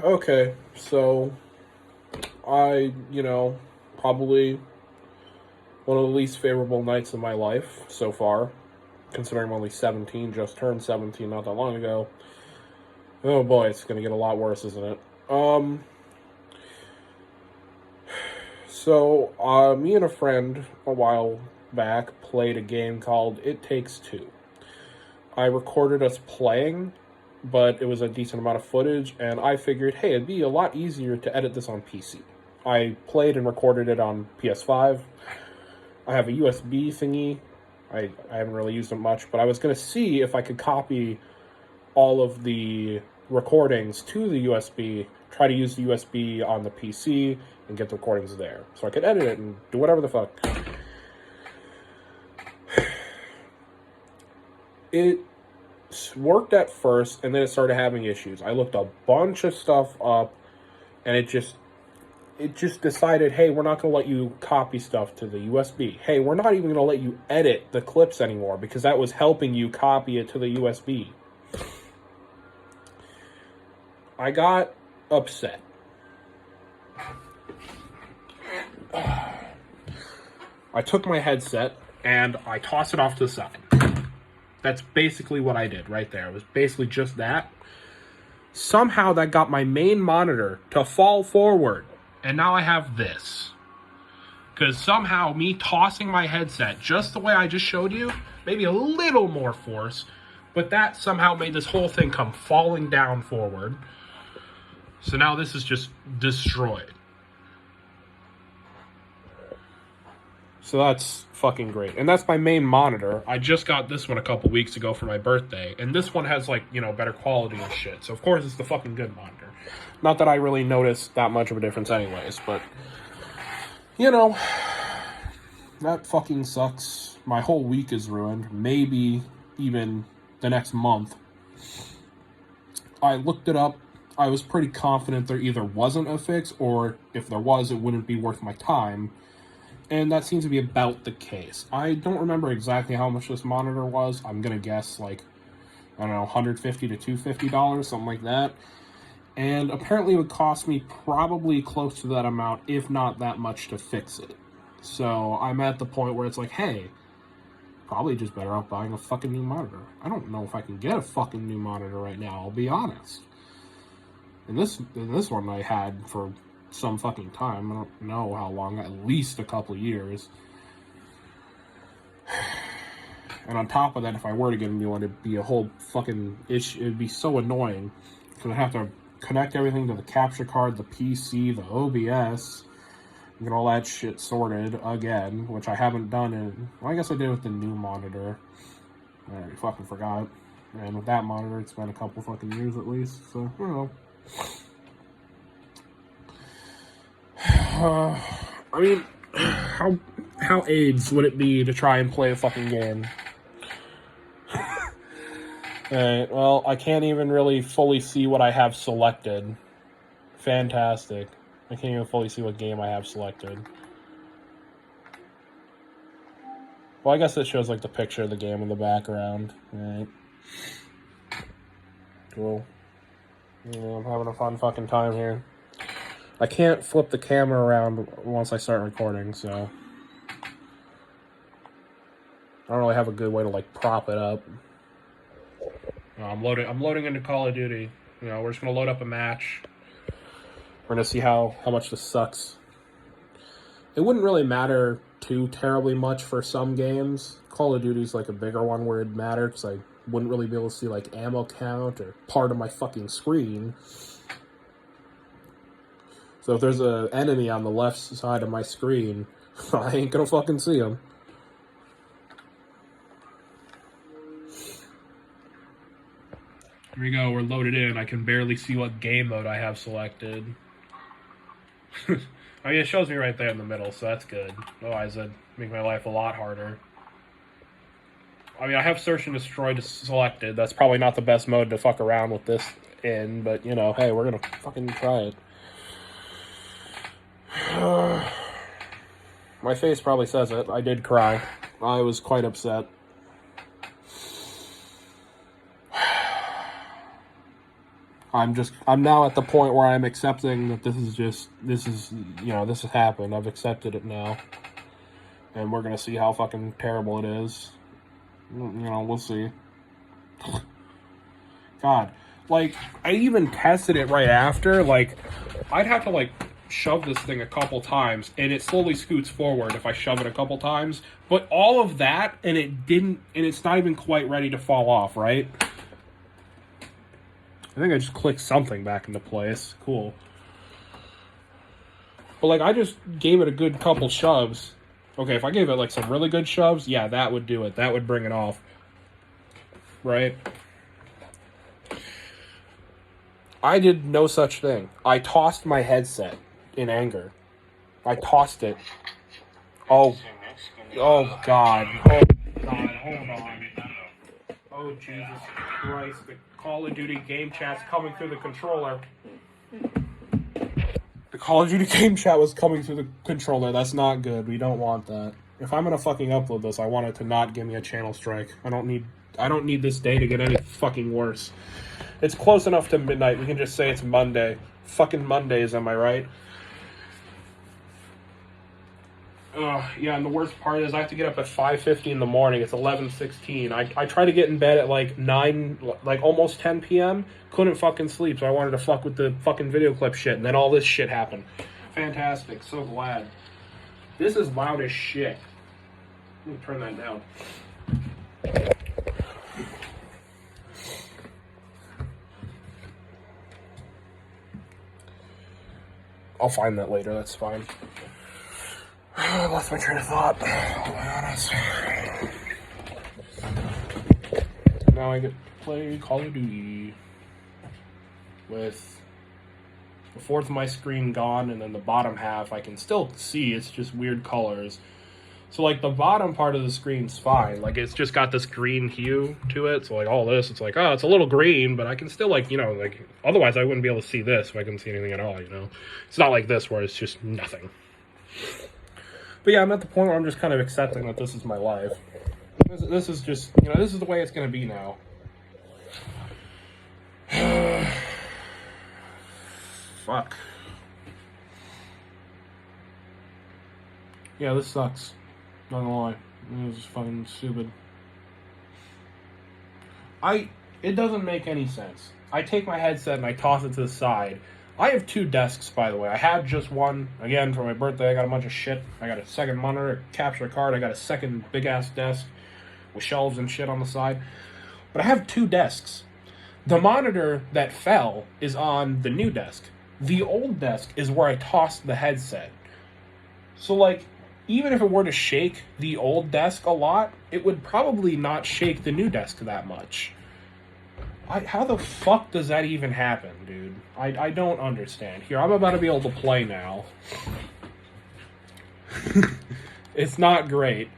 Okay, so probably one of the least favorable nights of my life so far, considering I'm only 17, just turned 17 not that long ago. Oh boy, it's gonna get a lot worse, isn't it? Um, me and a friend a while back played a game called It Takes Two. I recorded us playing, but it was a decent amount of footage, and I figured, hey, it'd be a lot easier to edit this on PC. I played and recorded it on PS5. I have a USB thingy. I haven't really used it much, but I was going to see if I could copy all of the recordings to the USB, try to use the USB on the PC, and get the recordings there. So I could edit it and do whatever the fuck. It worked at first, and then it started having issues. I looked a bunch of stuff up, and it just decided, hey, we're not going to let you copy stuff to the USB. Hey, we're not even going to let you edit the clips anymore because that was helping you copy it to the USB. I got upset. I took my headset and I tossed it off to the side. That's basically what I did right there. It was basically just that. Somehow that got my main monitor to fall forward. And now I have this. Because somehow me tossing my headset just the way I just showed you, maybe a little more force, but that somehow made this whole thing come falling down forward. So now this is just destroyed. So that's fucking great. And that's my main monitor. I just got this one a couple weeks ago for my birthday. And this one has, better quality and shit. So, of course, it's the fucking good monitor. Not that I really noticed that much of a difference anyways, but, that fucking sucks. My whole week is ruined. Maybe even the next month. I looked it up. I was pretty confident there either wasn't a fix, or if there was, it wouldn't be worth my time. And that seems to be about the case. I don't remember exactly how much this monitor was. I'm going to guess, $150 to $250, something like that. And apparently it would cost me probably close to that amount, if not that much, to fix it. So I'm at the point where it's like, hey, probably just better off buying a fucking new monitor. I don't know if I can get a fucking new monitor right now, I'll be honest. And this one I had for some fucking time. I don't know how long, at least a couple years. And on top of that, if I were to get a new one, it'd be a whole fucking issue. It'd be so annoying because I'd have to connect everything to the capture card, the PC, the OBS, and get all that shit sorted again, which I haven't done in, well, I guess I did with the new monitor. I already fucking forgot. And with that monitor, it's been a couple fucking years at least, so, I don't know. I mean, how AIDS would it be to try and play a fucking game? Alright, well, I can't even really fully see what I have selected. Fantastic. I can't even fully see what game I have selected. Well, I guess it shows, the picture of the game in the background. Alright. Cool. Yeah, I'm having a fun fucking time here. I can't flip the camera around once I start recording, so I don't really have a good way to prop it up. I'm loading into Call of Duty. We're just gonna load up a match. We're gonna see how much this sucks. It wouldn't really matter too terribly much for some games. Call of Duty's a bigger one where it'd matter because I wouldn't really be able to see ammo count or part of my fucking screen. So if there's an enemy on the left side of my screen, I ain't gonna fucking see him. Here we go, we're loaded in. I can barely see what game mode I have selected. I mean, it shows me right there in the middle, so that's good. Otherwise, that'd make my life a lot harder. I mean, I have Search and Destroy selected. That's probably not the best mode to fuck around with this in, but, hey, we're gonna fucking try it. My face probably says it. I did cry. I was quite upset. I'm now at the point where I'm accepting that this has happened. I've accepted it now. And we're gonna see how fucking terrible it is. We'll see. God. Like, I even tested it right after. Like, I'd have to, like, shove this thing a couple times, and it slowly scoots forward if I shove it a couple times. But all of that, and it's not even quite ready to fall off, right? I think I just clicked something back into place. Cool. But, like, I just gave it a good couple shoves. Okay, if I gave it, like, some really good shoves, yeah, that would do it. That would bring it off. Right? I did no such thing. I tossed my headset in anger. I tossed it. Oh God. Oh, God, hold on. Oh, Jesus Christ. The Call of Duty game chat's coming through the controller. The Call of Duty game chat was coming through the controller. That's not good. We don't want that. If I'm gonna fucking upload this, I want it to not give me a channel strike. I don't need this day to get any fucking worse. It's close enough to midnight. We can just say it's Monday. Fucking Mondays, am I right? Yeah, and the worst part is I have to get up at 5:50 in the morning. It's 11:16. I try to get in bed at like 9, like almost 10 p.m. Couldn't fucking sleep, so I wanted to fuck with the fucking video clip shit, and then all this shit happened. Fantastic. So glad. This is loud as shit. Let me turn that down. I'll find that later, that's fine. I lost my train of thought, I'll be honest. Now I get to play Call of Duty with a fourth of my screen gone, and then the bottom half I can still see, it's just weird colors. So, like, the bottom part of the screen's fine. Like, it's just got this green hue to it. So, like, all this, it's like, oh, it's a little green, but I can still, like, like, otherwise I wouldn't be able to see this if I couldn't see anything at all, It's not like this where it's just nothing. But, yeah, I'm at the point where I'm just kind of accepting that this is my life. This is just, this is the way it's going to be now. Fuck. Yeah, this sucks. Not gonna lie. It was just fucking stupid. It doesn't make any sense. I take my headset and I toss it to the side. I have 2 desks, by the way. I had just one. Again, for my birthday, I got a bunch of shit. I got a second monitor, a capture card. I got a second big-ass desk with shelves and shit on the side. But I have 2 desks. The monitor that fell is on the new desk. The old desk is where I tossed the headset. So, like, even if it were to shake the old desk a lot, it would probably not shake the new desk that much. How the fuck does that even happen, dude? I don't understand. Here, I'm about to be able to play now. It's not great.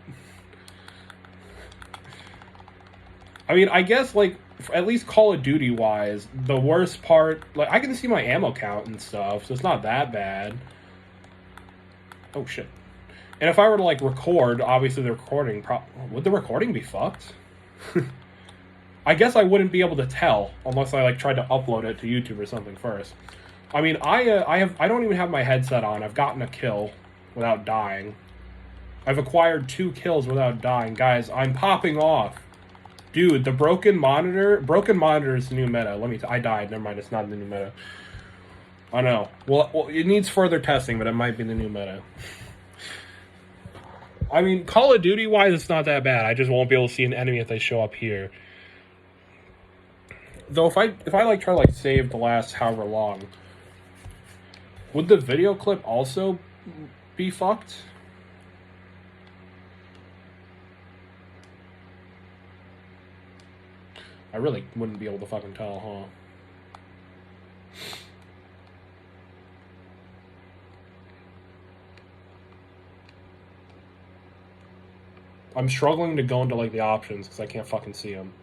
I mean, I guess, like, at least Call of Duty-wise, the worst part... Like, I can see my ammo count and stuff, so it's not that bad. Oh, shit. And if I were to, like, record, obviously the recording... Would the recording be fucked? I guess I wouldn't be able to tell unless I, like, tried to upload it to YouTube or something first. I mean, I don't even have my headset on. I've gotten a kill without dying. I've acquired 2 kills without dying. Guys, I'm popping off. Dude, the broken monitor is the new meta. I died. Never mind, it's not the new meta. I know. Well, it needs further testing, but it might be the new meta. I mean, Call of Duty-wise, it's not that bad. I just won't be able to see an enemy if they show up here. Though, if I like, try to, like, save the last however long, would the video clip also be fucked? I really wouldn't be able to fucking tell, huh? I'm struggling to go into, like, the options because I can't fucking see them.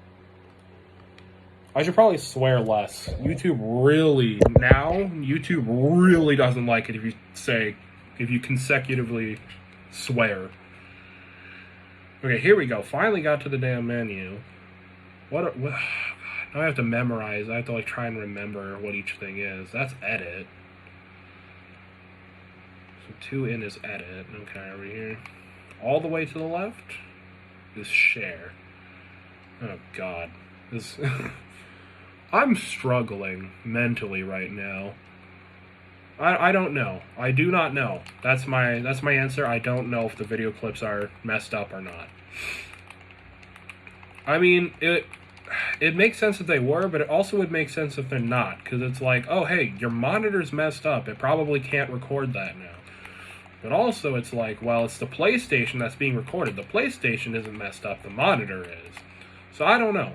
I should probably swear less. YouTube really doesn't like it if you consecutively swear. Okay, here we go. Finally got to the damn menu. God. Now I have to memorize. I have to like try and remember what each thing is. That's edit. So 2 in is edit. Okay, over here. All the way to the left is share. Oh god. This I'm struggling mentally right now. I don't know. I do not know. That's my answer. I don't know if the video clips are messed up or not. I mean, it makes sense if they were, but it also would make sense if they're not, because it's like, oh hey, your monitor's messed up. It probably can't record that now. But also it's like, well, it's the PlayStation that's being recorded. The PlayStation isn't messed up, the monitor is. So I don't know.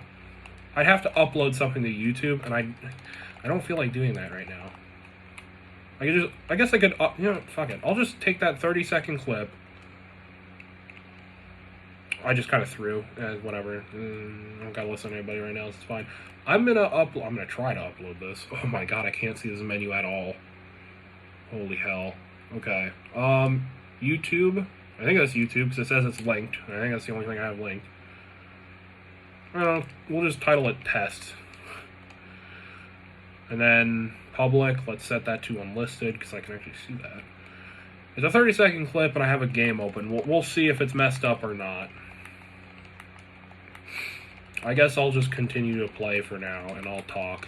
I'd have to upload something to YouTube, and I don't feel like doing that right now. I guess I could, you know, fuck it. I'll just take that 30-second clip. I just kind of threw, whatever. I don't gotta listen to anybody right now, so it's fine. I'm gonna try to upload this. Oh my god, I can't see this menu at all. Holy hell. Okay. YouTube. I think that's YouTube, because it says it's linked. I think that's the only thing I have linked. I don't know. We'll just title it test. And then public, let's set that to unlisted, because I can actually see that. It's a 30-second clip, and I have a game open. We'll see if it's messed up or not. I guess I'll just continue to play for now, and I'll talk.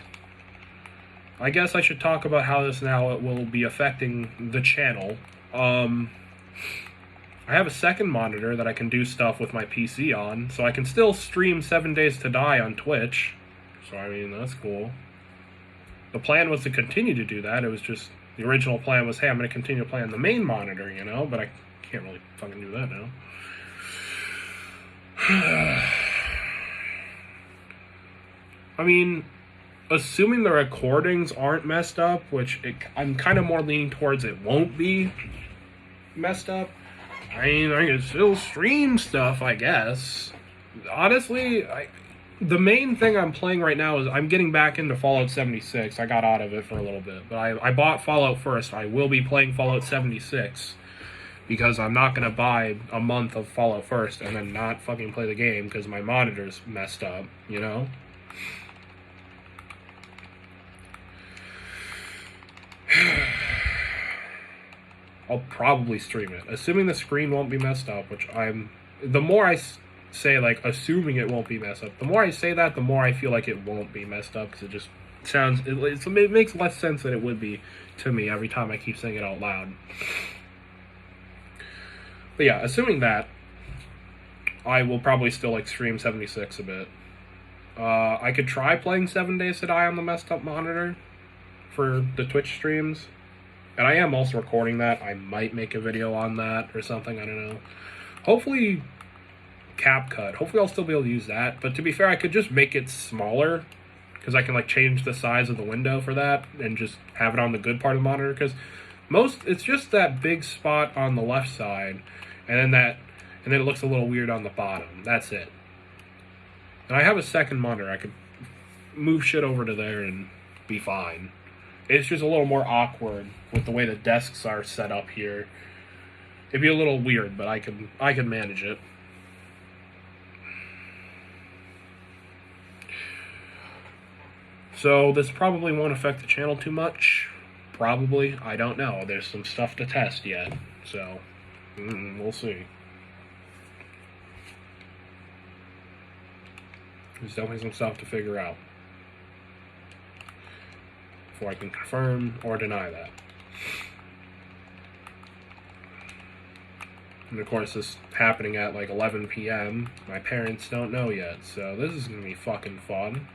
I guess I should talk about how this now will be affecting the channel. I have a second monitor that I can do stuff with my PC on, so I can still stream 7 Days to Die on Twitch. So, I mean, that's cool. The plan was to continue to do that. It was just, the original plan was, hey, I'm going to continue to play on the main monitor, you know, but I can't really fucking do that now. I mean, assuming the recordings aren't messed up, which I'm kind of more leaning towards it won't be messed up. I mean, I can still stream stuff, I guess. Honestly, the main thing I'm playing right now is I'm getting back into Fallout 76. I got out of it for a little bit, but I bought Fallout first. I will be playing Fallout 76 because I'm not going to buy a month of Fallout first and then not fucking play the game because my monitor's messed up, you know? I'll probably stream it, assuming the screen won't be messed up, which the more I say, like, assuming it won't be messed up, the more I say that, the more I feel like it won't be messed up, because it just sounds, it makes less sense than it would be to me every time I keep saying it out loud. But yeah, assuming that, I will probably still, like, stream 76 a bit. I could try playing 7 Days to Die on the messed up monitor for the Twitch streams. And I am also recording that. I might make a video on that or something. I don't know. Hopefully, CapCut. Hopefully I'll still be able to use that. But to be fair, I could just make it smaller. Because I can, like, change the size of the window for that. And just have it on the good part of the monitor. Because it's just that big spot on the left side. And then it looks a little weird on the bottom. That's it. And I have a second monitor. I could move shit over to there and be fine. It's just a little more awkward with the way the desks are set up here. It'd be a little weird, but I can manage it. So this probably won't affect the channel too much. Probably. I don't know. There's some stuff to test yet. So, we'll see. There's definitely some stuff to figure out before I can confirm or deny that. And of course, this is happening at like 11 p.m. My parents don't know yet, so this is gonna be fucking fun.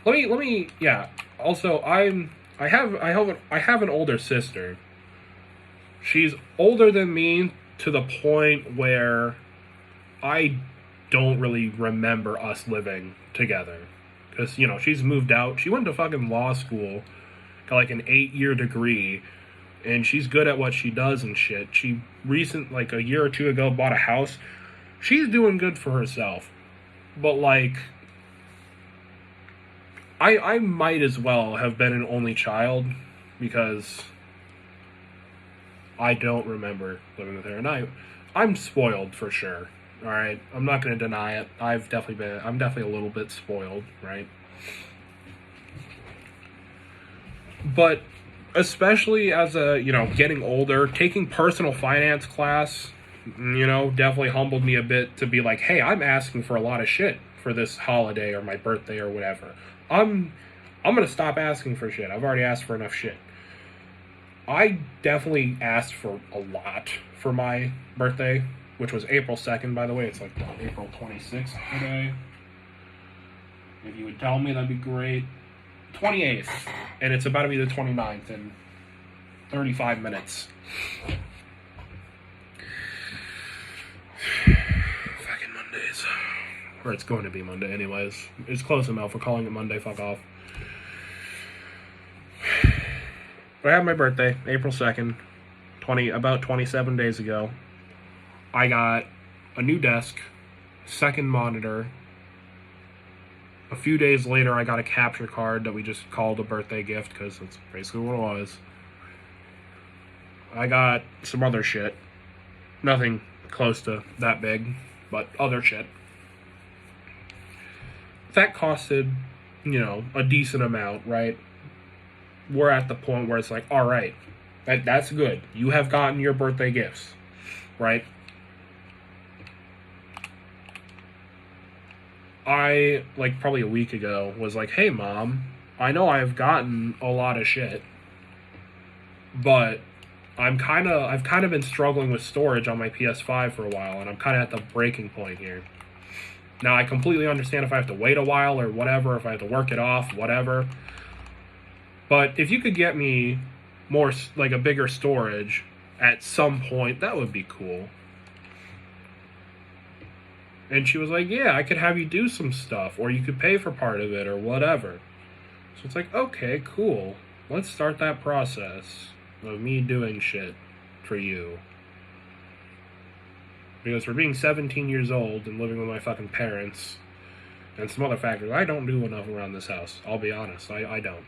Let me. Yeah. Also, I have an older sister. She's older than me to the point where I don't really remember us living together. Because, you know, she's moved out. She went to fucking law school, got like an 8-year degree, and she's good at what she does and shit. She like a year or two ago, bought a house. She's doing good for herself. But, like, I might as well have been an only child, because I don't remember living with her. And I'm spoiled for sure. Alright, I'm not going to deny it. I'm definitely a little bit spoiled, right? But especially as a, getting older, taking personal finance class, definitely humbled me a bit to be like, hey, I'm asking for a lot of shit for this holiday or my birthday or whatever. I'm going to stop asking for shit. I've already asked for enough shit. I definitely asked for a lot for my birthday, which was April 2nd, by the way. It's like April 26th today. If you would tell me, that'd be great. 28th, and it's about to be the 29th in 35 minutes. Fucking Mondays. Or it's going to be Monday anyways. It's close enough. We're calling it Monday. Fuck off. But I had my birthday, April 2nd, about 27 days ago. I got a new desk, second monitor. A few days later, I got a capture card that we just called a birthday gift because that's basically what it was. I got some other shit. Nothing close to that big, but other shit. That costed, a decent amount, right? We're at the point where it's like, all right, that's good. You have gotten your birthday gifts, right? I, probably a week ago, was like, hey, Mom, I know I've gotten a lot of shit, but I've kind of been struggling with storage on my PS5 for a while, and I'm kind of at the breaking point here. Now, I completely understand if I have to wait a while or whatever, if I have to work it off, whatever. But if you could get me more, a bigger storage at some point, that would be cool. And she was like, yeah, I could have you do some stuff, or you could pay for part of it, or whatever. So it's like, okay, cool. Let's start that process of me doing shit for you. Because for being 17 years old and living with my fucking parents, and some other factors, I don't do enough around this house. I'll be honest, I don't.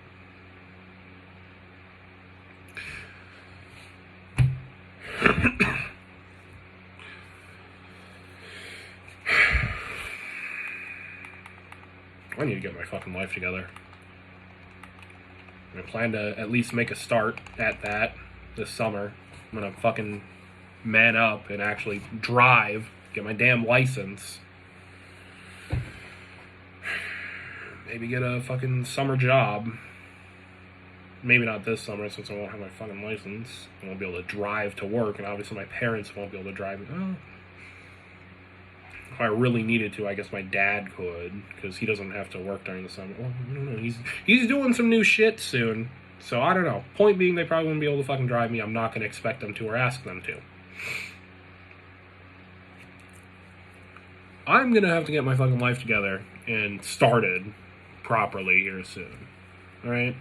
I need to get my fucking life together. I plan to at least make a start at that this summer. I'm gonna fucking man up and actually drive, get my damn license. Maybe get a fucking summer job. Maybe not this summer since I won't have my fucking license. I won't be able to drive to work, and obviously my parents won't be able to drive me. Oh. If I really needed to, I guess my dad could, because he doesn't have to work during the summer. Well, I don't know. He's doing some new shit soon, so I don't know. Point being, they probably wouldn't be able to fucking drive me. I'm not going to expect them to or ask them to. I'm going to have to get my fucking life together and started properly here soon. Alright?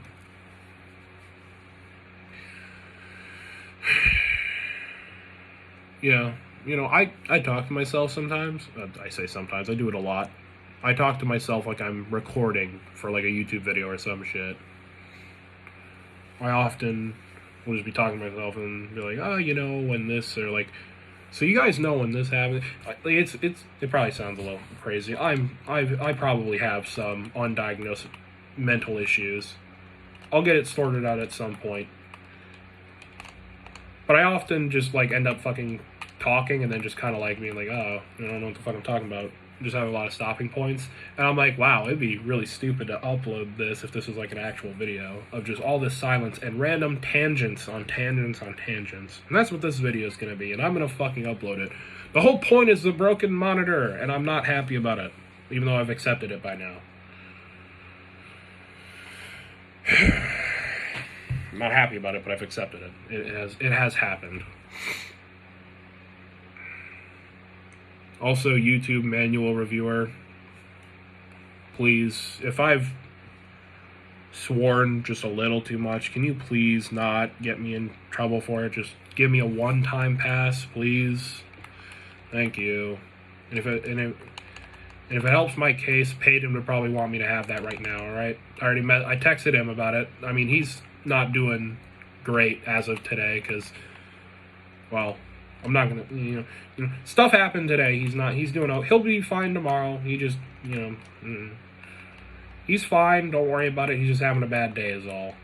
Yeah. I talk to myself sometimes. I say sometimes. I do it a lot. I talk to myself like I'm recording for, a YouTube video or some shit. I often will just be talking to myself and be like, oh, when this, or so you guys know when this happened. It probably sounds a little crazy. I probably have some undiagnosed mental issues. I'll get it sorted out at some point. But I often just, end up fucking talking and then just kind of being like, oh, I don't know what the fuck I'm talking about. Just have a lot of stopping points. And I'm like, wow, it'd be really stupid to upload this if this was an actual video of just all this silence and random tangents on tangents on tangents. And that's what this video is going to be. And I'm going to fucking upload it. The whole point is the broken monitor, and I'm not happy about it, even though I've accepted it by now. I'm not happy about it, but I've accepted it. It has happened. Also, YouTube manual reviewer, please, if I've sworn just a little too much, can you please not get me in trouble for it? Just give me a one-time pass, please. Thank you. And if it helps my case, Peyton would probably want me to have that right now, alright? I texted him about it. I mean, he's not doing great as of today, because, well, I'm not gonna, stuff happened today. He's doing, he'll be fine tomorrow. He just, He's fine. Don't worry about it. He's just having a bad day is all.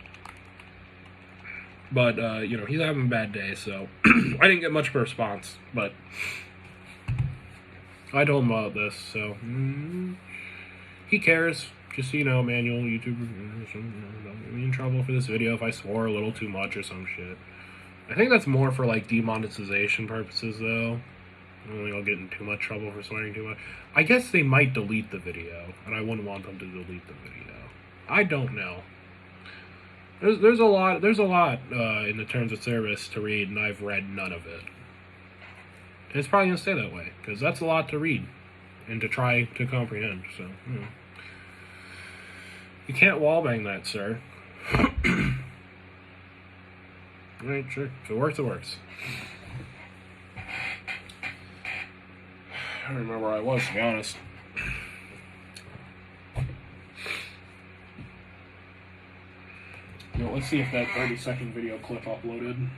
But, he's having a bad day, so I didn't get much of a response. But I told him about this, so he cares. Just so you know, manual YouTuber, don't get me in trouble for this video if I swore a little too much or some shit. I think that's more for, like, demonetization purposes, though. I don't think I'll get in too much trouble for swearing too much. I guess they might delete the video, and I wouldn't want them to delete the video. I don't know. There's a lot in the terms of service to read, and I've read none of it. And it's probably gonna stay that way because that's a lot to read and to try to comprehend. So you can't wallbang that, sir. Right, sure. If it works, it works. I don't remember where I was, to be honest. Let's see if that 30-second video clip uploaded.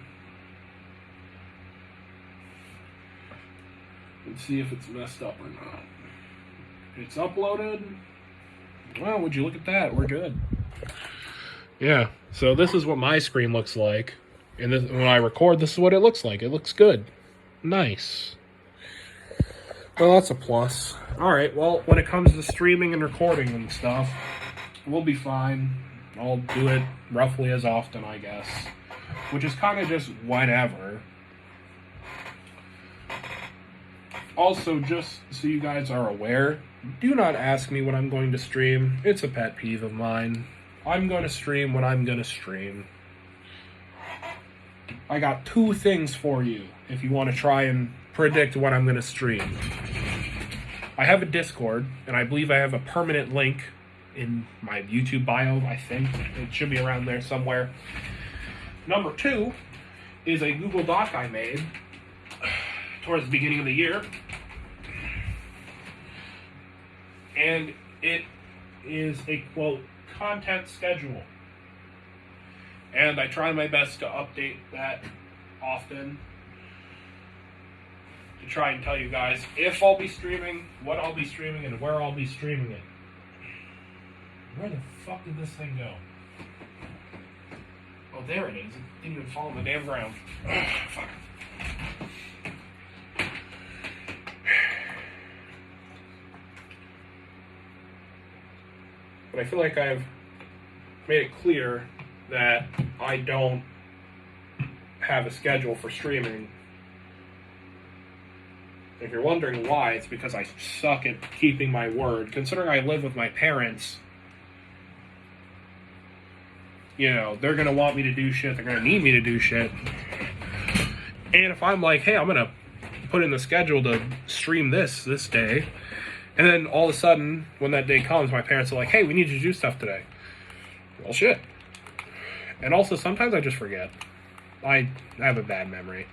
Let's see if it's messed up or not. It's uploaded. Well, would you look at that? We're good. Yeah, so this is what my screen looks like. And this, when I record, this is what it looks like. It looks good. Nice. Well, that's a plus. Alright, well, when it comes to streaming and recording and stuff, we'll be fine. I'll do it roughly as often, I guess. Which is kind of just whatever. Also, just so you guys are aware, do not ask me when I'm going to stream. It's a pet peeve of mine. I'm going to stream when I'm going to stream. I got 2 things for you if you want to try and predict when I'm going to stream. I have a Discord, and I believe I have a permanent link in my YouTube bio, I think. It should be around there somewhere. Number 2 is a Google Doc I made towards the beginning of the year. And it is a, quote, content schedule. And I try my best to update that often to try and tell you guys if I'll be streaming, what I'll be streaming, and where I'll be streaming it. Where the fuck did this thing go? Oh, there it is. It didn't even fall on the damn ground. Ugh, fuck. But I feel like I've made it clear that I don't have a schedule for streaming. If you're wondering why, it's because I suck at keeping my word. Considering I live with my parents, they're going to want me to do shit. They're going to need me to do shit. And if I'm like, hey, I'm going to put in the schedule to stream this day, and then all of a sudden, when that day comes, my parents are like, hey, we need you to do stuff today. Well, shit. And also, sometimes I just forget. I have a bad memory.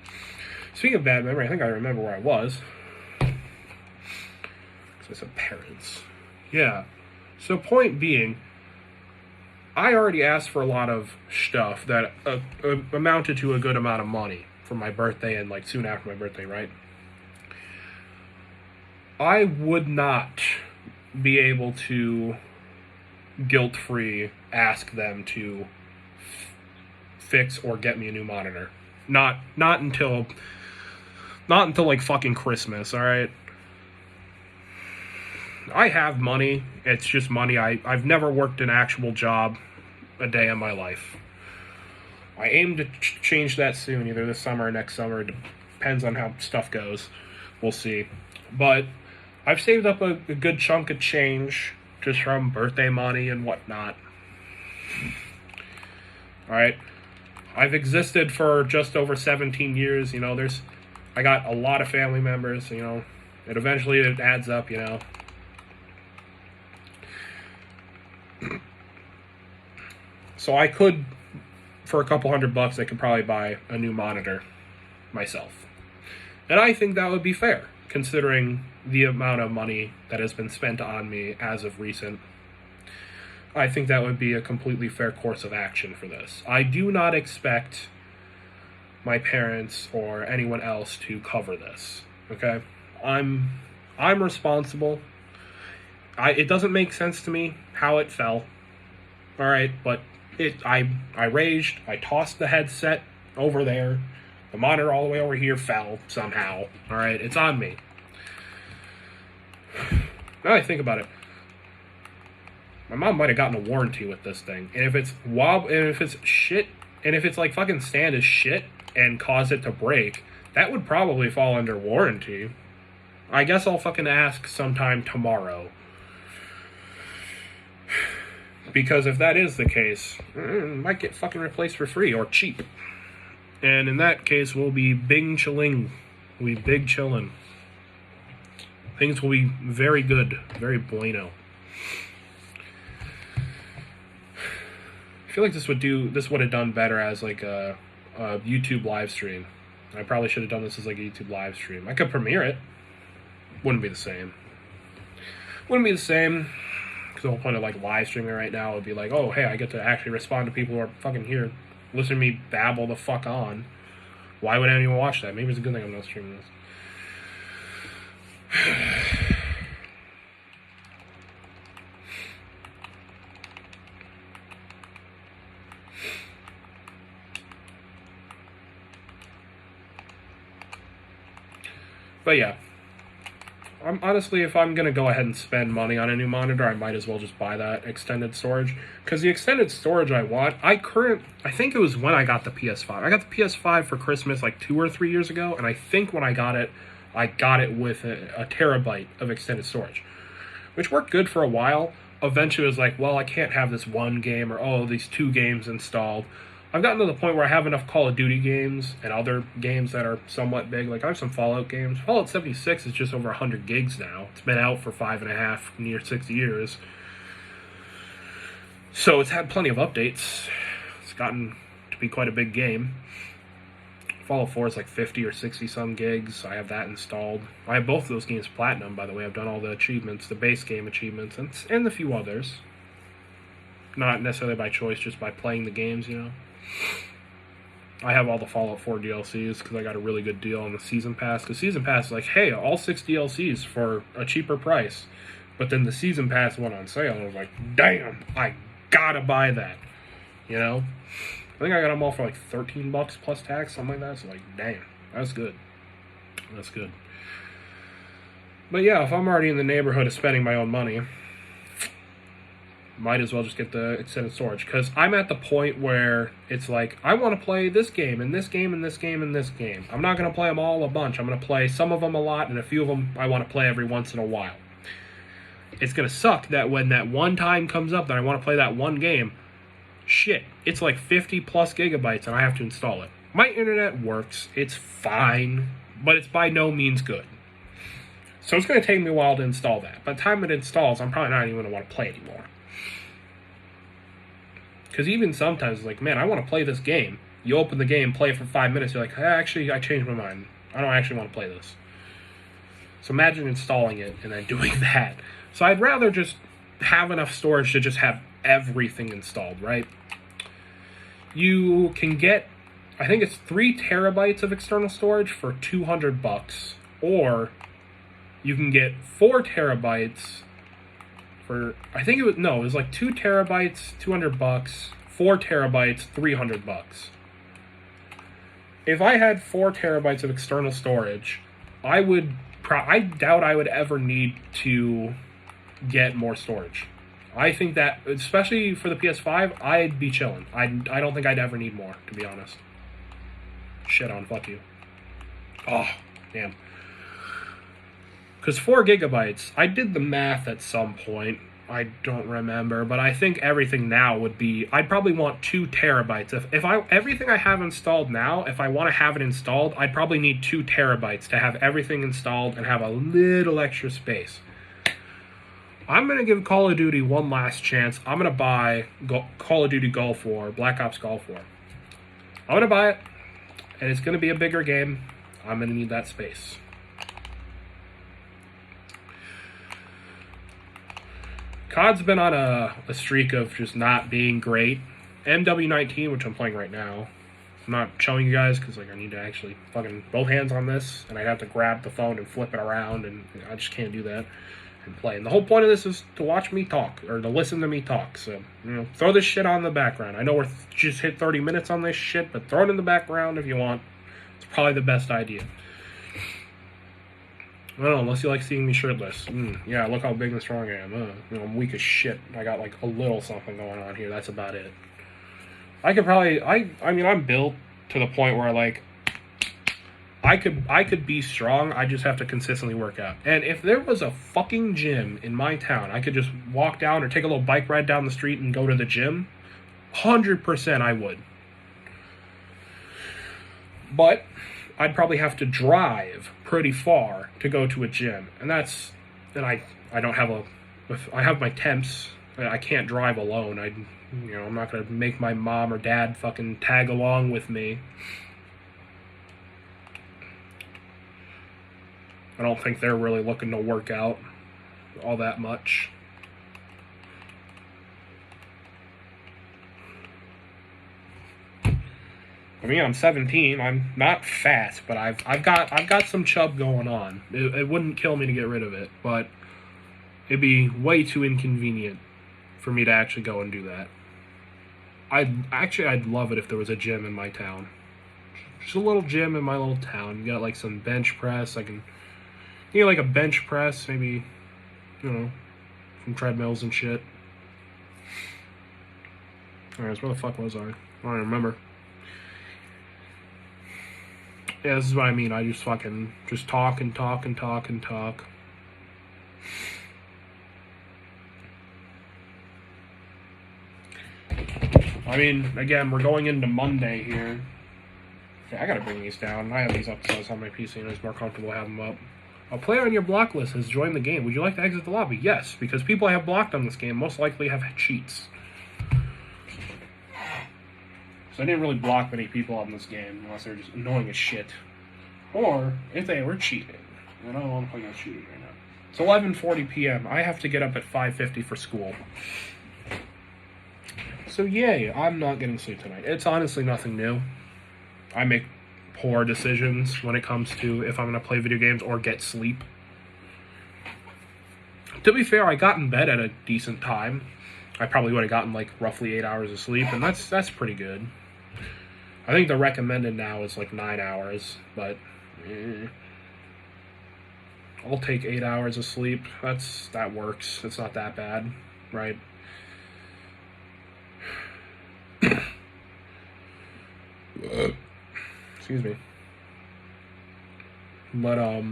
Speaking of bad memory, I think I remember where I was. Because I said parents. Yeah. So point being, I already asked for a lot of stuff that amounted to a good amount of money for my birthday and like soon after my birthday, right? I would not be able to guilt-free ask them to fix or get me a new monitor. Not until like fucking Christmas, alright? I have money. It's just money. I've never worked an actual job a day in my life. I aim to change that soon, either this summer or next summer. Depends on how stuff goes. We'll see. But I've saved up a good chunk of change just from birthday money and whatnot. Alright? I've existed for just over 17 years. I got a lot of family members, it eventually it adds up, So I could, for a couple $100, I could probably buy a new monitor myself. And I think that would be fair, considering the amount of money that has been spent on me as of recent. I think that would be a completely fair course of action for this. I do not expect my parents or anyone else to cover this, okay? I'm responsible. It doesn't make sense to me how it fell. All right, but I raged. I tossed the headset over there. The monitor all the way over here fell somehow. All right, it's on me. Now I think about it, my mom might have gotten a warranty with this thing, and if it's shit, and if it's like fucking stand as shit and cause it to break, that would probably fall under warranty. I guess I'll fucking ask sometime tomorrow. Because if that is the case, it might get fucking replaced for free or cheap. And in that case, we'll be big chilling. We'll be big chillin'. Things will be very good. Very bueno. I feel like this would have done better as like a YouTube live stream. I probably should have done this as like a YouTube live stream. I could premiere it. Wouldn't be the same. Wouldn't be the same. Because the whole point of like live streaming right now would be like, oh, hey, I get to actually respond to people who are fucking here. Listen to me babble the fuck on. Why would anyone watch that? Maybe it's a good thing I'm not streaming this. But yeah, honestly, if I'm going to go ahead and spend money on a new monitor, I might as well just buy that extended storage. Because the extended storage I want, I think it was when I got the PS5. I got the PS5 for Christmas like 2 or 3 years ago, and I think when I got it with a terabyte of extended storage, which worked good for a while. Eventually it was like, well, I can't have this one game or, these 2 games installed. I've gotten to the point where I have enough Call of Duty games and other games that are somewhat big. Like, I have some Fallout games. Fallout 76 is just over 100 gigs now. It's been out for 5.5, near 6 years. So it's had plenty of updates. It's gotten to be quite a big game. Fallout 4 is like 50 or 60 some gigs. I have that installed. I have both of those games platinum, by the way. I've done all the achievements, the base game achievements, and a few others. Not necessarily by choice, just by playing the games, you know. I have all the Fallout 4 DLCs because I got a really good deal on the Season Pass. Because Season Pass is like, hey, all 6 DLCs for a cheaper price. But then the Season Pass went on sale, and I was like, damn, I gotta buy that. You know? I think I got them all for like $13 plus tax, something like that. So like, damn, that's good. That's good. But yeah, if I'm already in the neighborhood of spending my own money, might as well just get the extended storage. Because I'm at the point where it's like, I want to play this game, and this game, and this game, and this game. I'm not going to play them all a bunch. I'm going to play some of them a lot, and a few of them I want to play every once in a while. It's going to suck that when that one time comes up that I want to play that one game, shit, it's like 50 plus gigabytes, and I have to install it. My internet works. It's fine, but it's by no means good. So it's going to take me a while to install that. By the time it installs, I'm probably not even going to want to play anymore. Because even sometimes it's like, man, I want to play this game. You open the game, play it for 5 minutes, you're like, actually, I changed my mind. I don't actually want to play this. So imagine installing it and then doing that. So I'd rather just have enough storage to just have everything installed, right? You can get, I think it's 3 terabytes of external storage for $200, or you can get 4 terabytes for, I think it was like 2 terabytes, $200, 4 terabytes, $300. If I had 4 terabytes of external storage, I doubt I would ever need to get more storage. I think that, especially for the PS5, I'd be chilling. I don't think I'd ever need more, to be honest. Shit on, fuck you. Oh, damn. Because 4 gigabytes, I did the math at some point. I don't remember, but I think everything now would be, I'd probably want 2 terabytes. If everything I have installed now, if I want to have it installed, I'd probably need 2 terabytes to have everything installed and have a little extra space. I'm going to give Call of Duty one last chance. I'm going to buy Call of Duty Gulf War, Black Ops Gulf War. I'm going to buy it, and it's going to be a bigger game. I'm going to need that space. COD's been on a streak of just not being great. MW19, which I'm playing right now, I'm not showing you guys because I need to actually fucking both hands on this, and I'd have to grab the phone and flip it around, and I just can't do that. and play. And the whole point of this is to watch me talk, or to listen to me talk. So, throw this shit on in the background. I know we're just hit 30 minutes on this shit, but throw it in the background if you want. It's probably the best idea. I don't know, unless you like seeing me shirtless. Yeah, look how big and strong I am. I'm weak as shit. I got like a little something going on here. That's about it. I could probably, I mean, I'm built to the point where like, I could be strong. I just have to consistently work out. And if there was a fucking gym in my town, I could just walk down or take a little bike ride down the street and go to the gym. 100% I would. But I'd probably have to drive pretty far to go to a gym. And I don't have I have my temps. I can't drive alone. I'm not going to make my mom or dad fucking tag along with me. I don't think they're really looking to work out all that much. I mean, I'm 17. I'm not fat, but I've got some chub going on. It wouldn't kill me to get rid of it, but it'd be way too inconvenient for me to actually go and do that. I'd love it if there was a gym in my town. Just a little gym in my little town. You got like some bench press. You know, like a bench press, maybe, some treadmills and shit. Alright, where the fuck was I? I don't remember. Yeah, this is what I mean. I just fucking just talk and talk and talk and talk. I mean, again, we're going into Monday here. Okay, I gotta bring these down. I have these episodes on my PC and it's more comfortable to have them up. A player on your block list has joined the game. Would you like to exit the lobby? Yes, because people I have blocked on this game most likely have cheats. So I didn't really block many people on this game, unless they're just annoying as shit. Or, if they were cheating. And I don't want to play no cheating right now. It's 11:40 p.m. I have to get up at 5:50 for school. So yay, I'm not getting sleep tonight. It's honestly nothing new. I make poor decisions when it comes to if I'm going to play video games or get sleep. To be fair, I got in bed at a decent time. I probably would have gotten like roughly 8 hours of sleep, and that's pretty good. I think the recommended now is like 9 hours, but I'll take 8 hours of sleep. That works. It's not that bad, right? Excuse me. But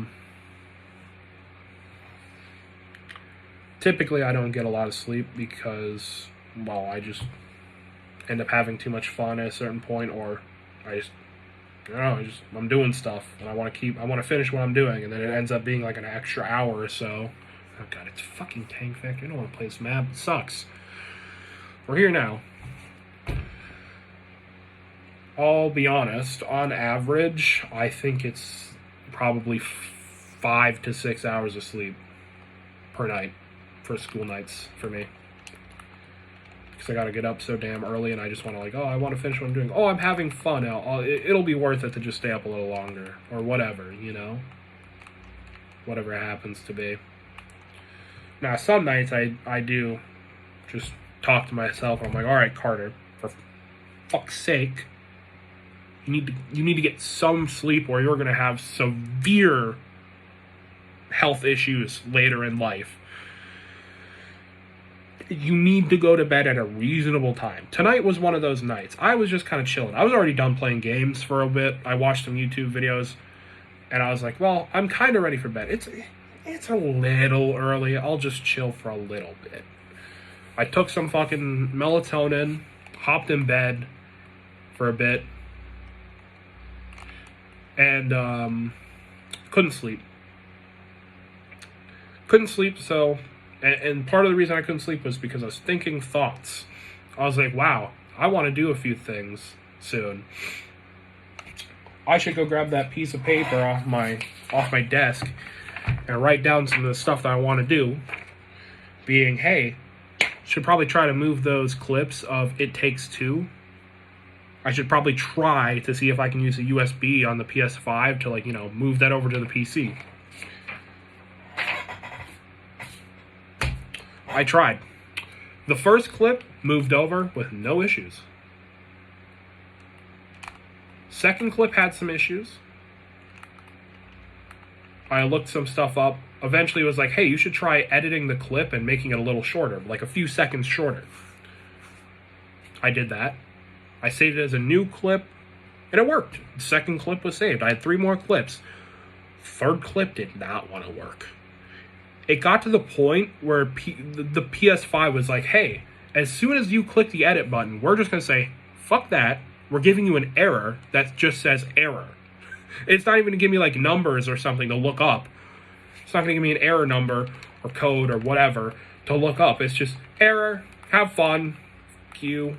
typically I don't get a lot of sleep because, well, I just end up having too much fun at a certain point, or I'm doing stuff and I want to finish what I'm doing, and then it ends up being like an extra hour or so. Oh god, it's fucking Tank Factory. I don't want to play this map. It sucks. We're here now. I'll be honest, on average, I think it's probably 5 to 6 hours of sleep per night for school nights for me. Because I gotta get up so damn early and I just want to I want to finish what I'm doing. Oh, I'm having fun. It'll be worth it to just stay up a little longer. Or whatever, Whatever it happens to be. Now, some nights I do just talk to myself. I'm like, alright, Carter, for fuck's sake, you need to get some sleep or you're going to have severe health issues later in life. You need to go to bed at a reasonable time. Tonight was one of those nights. I was just kind of chilling. I was already done playing games for a bit. I watched some YouTube videos, and I was like, well, I'm kind of ready for bed. It's a little early. I'll just chill for a little bit. I took some fucking melatonin, hopped in bed for a bit, and couldn't sleep. So... And part of the reason I couldn't sleep was because I was thinking thoughts. I was like, wow, I want to do a few things soon. I should go grab that piece of paper off my desk and write down some of the stuff that I want to do. Being, hey, should probably try to move those clips of It Takes Two. I should probably try to see if I can use a USB on the PS5 to, move that over to the PC. I tried. The first clip moved over with no issues. Second clip had some issues. I looked some stuff up. Eventually it was like, hey, you should try editing the clip and making it a little shorter, like a few seconds shorter. I did that. I saved it as a new clip, and it worked. The second clip was saved. I had 3 more clips. Third clip did not want to work. It got to the point where the PS5 was like, hey, as soon as you click the edit button, we're just going to say, fuck that. We're giving you an error that just says error. It's not even going to give me like numbers or something to look up. It's not going to give me an error number or code or whatever to look up. It's just error, have fun, Q.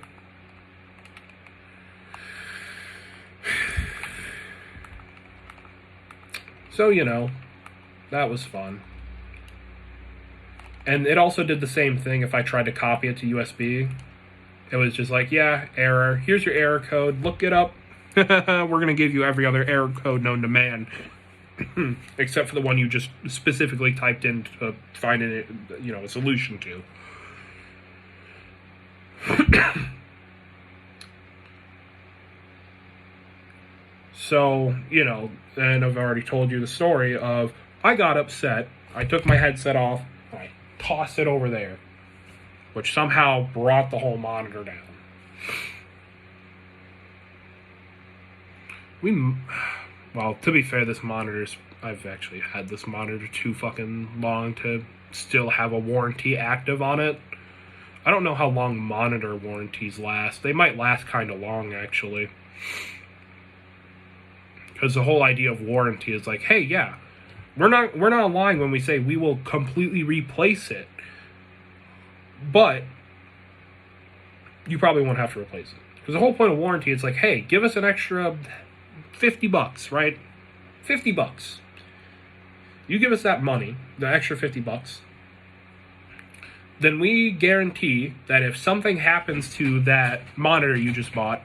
So, you know, that was fun. And it also did the same thing if I tried to copy it to USB. It was just like, yeah, error. Here's your error code. Look it up. We're going to give you every other error code known to man. Except for the one you just specifically typed in to find a solution to. So, and I've already told you the story of I got upset. I took my headset off. I tossed it over there, which somehow brought the whole monitor down. Well, to be fair, I've actually had this monitor too fucking long to still have a warranty active on it. I don't know how long monitor warranties last. They might last kind of long, actually. Because the whole idea of warranty is like, hey, yeah, we're not lying when we say we will completely replace it. But you probably won't have to replace it. Because the whole point of warranty is like, hey, give us an extra $50, right? $50. You give us that money, the extra $50, then we guarantee that if something happens to that monitor you just bought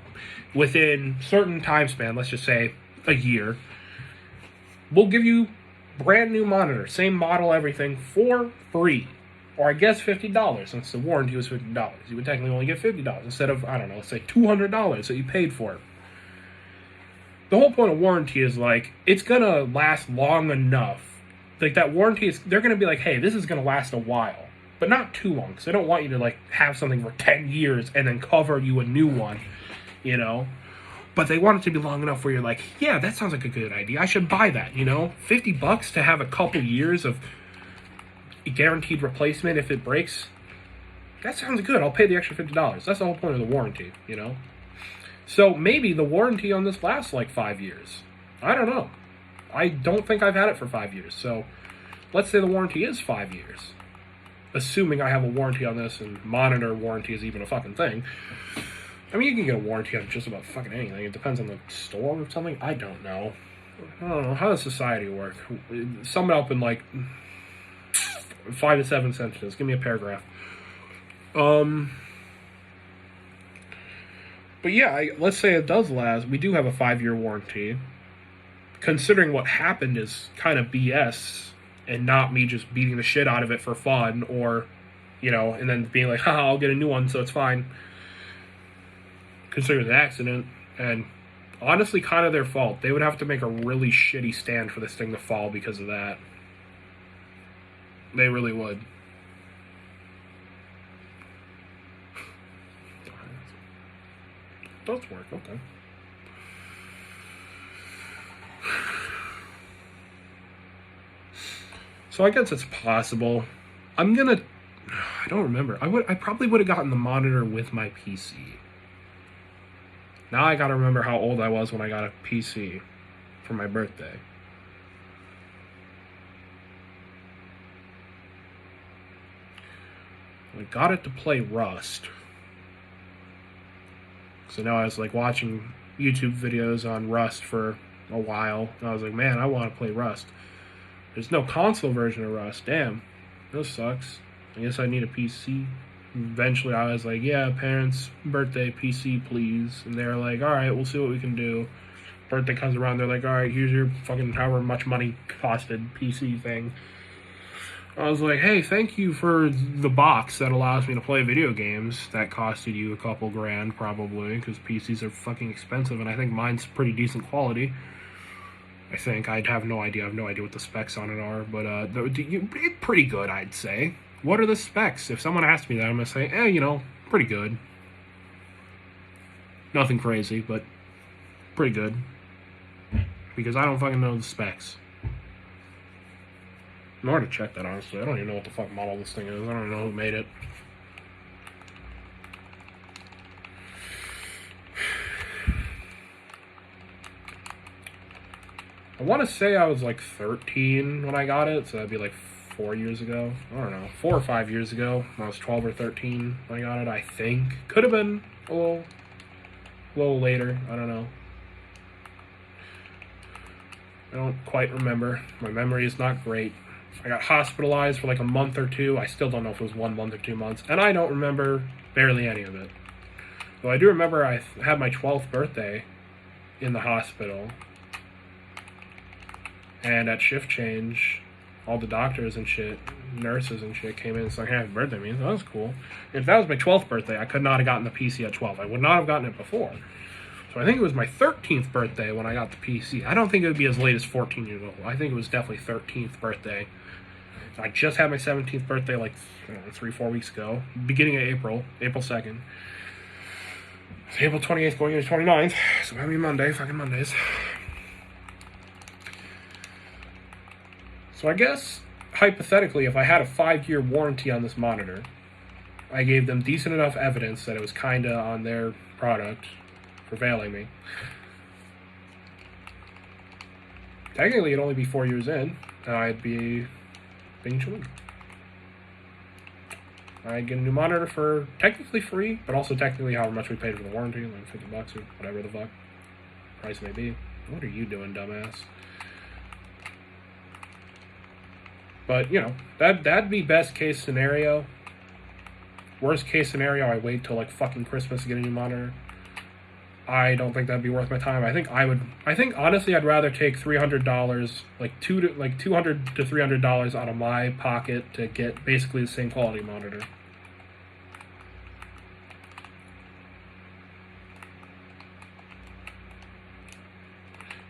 within certain time span, let's just say a year, we'll give you brand new monitor, same model, everything, for free. Or I guess $50, since the warranty was $50. You would technically only get $50 instead of, I don't know, let's say $200 that you paid for it. The whole point of warranty is like, it's gonna last long enough. Like that warranty they're gonna be like, hey, this is gonna last a while, but not too long, because they don't want you to like have something for 10 years and then cover you a new one, But they want it to be long enough where you're like, yeah, that sounds like a good idea. I should buy that, $50 to have a couple years of guaranteed replacement if it breaks. That sounds good. I'll pay the extra $50. That's the whole point of the warranty, So maybe the warranty on this lasts like 5 years. I don't know. I don't think I've had it for 5 years. So let's say the warranty is 5 years. Assuming I have a warranty on this and monitor warranty is even a fucking thing. I mean, you can get a warranty on just about fucking anything. It depends on the store or something. I don't know. How does society work? Sum it up in like 5 to 7 sentences. Give me a paragraph. But yeah, let's say it does last. We do have a 5-year warranty. Considering what happened is kind of BS and not me just beating the shit out of it for fun or, and then being like, haha, I'll get a new one, so it's fine. Considering it an accident, and honestly kind of their fault. They would have to make a really shitty stand for this thing to fall because of that. They really would. Does work, okay. So I guess it's possible. I don't remember. I probably would have gotten the monitor with my PC. Now I gotta remember how old I was when I got a PC for my birthday. I got it to play Rust. So now I was like watching YouTube videos on Rust for a while. And I was like, man, I want to play Rust. There's no console version of Rust. Damn, this sucks. I guess I need a PC. Eventually I was like, yeah, parents, birthday, PC, please. And they're like, all right, we'll see what we can do. Birthday comes around, they're like, all right, here's your fucking however much money costed PC thing. I was like, hey, thank you for the box that allows me to play video games. That costed you a couple grand, probably, because PCs are fucking expensive, and I think mine's pretty decent quality. I think. I'd have no idea. I have no idea what the specs on it are, but it's pretty good, I'd say. What are the specs? If someone asks me that, I'm going to say, pretty good. Nothing crazy, but pretty good. Because I don't fucking know the specs. Nor to check that, honestly. I don't even know what the fuck model this thing is. I don't know who made it. I want to say I was like 13 when I got it, so that'd be like 4 years ago. I don't know, 4 or 5 years ago. I was 12 or 13 when I got it, I think. Could have been a little later. I don't know. I don't quite remember. My memory is not great. I got hospitalized for like a month or two. I still don't know if it was 1 month or 2 months. And I don't remember barely any of it. Though I do remember I had my 12th birthday in the hospital. And at shift change, all the doctors and shit, nurses and shit came in and said, hey, happy birthday, man. That was cool. If that was my 12th birthday, I could not have gotten the PC at 12. I would not have gotten it before. So I think it was my 13th birthday when I got the PC. I don't think it would be as late as 14 years old. I think it was definitely 13th birthday. I just had my 17th birthday like 3-4 weeks ago. Beginning of April 2nd. It's April 28th going into 29th. So happy Monday, fucking Mondays. So I guess, hypothetically, if I had a 5-year warranty on this monitor, I gave them decent enough evidence that it was kinda on their product for failing me. Technically, it'd only be 4 years in, and I'd be being chewed. I'd get a new monitor for technically free, but also technically however much we paid for the warranty, like $50 or whatever the fuck price may be. What are you doing, dumbass? But, that'd be best case scenario. Worst case scenario, I wait till like fucking Christmas to get a new monitor. I don't think that'd be worth my time. I think honestly I'd rather take $300, like $200 to $300 out of my pocket to get basically the same quality monitor.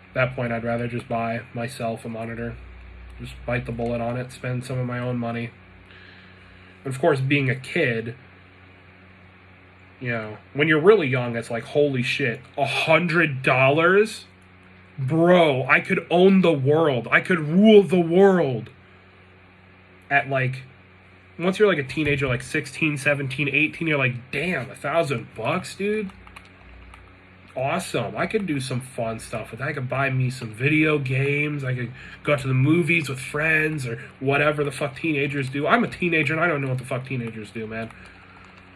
At that point, I'd rather just buy myself a monitor. Just bite the bullet on it, spend some of my own money. And of course, being a kid, when you're really young, it's like, holy shit, $100? Bro, I could own the world. I could rule the world. At like, once you're like a teenager, like 16, 17, 18, you're like, damn, $1,000, dude? Awesome. I could do some fun stuff with that. I could buy me some video games. I could go out to the movies with friends or whatever the fuck teenagers do. I'm a teenager and I don't know what the fuck teenagers do, man.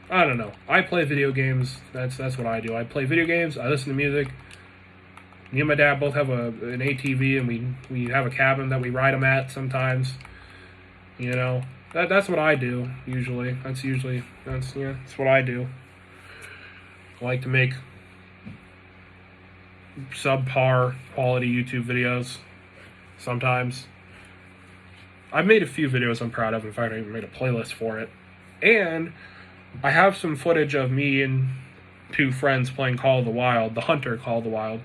I don't know. I play video games. That's what I do. I play video games. I listen to music. Me and my dad both have an ATV, and we have a cabin that we ride them at sometimes. That's what I do usually. That's what I do. I like to make subpar quality YouTube videos sometimes. I've made a few videos I'm proud of. In fact, I even made a playlist for it. And I have some footage of me and 2 friends playing Call of the Wild, the Hunter Call of the Wild.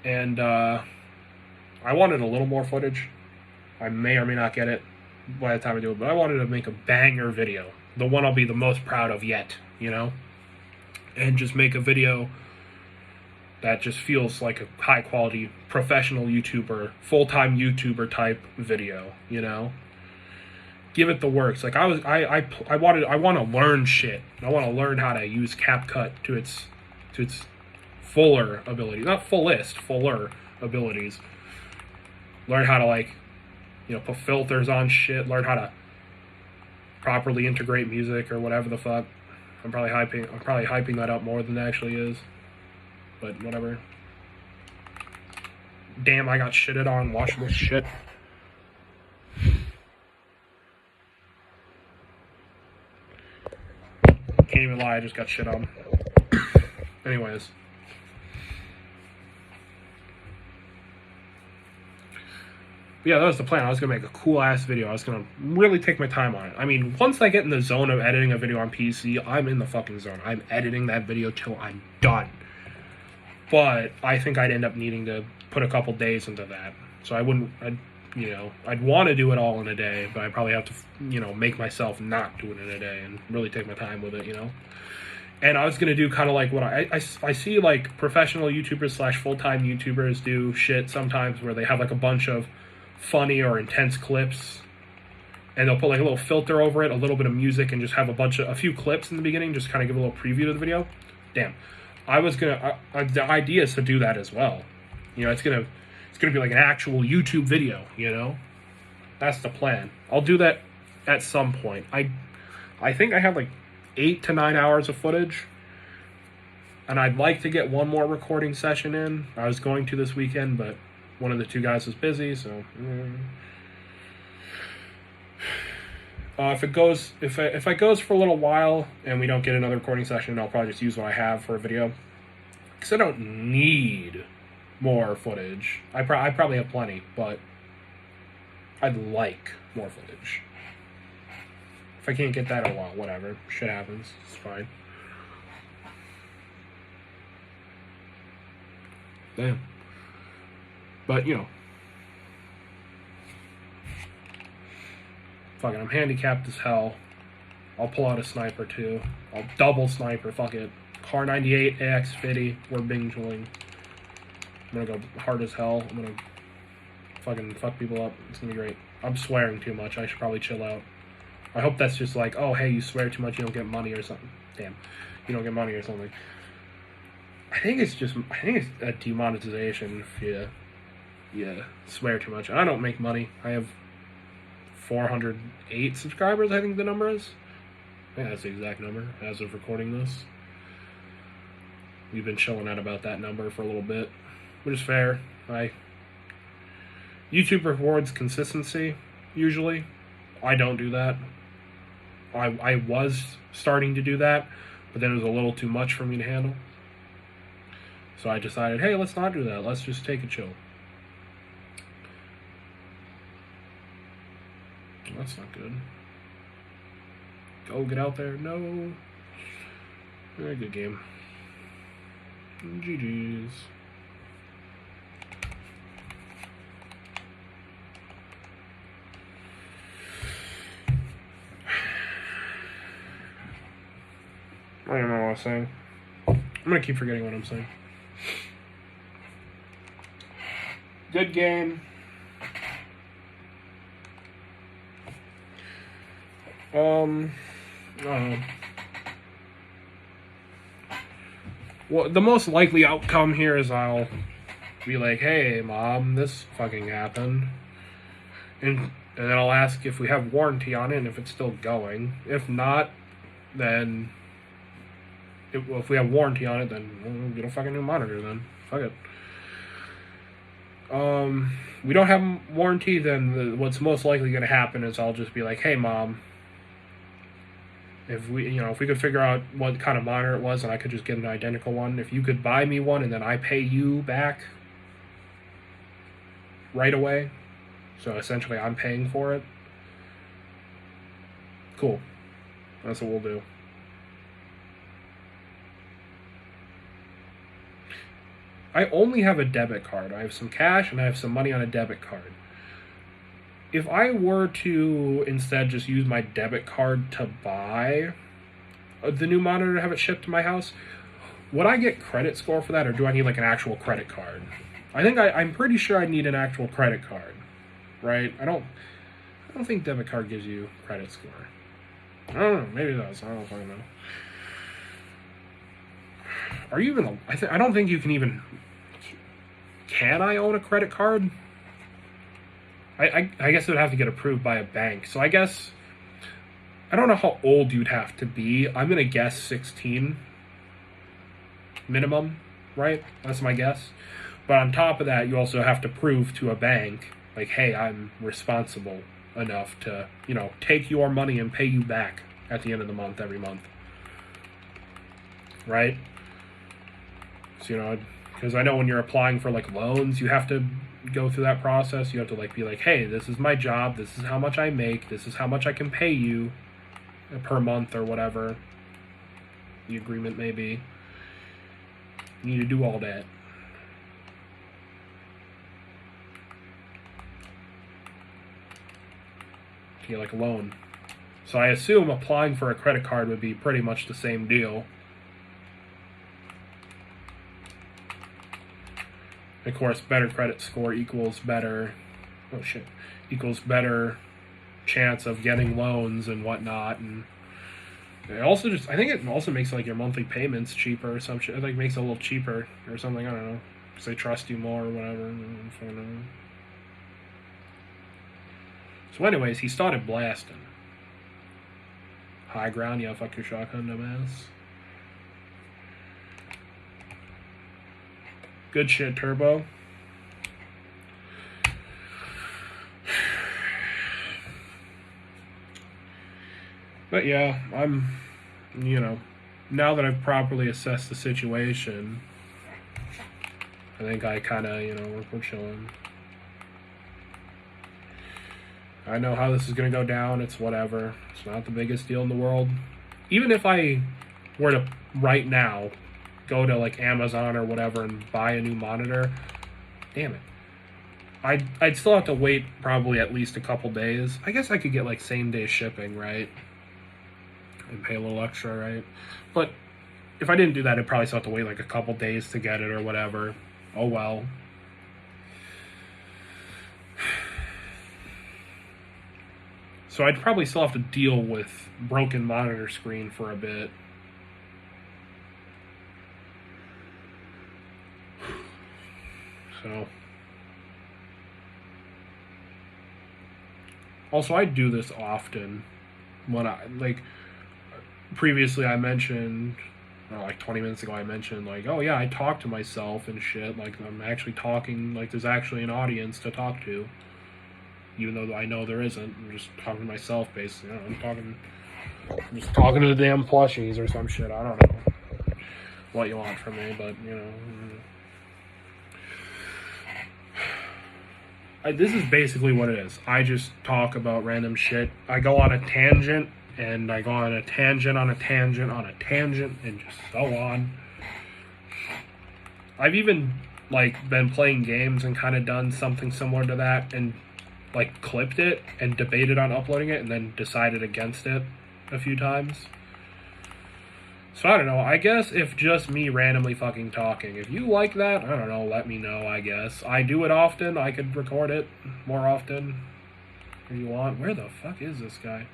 And I wanted a little more footage. I may or may not get it by the time I do it, but I wanted to make a banger video. The one I'll be the most proud of yet, And just make a video that just feels like a high quality professional YouTuber, full-time YouTuber type video, Give it the works. Like I want to learn shit. I want to learn how to use CapCut to its fuller abilities. Not fullest, fuller abilities. Learn how to put filters on shit, learn how to properly integrate music or whatever the fuck. I'm probably hyping that up more than it actually is. But whatever. Damn, I got shitted on. Watch this shit. Can't even lie, I just got shit on. Anyways. yeah, that was the plan. I was going to make a cool-ass video. I was going to really take my time on it. I mean, once I get in the zone of editing a video on PC, I'm in the fucking zone. I'm editing that video till I'm done. But I think I'd end up needing to put a couple days into that. So I'd want to do it all in a day, but I'd probably have to, make myself not do it in a day and really take my time with it, And I was going to do kind of like what I see, like, professional YouTubers / full-time YouTubers do shit sometimes where they have, like, a bunch of funny or intense clips, and they'll put, like, a little filter over it, a little bit of music, and just have a few clips in the beginning, just kind of give a little preview to the video. Damn. The idea is to do that as well. It's gonna be like an actual YouTube video, That's the plan. I'll do that at some point. I think I have like 8 to 9 hours of footage, and I'd like to get one more recording session in. I was going to this weekend, but one of the two guys was busy, so if it goes for a little while and we don't get another recording session, I'll probably just use what I have for a video, because I don't need more footage. I probably have plenty, but I'd like more footage. If I can't get that, oh well, whatever. Shit happens. It's fine. Damn. But, fucking, I'm handicapped as hell. I'll pull out a sniper, too. I'll double sniper, fuck it. Car 98, AX50, we're bingeing. I'm gonna go hard as hell. I'm gonna fucking fuck people up. It's gonna be great. I'm swearing too much. I should probably chill out. I hope that's just like, oh, hey, you swear too much, you don't get money or something. Damn. You don't get money or something. I think it's a demonetization if you swear too much. I don't make money. I have 408 subscribers, I think the number is. I think that's the exact number as of recording this. We've been chilling at about that number for a little bit, which is fair. YouTube rewards consistency, usually. I don't do that. I was starting to do that, but then it was a little too much for me to handle. So I decided, hey, let's not do that. Let's just take a chill. That's not good. Go, get out there. No. Very good game. GG's. I don't even know what I was saying. I'm gonna keep forgetting what I'm saying. Good game. Well, the most likely outcome here is I'll be like, hey, Mom, this fucking happened. And then I'll ask if we have warranty on it and if it's still going. If not, then... If we have warranty on it, then we'll get a fucking new monitor then. Fuck it. We don't have warranty, then what's most likely going to happen is I'll just be like, hey, Mom, if we could figure out what kind of monitor it was and I could just get an identical one, if you could buy me one and then I pay you back right away, so essentially I'm paying for it, cool. That's what we'll do. I only have a debit card. I have some cash and I have some money on a debit card. If I were to instead just use my debit card to buy the new monitor to have it shipped to my house, would I get credit score for that, or do I need like an actual credit card? I'm pretty sure I need an actual credit card, right? I don't think debit card gives you credit score. I don't know. Maybe it does. I don't fucking know. Are you even? I don't think you can even. Can I own a credit card? I guess it would have to get approved by a bank. So I guess I don't know how old you'd have to be. I'm gonna guess 16 minimum, right? That's my guess. But on top of that, you also have to prove to a bank, like, hey, I'm responsible enough to, take your money and pay you back at the end of the month, every month. Right? So, Because I know when you're applying for, like, loans, you have to go through that process. You have to, like, be like, hey, this is my job. This is how much I make. This is how much I can pay you per month or whatever the agreement may be. You need to do all that. To get, like, a loan. So I assume applying for a credit card would be pretty much the same deal. Of course, better credit score equals better, equals better chance of getting loans and whatnot. And it also I think it also makes, like, your monthly payments cheaper or some shit. It, like, makes it a little cheaper or something. I don't know. Because they trust you more or whatever. So anyways, he started blasting. High ground, yeah, fuck your shotgun, dumbass. Good shit, Turbo. But yeah, I'm, now that I've properly assessed the situation, I think I kind of, we're chilling. I know how this is going to go down. It's whatever. It's not the biggest deal in the world. Even if I were to, right now, go to, like, Amazon or whatever and buy a new monitor, damn it. I'd still have to wait probably at least a couple days. I guess I could get, like, same-day shipping, right? And pay a little extra, right? But if I didn't do that, I'd probably still have to wait, like, a couple days to get it or whatever. Oh, well. So I'd probably still have to deal with broken monitor screen for a bit. So, also, I do this often. When previously I mentioned, or like 20 minutes ago I mentioned, like, oh yeah, I talk to myself and shit. Like, I'm actually talking, like, there's actually an audience to talk to. Even though I know there isn't. I'm just talking to myself, basically. I'm just talking to the damn plushies or some shit. I don't know what you want from me, but, this is basically what it is. I just talk about random shit. I go on a tangent, and I go on a tangent on a tangent on a tangent, and just so on. I've even, like, been playing games and kind of done something similar to that, and, like, clipped it and debated on uploading it, and then decided against it a few times. So, I don't know. I guess if just me randomly fucking talking, if you like that, I don't know, let me know, I guess. I do it often. I could record it more often if you want. Where the fuck is this guy?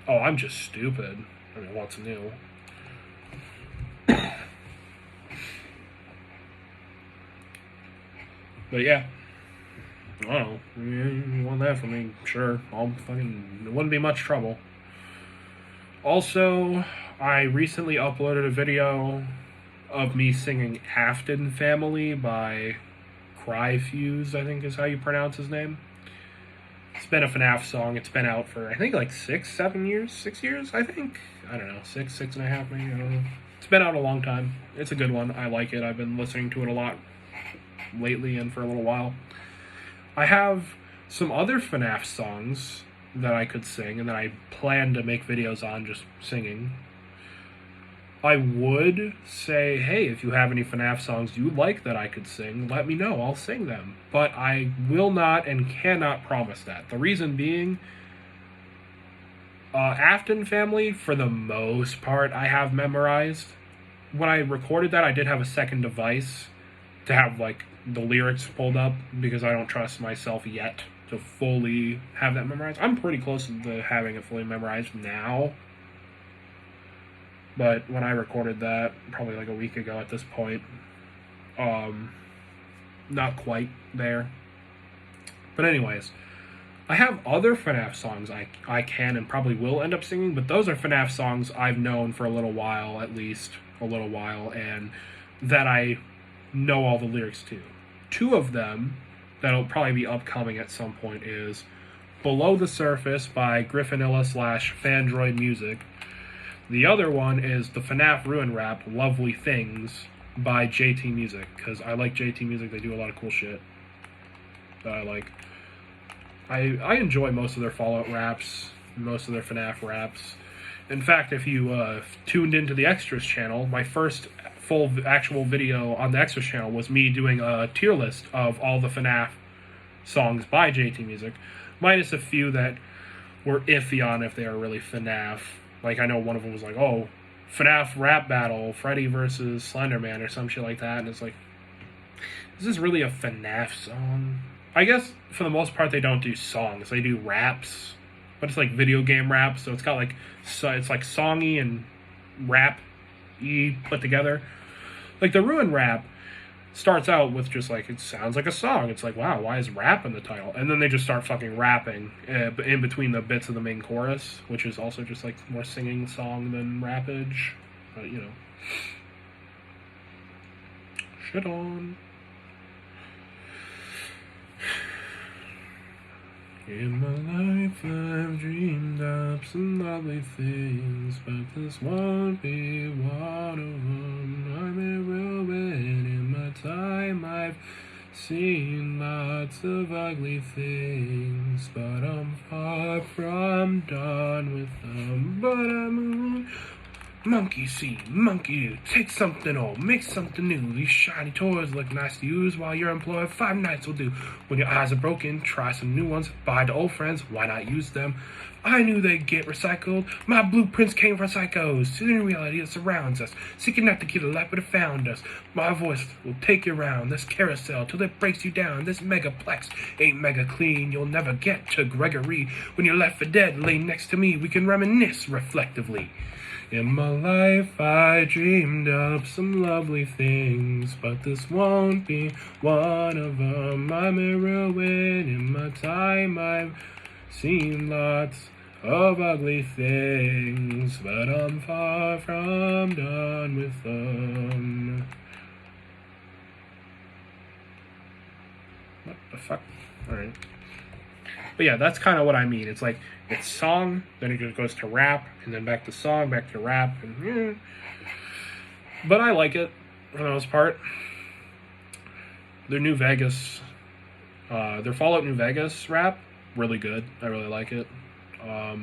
Oh, I'm just stupid. I mean, what's new? But yeah. I don't know. You want that from me? Sure. It wouldn't be much trouble. Also, I recently uploaded a video of me singing Afton Family by Cryfuse, I think is how you pronounce his name. It's been a FNAF song. It's been out for, I think, like 6 years? 6 years, I think? I don't know. 6.5 maybe? I don't know. It's been out a long time. It's a good one. I like it. I've been listening to it a lot lately and for a little while. I have some other FNAF songs that I could sing and that I plan to make videos on just singing. I would say, hey, if you have any FNAF songs you would like that I could sing, let me know. I'll sing them. But I will not and cannot promise that. The reason being, Afton Family, for the most part, I have memorized. When I recorded that, I did have a second device to have, like, the lyrics pulled up because I don't trust myself yet to fully have that memorized. I'm pretty close to having it fully memorized now. But when I recorded that, probably like a week ago at this point, not quite there. But anyways, I have other FNAF songs I can and probably will end up singing, but those are FNAF songs I've known for a little while, at least a little while, and that I know all the lyrics to. 2 of them that'll probably be upcoming at some point is Below the Surface by Griffinilla / Fandroid Music. The other one is the FNAF Ruin Rap, Lovely Things, by JT Music, because I like JT Music. They do a lot of cool shit that I like. I enjoy most of their Fallout raps, most of their FNAF raps. In fact, if you tuned into the Extras channel, my first full actual video on the Extras channel was me doing a tier list of all the FNAF songs by JT Music, minus a few that were iffy on if they are really FNAF. Like, I know one of them was like, oh, FNAF rap battle, Freddy versus Slenderman or some shit like that, and it's like, is this really a FNAF song? I guess, for the most part, they don't do songs. They do raps, but it's like video game rap, so it's got like, it's like songy and rap-y put together. Like, the Ruin rap starts out with just like, it sounds like a song. It's like, wow, why is rap in the title? And then they just start fucking rapping in between the bits of the main chorus, which is also just like more singing song than rappage. But, you know. Shit on. In my life I've dreamed up some lovely things, but this won't be one of them. I'm a ruin. In my time I've seen lots of ugly things, but I'm far from done with them. But I'm monkey see, monkey do, take something old, make something new. These shiny toys look nice to use while you're employed. 5 nights will do. When your eyes are broken, try some new ones. Buy the old friends, why not use them? I knew they'd get recycled. My blueprints came from psychos. In reality, it surrounds us. Seeking not to get a light, but it found us. My voice will take you around this carousel till it breaks you down. This megaplex ain't mega clean. You'll never get to Gregory. When you're left for dead, lay next to me. We can reminisce reflectively. In my life I dreamed up some lovely things, but this won't be one of them. I'm a ruin. In my time I've seen lots of ugly things, but I'm far from done with them. What the fuck? Alright. But yeah, that's kind of what I mean. It's like, it's song, then it goes to rap, and then back to song, back to rap, and But I like it, for the most part. Their New Vegas, their Fallout New Vegas rap, really good. I really like it. I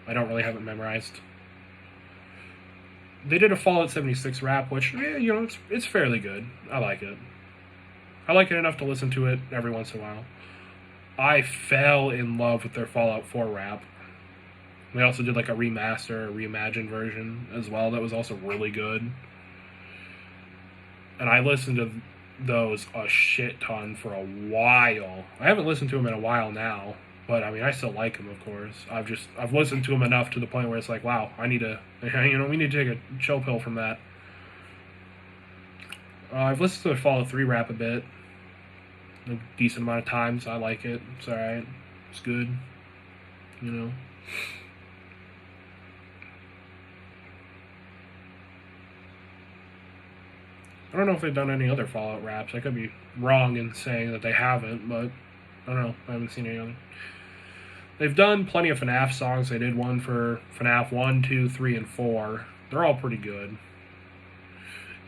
don't really have it memorized. They did a Fallout 76 rap, which, you know, it's fairly good. I like it. I like it enough to listen to it every once in a while. I fell in love with their Fallout 4 rap. They also did like a remaster, a reimagined version as well that was also really good. And I listened to those a shit ton for a while. I haven't listened to them in a while now, but I mean, I still like them, of course. I've listened to them enough to the point where it's like, wow, we need to take a chill pill from that. I've listened to the Fallout 3 rap a bit. A decent amount of times. I like it. It's alright. It's good. You know. I don't know if they've done any other Fallout raps. I could be wrong in saying that they haven't, but I don't know. I haven't seen any other. They've done plenty of FNAF songs. They did one for FNAF 1, 2, 3, and 4. They're all pretty good.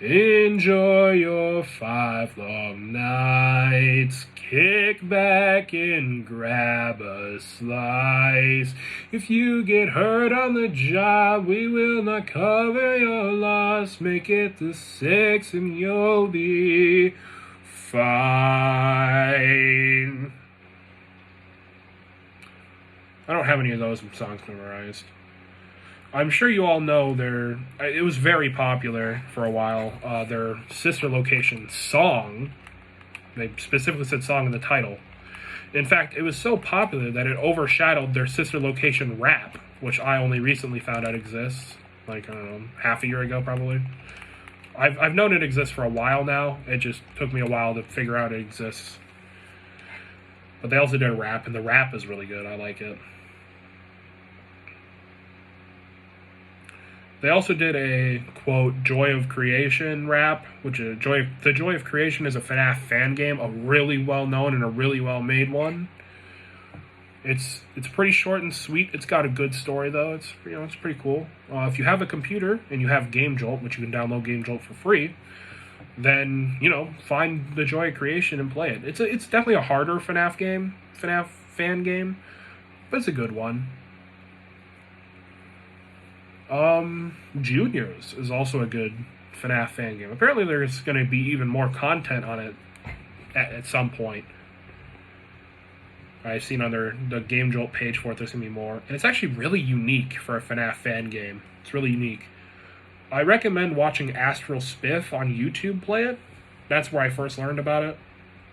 Enjoy your 5 long nights. Kick back and grab a slice. If you get hurt on the job, we will not cover your loss. Make it to 6 and you'll be fine. I don't have any of those songs memorized. I'm sure you all know it was very popular for a while, their Sister Location song. They specifically said song in the title. In fact, it was so popular that it overshadowed their Sister Location rap, which I only recently found out exists. Like, I don't know, half a year ago probably. I've known it exists for a while now. It just took me a while to figure out it exists. But they also did a rap, and the rap is really good. I like it. They also did a, quote, Joy of Creation rap, which is The Joy of Creation is a FNAF fan game, a really well-known and a really well-made one. It's pretty short and sweet. It's got a good story, though. It's pretty cool. If you have a computer and you have Game Jolt, which you can download Game Jolt for free, then, you know, find the joy of creation and play it. It's definitely a harder FNAF fan game, but it's a good one. Juniors is also a good FNAF fan game. Apparently there's going to be even more content on it at some point. I've seen on the Game Jolt page for it, there's going to be more. And it's actually really unique for a FNAF fan game. It's really unique. I recommend watching Astral Spiff on YouTube play it. That's where I first learned about it.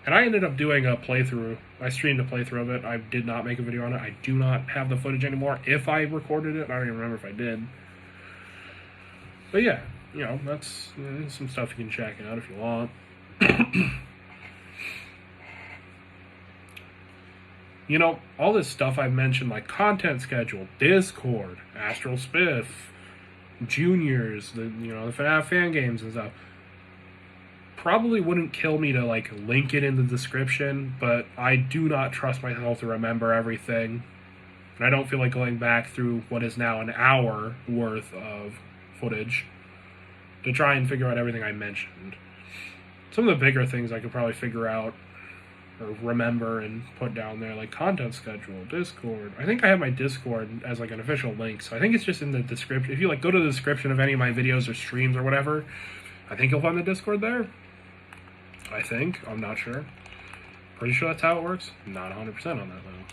And I ended up doing a playthrough. I streamed a playthrough of it. I did not make a video on it. I do not have the footage anymore. If I recorded it, I don't even remember if I did. But yeah, you know, that's some stuff you can check out if you want. You know, all this stuff I've mentioned, like content schedule, Discord, Astral Spiff, Juniors, the FNAF fan games and stuff, probably wouldn't kill me to like link it in the description, but I do not trust myself to remember everything. And I don't feel like going back through what is now an hour worth of footage to try and figure out everything I mentioned. Some of the bigger things I could probably figure out or remember and put down there, like content schedule, Discord. I think I have my Discord as like an official link, so I think it's just in the description. If you like go to the description of any of my videos or streams or whatever, I think you'll find the Discord there. I think. I'm not sure. Pretty sure that's how it works. Not 100% on that though.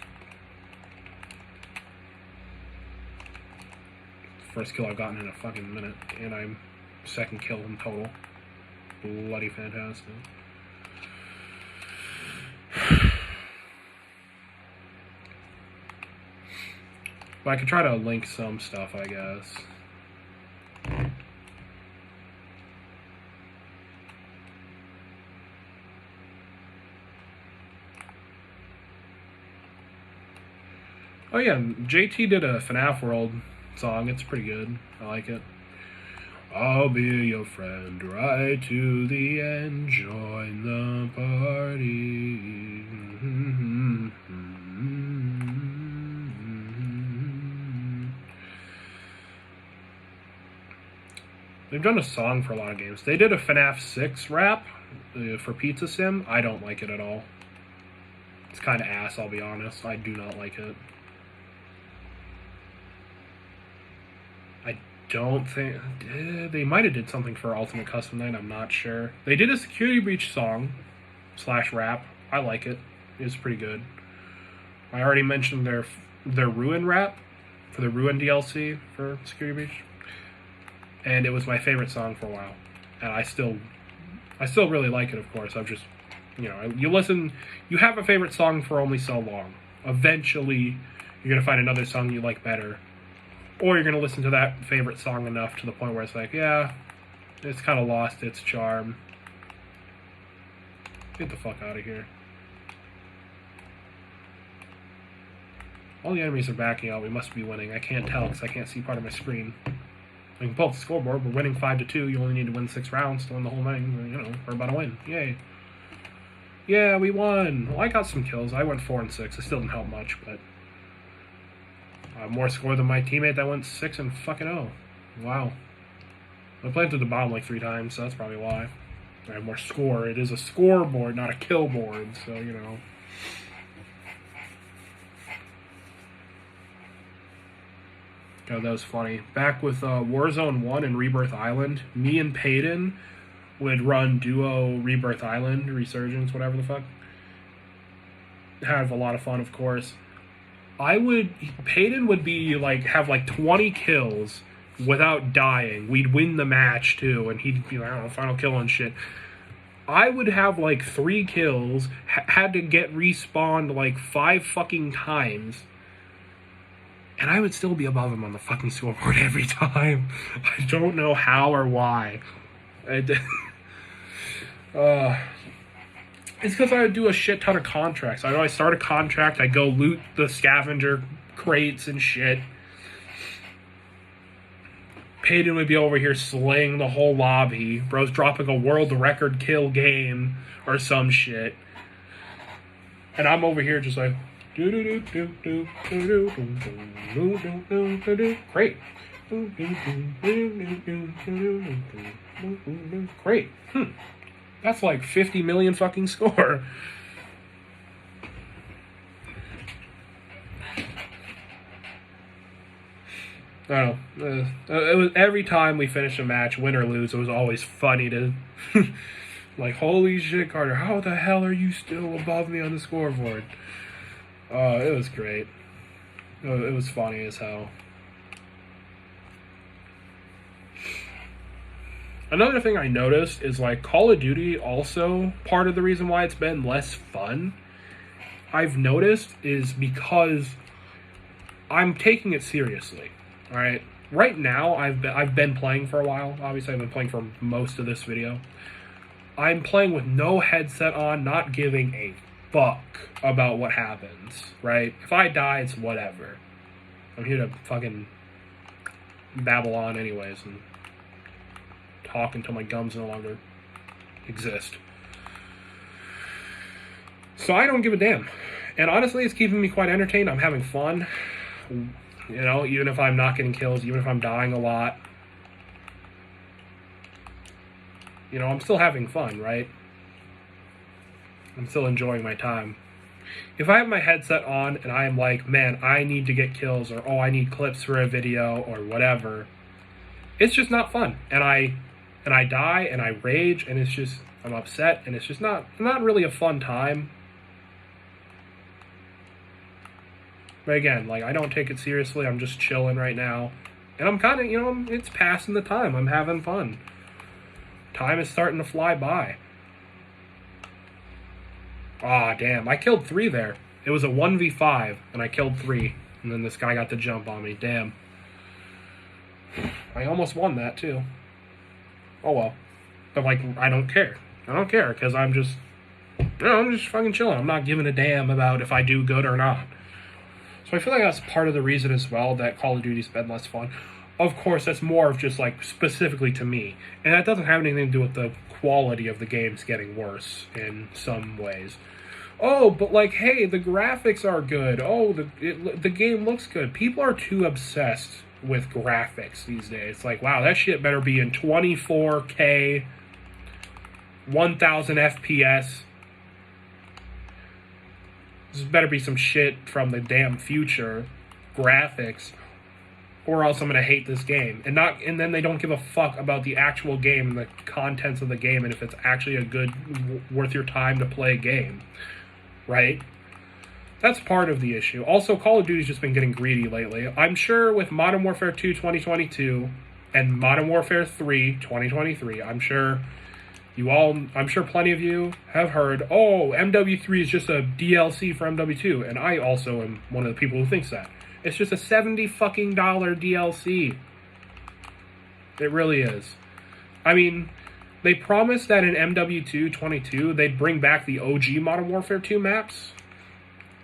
First kill I've gotten in a fucking minute, and I'm second kill in total. Bloody fantastic. But I could try to link some stuff, I guess. Oh yeah, JT did a FNAF World song. It's pretty good. I like it. I'll be your friend right to the end. Join the party. They've done a song for a lot of games. They did a FNAF 6 rap for Pizza Sim. I don't like it at all. It's kind of ass, I'll be honest. I do not like it. I don't think... they might have did something for Ultimate Custom Night, I'm not sure. They did a Security Breach song / rap. I like it. It's pretty good. I already mentioned their Ruin rap for the Ruin DLC for Security Breach. And it was my favorite song for a while. And I still really like it, of course. I've just, you know, you have a favorite song for only so long. Eventually, you're going to find another song you like better. Or you're going to listen to that favorite song enough to the point where it's like, yeah, it's kind of lost its charm. Get the fuck out of here. All the enemies are backing out. We must be winning. I can't tell because I can't see part of my screen. I can pull up the scoreboard. We're winning 5-2. You only need to win 6 rounds to win the whole thing. You know, we're about to win. Yay. Yeah, we won. Well, I got some kills. I went 4 and 6. It still didn't help much, but I have more score than my teammate that went 6 and fucking 0. Wow. I planted the bomb like 3 times, so that's probably why. I have more score. It is a scoreboard, not a kill board, so, you know. God, that was funny. Back with Warzone 1 and Rebirth Island, me and Peyton would run duo Rebirth Island, Resurgence, whatever the fuck. Have a lot of fun, of course. Peyton would be like, have like 20 kills without dying. We'd win the match too, and he'd be like, I don't know, final kill and shit. I would have like 3 kills, had to get respawned like 5 fucking times. And I would still be above him on the fucking scoreboard every time. I don't know how or why. It's because I would do a shit ton of contracts. I start a contract, I go loot the scavenger crates and shit. Peyton would be over here slaying the whole lobby. Bro's dropping a world record kill game or some shit. And I'm over here just like... Great. Great. That's like 50 million fucking score. I don't know. It was every time we finished a match, win or lose, it was always funny to like, holy shit, Carter, how the hell are you still above me on the scoreboard? It was great. It was funny as hell. Another thing I noticed is like Call of Duty also, part of the reason why it's been less fun, I've noticed, is because I'm taking it seriously. All right. Right now, I've been playing for a while. Obviously, I've been playing for most of this video. I'm playing with no headset on, not giving a fuck about what happens, right? If I die, it's whatever. I'm here to fucking babble on anyways and talk until my gums no longer exist. So I don't give a damn. And honestly, it's keeping me quite entertained. I'm having fun. You know, even if I'm not getting kills, even if I'm dying a lot. You know, I'm still having fun, right? I'm still enjoying my time. If I have my headset on and I am like, man, I need to get kills, or oh, I need clips for a video, or whatever, it's just not fun. And I die and I rage and it's just, I'm upset and it's just not really a fun time. But again, like, I don't take it seriously. I'm just chilling right now. And I'm kind of, you know, it's passing the time. I'm having fun. Time is starting to fly by. Ah, damn. I killed 3 there. It was a 1v5, and I killed 3. And then this guy got the jump on me. Damn. I almost won that, too. Oh, well. But, like, I don't care. I don't care, because I'm just, you know, I'm just fucking chilling. I'm not giving a damn about if I do good or not. So I feel like that's part of the reason as well that Call of Duty's been less fun. Of course, that's more of just, like, specifically to me. And that doesn't have anything to do with the quality of the games getting worse in some ways. Oh, but, like, hey, the graphics are good. Oh, the game looks good. People are too obsessed with graphics these days. Like, wow, that shit better be in 24K, 1000 FPS. This better be some shit from the damn future graphics, or else I'm gonna hate this game. And then they don't give a fuck about the actual game and the contents of the game, and if it's actually a good, worth your time to play game, right? That's part of the issue. Also, Call of Duty's just been getting greedy lately. I'm sure with Modern Warfare 2 2022 and Modern Warfare 3 2023, I'm sure plenty of you have heard, oh, MW3 is just a DLC for MW2, and I also am one of the people who thinks that. It's just a $70 fucking DLC. It really is. I mean, they promised that in MW2 22 they'd bring back the OG Modern Warfare 2 maps,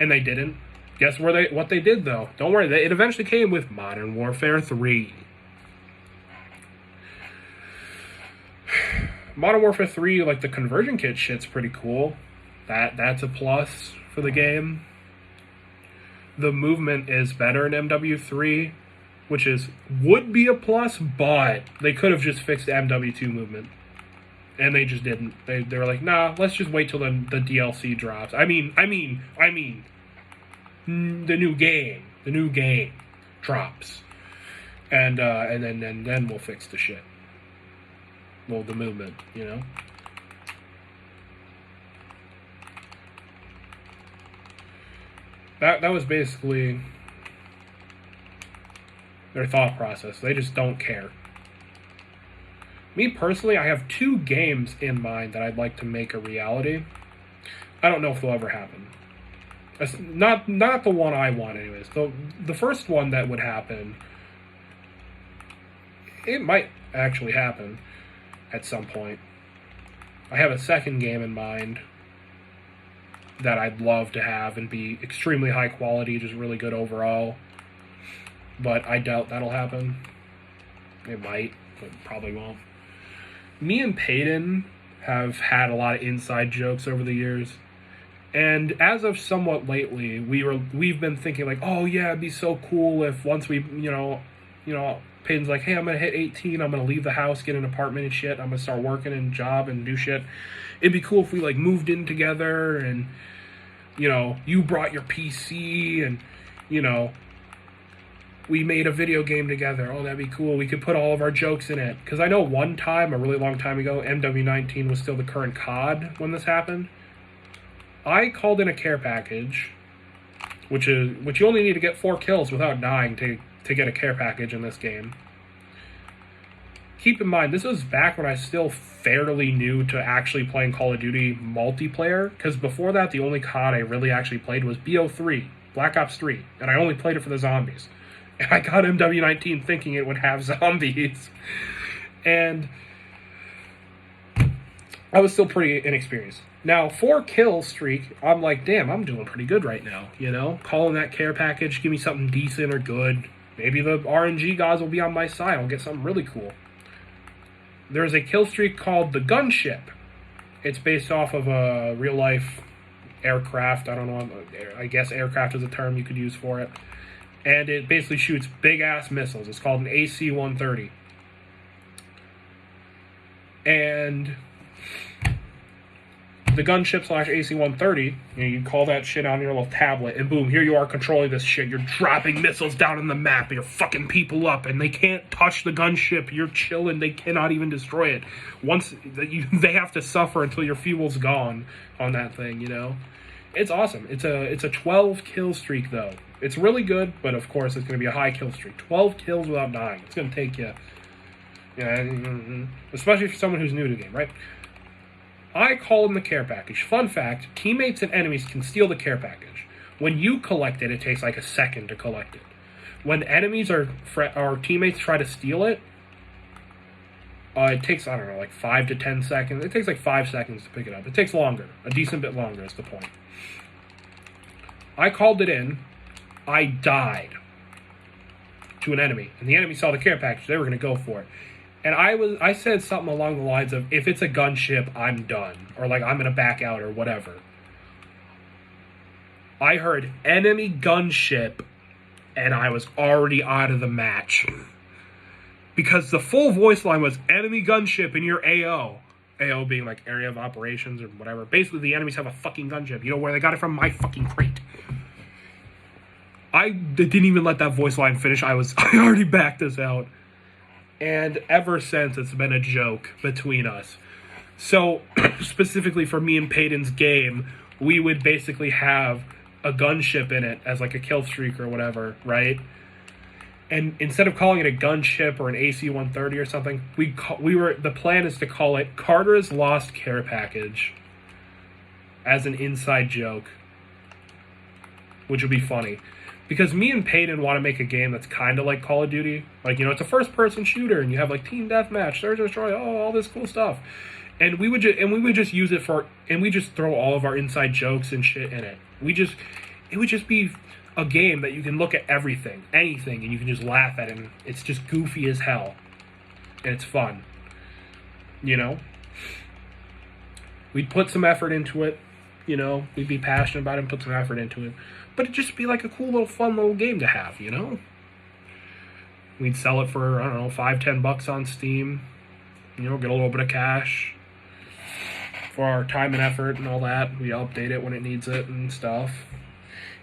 and they didn't. Guess what they did, though? Don't worry, it eventually came with Modern Warfare 3. Modern Warfare 3, like, the conversion kit shit's pretty cool. That's a plus for the game. The movement is better in MW3, which would be a plus, but they could have just fixed the MW2 movement. And they just didn't. They were like, nah, let's just wait till the DLC drops. I mean, the new game drops. And then we'll fix the shit. Well, the movement, you know? That was basically their thought process. They just don't care. Me personally, I have 2 games in mind that I'd like to make a reality. I don't know if they'll ever happen. That's not the one I want anyways. The first one that would happen, it might actually happen at some point. I have a second game in mind that I'd love to have and be extremely high quality, just really good overall. But I doubt that'll happen. It might, but probably won't. Me and Peyton have had a lot of inside jokes over the years. And as of somewhat lately, we've been thinking like, oh yeah, it'd be so cool if once we, you know, Peyton's like, hey, I'm going to hit 18. I'm going to leave the house, get an apartment and shit. I'm going to start working and job and do shit. It'd be cool if we, like, moved in together and, you know, you brought your PC and, you know, we made a video game together. Oh, that'd be cool. We could put all of our jokes in it. Because I know one time, a really long time ago, MW19 was still the current COD when this happened. I called in a care package, which you only need to get 4 kills without dying to get a care package in this game. Keep in mind, this was back when I was still fairly new to actually playing Call of Duty multiplayer, because before that, the only COD I really actually played was BO3, Black Ops 3, and I only played it for the zombies. And I got MW19 thinking it would have zombies, and I was still pretty inexperienced. Now, 4 kill streak, I'm like, damn, I'm doing pretty good right now, you know? Calling that care package, give me something decent or good. Maybe the RNG gods will be on my side, I'll get something really cool. There's a kill streak called the Gunship. It's based off of a real-life aircraft. I don't know, I guess aircraft is a term you could use for it. And it basically shoots big-ass missiles. It's called an AC-130. And the Gunship / AC-130, you call that shit on your little tablet, and boom, here you are controlling this shit. You're dropping missiles down on the map, and you're fucking people up, and they can't touch the gunship. You're chilling. They cannot even destroy it. Once they have to suffer until your fuel's gone on that thing, you know? It's awesome. It's a 12 kill streak, though. It's really good, but of course it's going to be a high kill streak. 12 kills without dying. It's going to take you, especially for someone who's new to the game, right? I call in the care package. Fun fact, teammates and enemies can steal the care package. When you collect it, it takes like a second to collect it. When enemies or teammates try to steal it, it takes, I don't know, like 5 to 10 seconds. It takes like 5 seconds to pick it up. It takes longer. A decent bit longer is the point. I called it in. I died to an enemy. And the enemy saw the care package. They were going to go for it. And I said something along the lines of, if it's a gunship, I'm done. Or like, I'm going to back out or whatever. I heard enemy gunship, and I was already out of the match. Because the full voice line was, enemy gunship in your AO. AO being like area of operations or whatever. Basically, the enemies have a fucking gunship. You know where they got it from? My fucking crate. I didn't even let that voice line finish. I already backed this out. And ever since, it's been a joke between us. So, specifically for me and Peyton's game, we would basically have a gunship in it as like a kill streak or whatever, right? And instead of calling it a gunship or an AC-130 or something, the plan is to call it Carter's Lost Care Package as an inside joke, which would be funny. Because me and Peyton want to make a game that's kind of like Call of Duty. Like, you know, it's a first-person shooter, and you have, like, team deathmatch, search and destroy, all this cool stuff. And we would just use it and we just throw all of our inside jokes and shit in it. It would just be a game that you can look at everything, anything, and you can just laugh at it, and it's just goofy as hell. And it's fun. You know? We'd put some effort into it, you know? We'd be passionate about it and put some effort into it. But it'd just be like a cool little fun little game to have, you know? We'd sell it for, I don't know, $5-10 on Steam. You know, get a little bit of cash for our time and effort and all that. We update it when it needs it and stuff.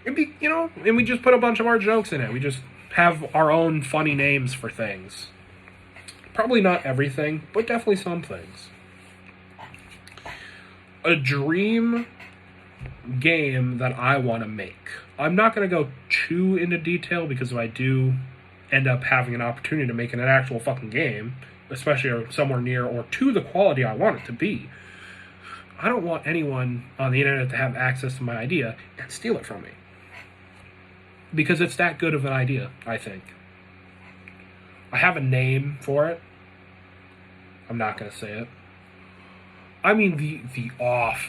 It'd be, you know, and we just put a bunch of our jokes in it. We just have our own funny names for things. Probably not everything, but definitely some things. A dream game that I want to make. I'm not going to go too into detail, because if I do end up having an opportunity to make an actual fucking game, especially somewhere near or to the quality I want it to be, I don't want anyone on the internet to have access to my idea and steal it from me. Because it's that good of an idea, I think. I have a name for it. I'm not going to say it. I mean,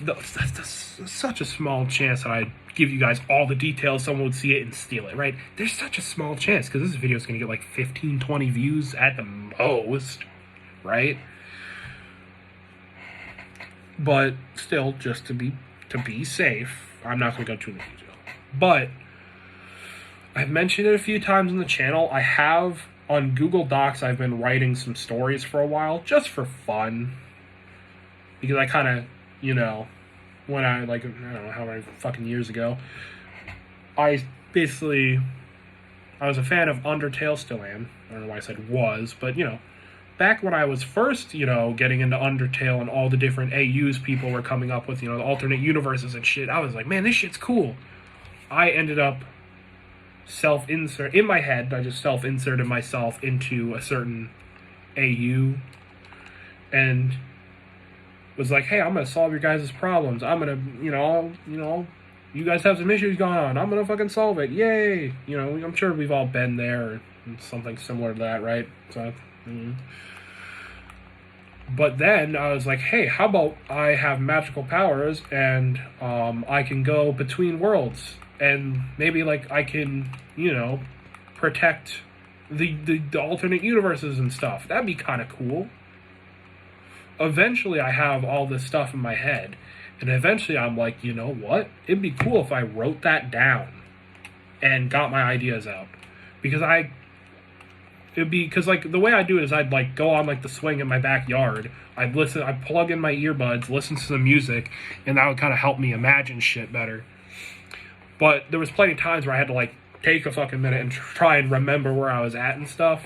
that's such a small chance that I'd give you guys all the details, someone would see it and steal it, right? There's such a small chance, because this video is going to get like 15, 20 views at the most, right? But still, just to be safe, I'm not going to go too into detail. But I've mentioned it a few times on the channel. I have on Google Docs, I've been writing some stories for a while, just for fun. Because I kind of, you know, when I don't know how many fucking years ago, I was a fan of Undertale, still am. I don't know why I said was, but, you know, back when I was first, you know, getting into Undertale and all the different AUs people were coming up with, you know, the alternate universes and shit, I was like, man, this shit's cool. I ended up in my head, I just self-inserted myself into a certain AU and was like, hey, I'm gonna solve your guys' problems. I'm gonna, you guys have some issues going on. I'm gonna fucking solve it. Yay! You know, I'm sure we've all been there or something similar to that, right? So, But then I was like, hey, how about I have magical powers and I can go between worlds and maybe like I can, you know, protect the alternate universes and stuff. That'd be kind of cool. Eventually I have all this stuff in my head. And eventually I'm like, you know what? It'd be cool if I wrote that down and got my ideas out. Because like the way I do it is I'd like go on like the swing in my backyard. I'd plug in my earbuds, listen to some music, and that would kind of help me imagine shit better. But there was plenty of times where I had to like take a fucking minute and try and remember where I was at and stuff.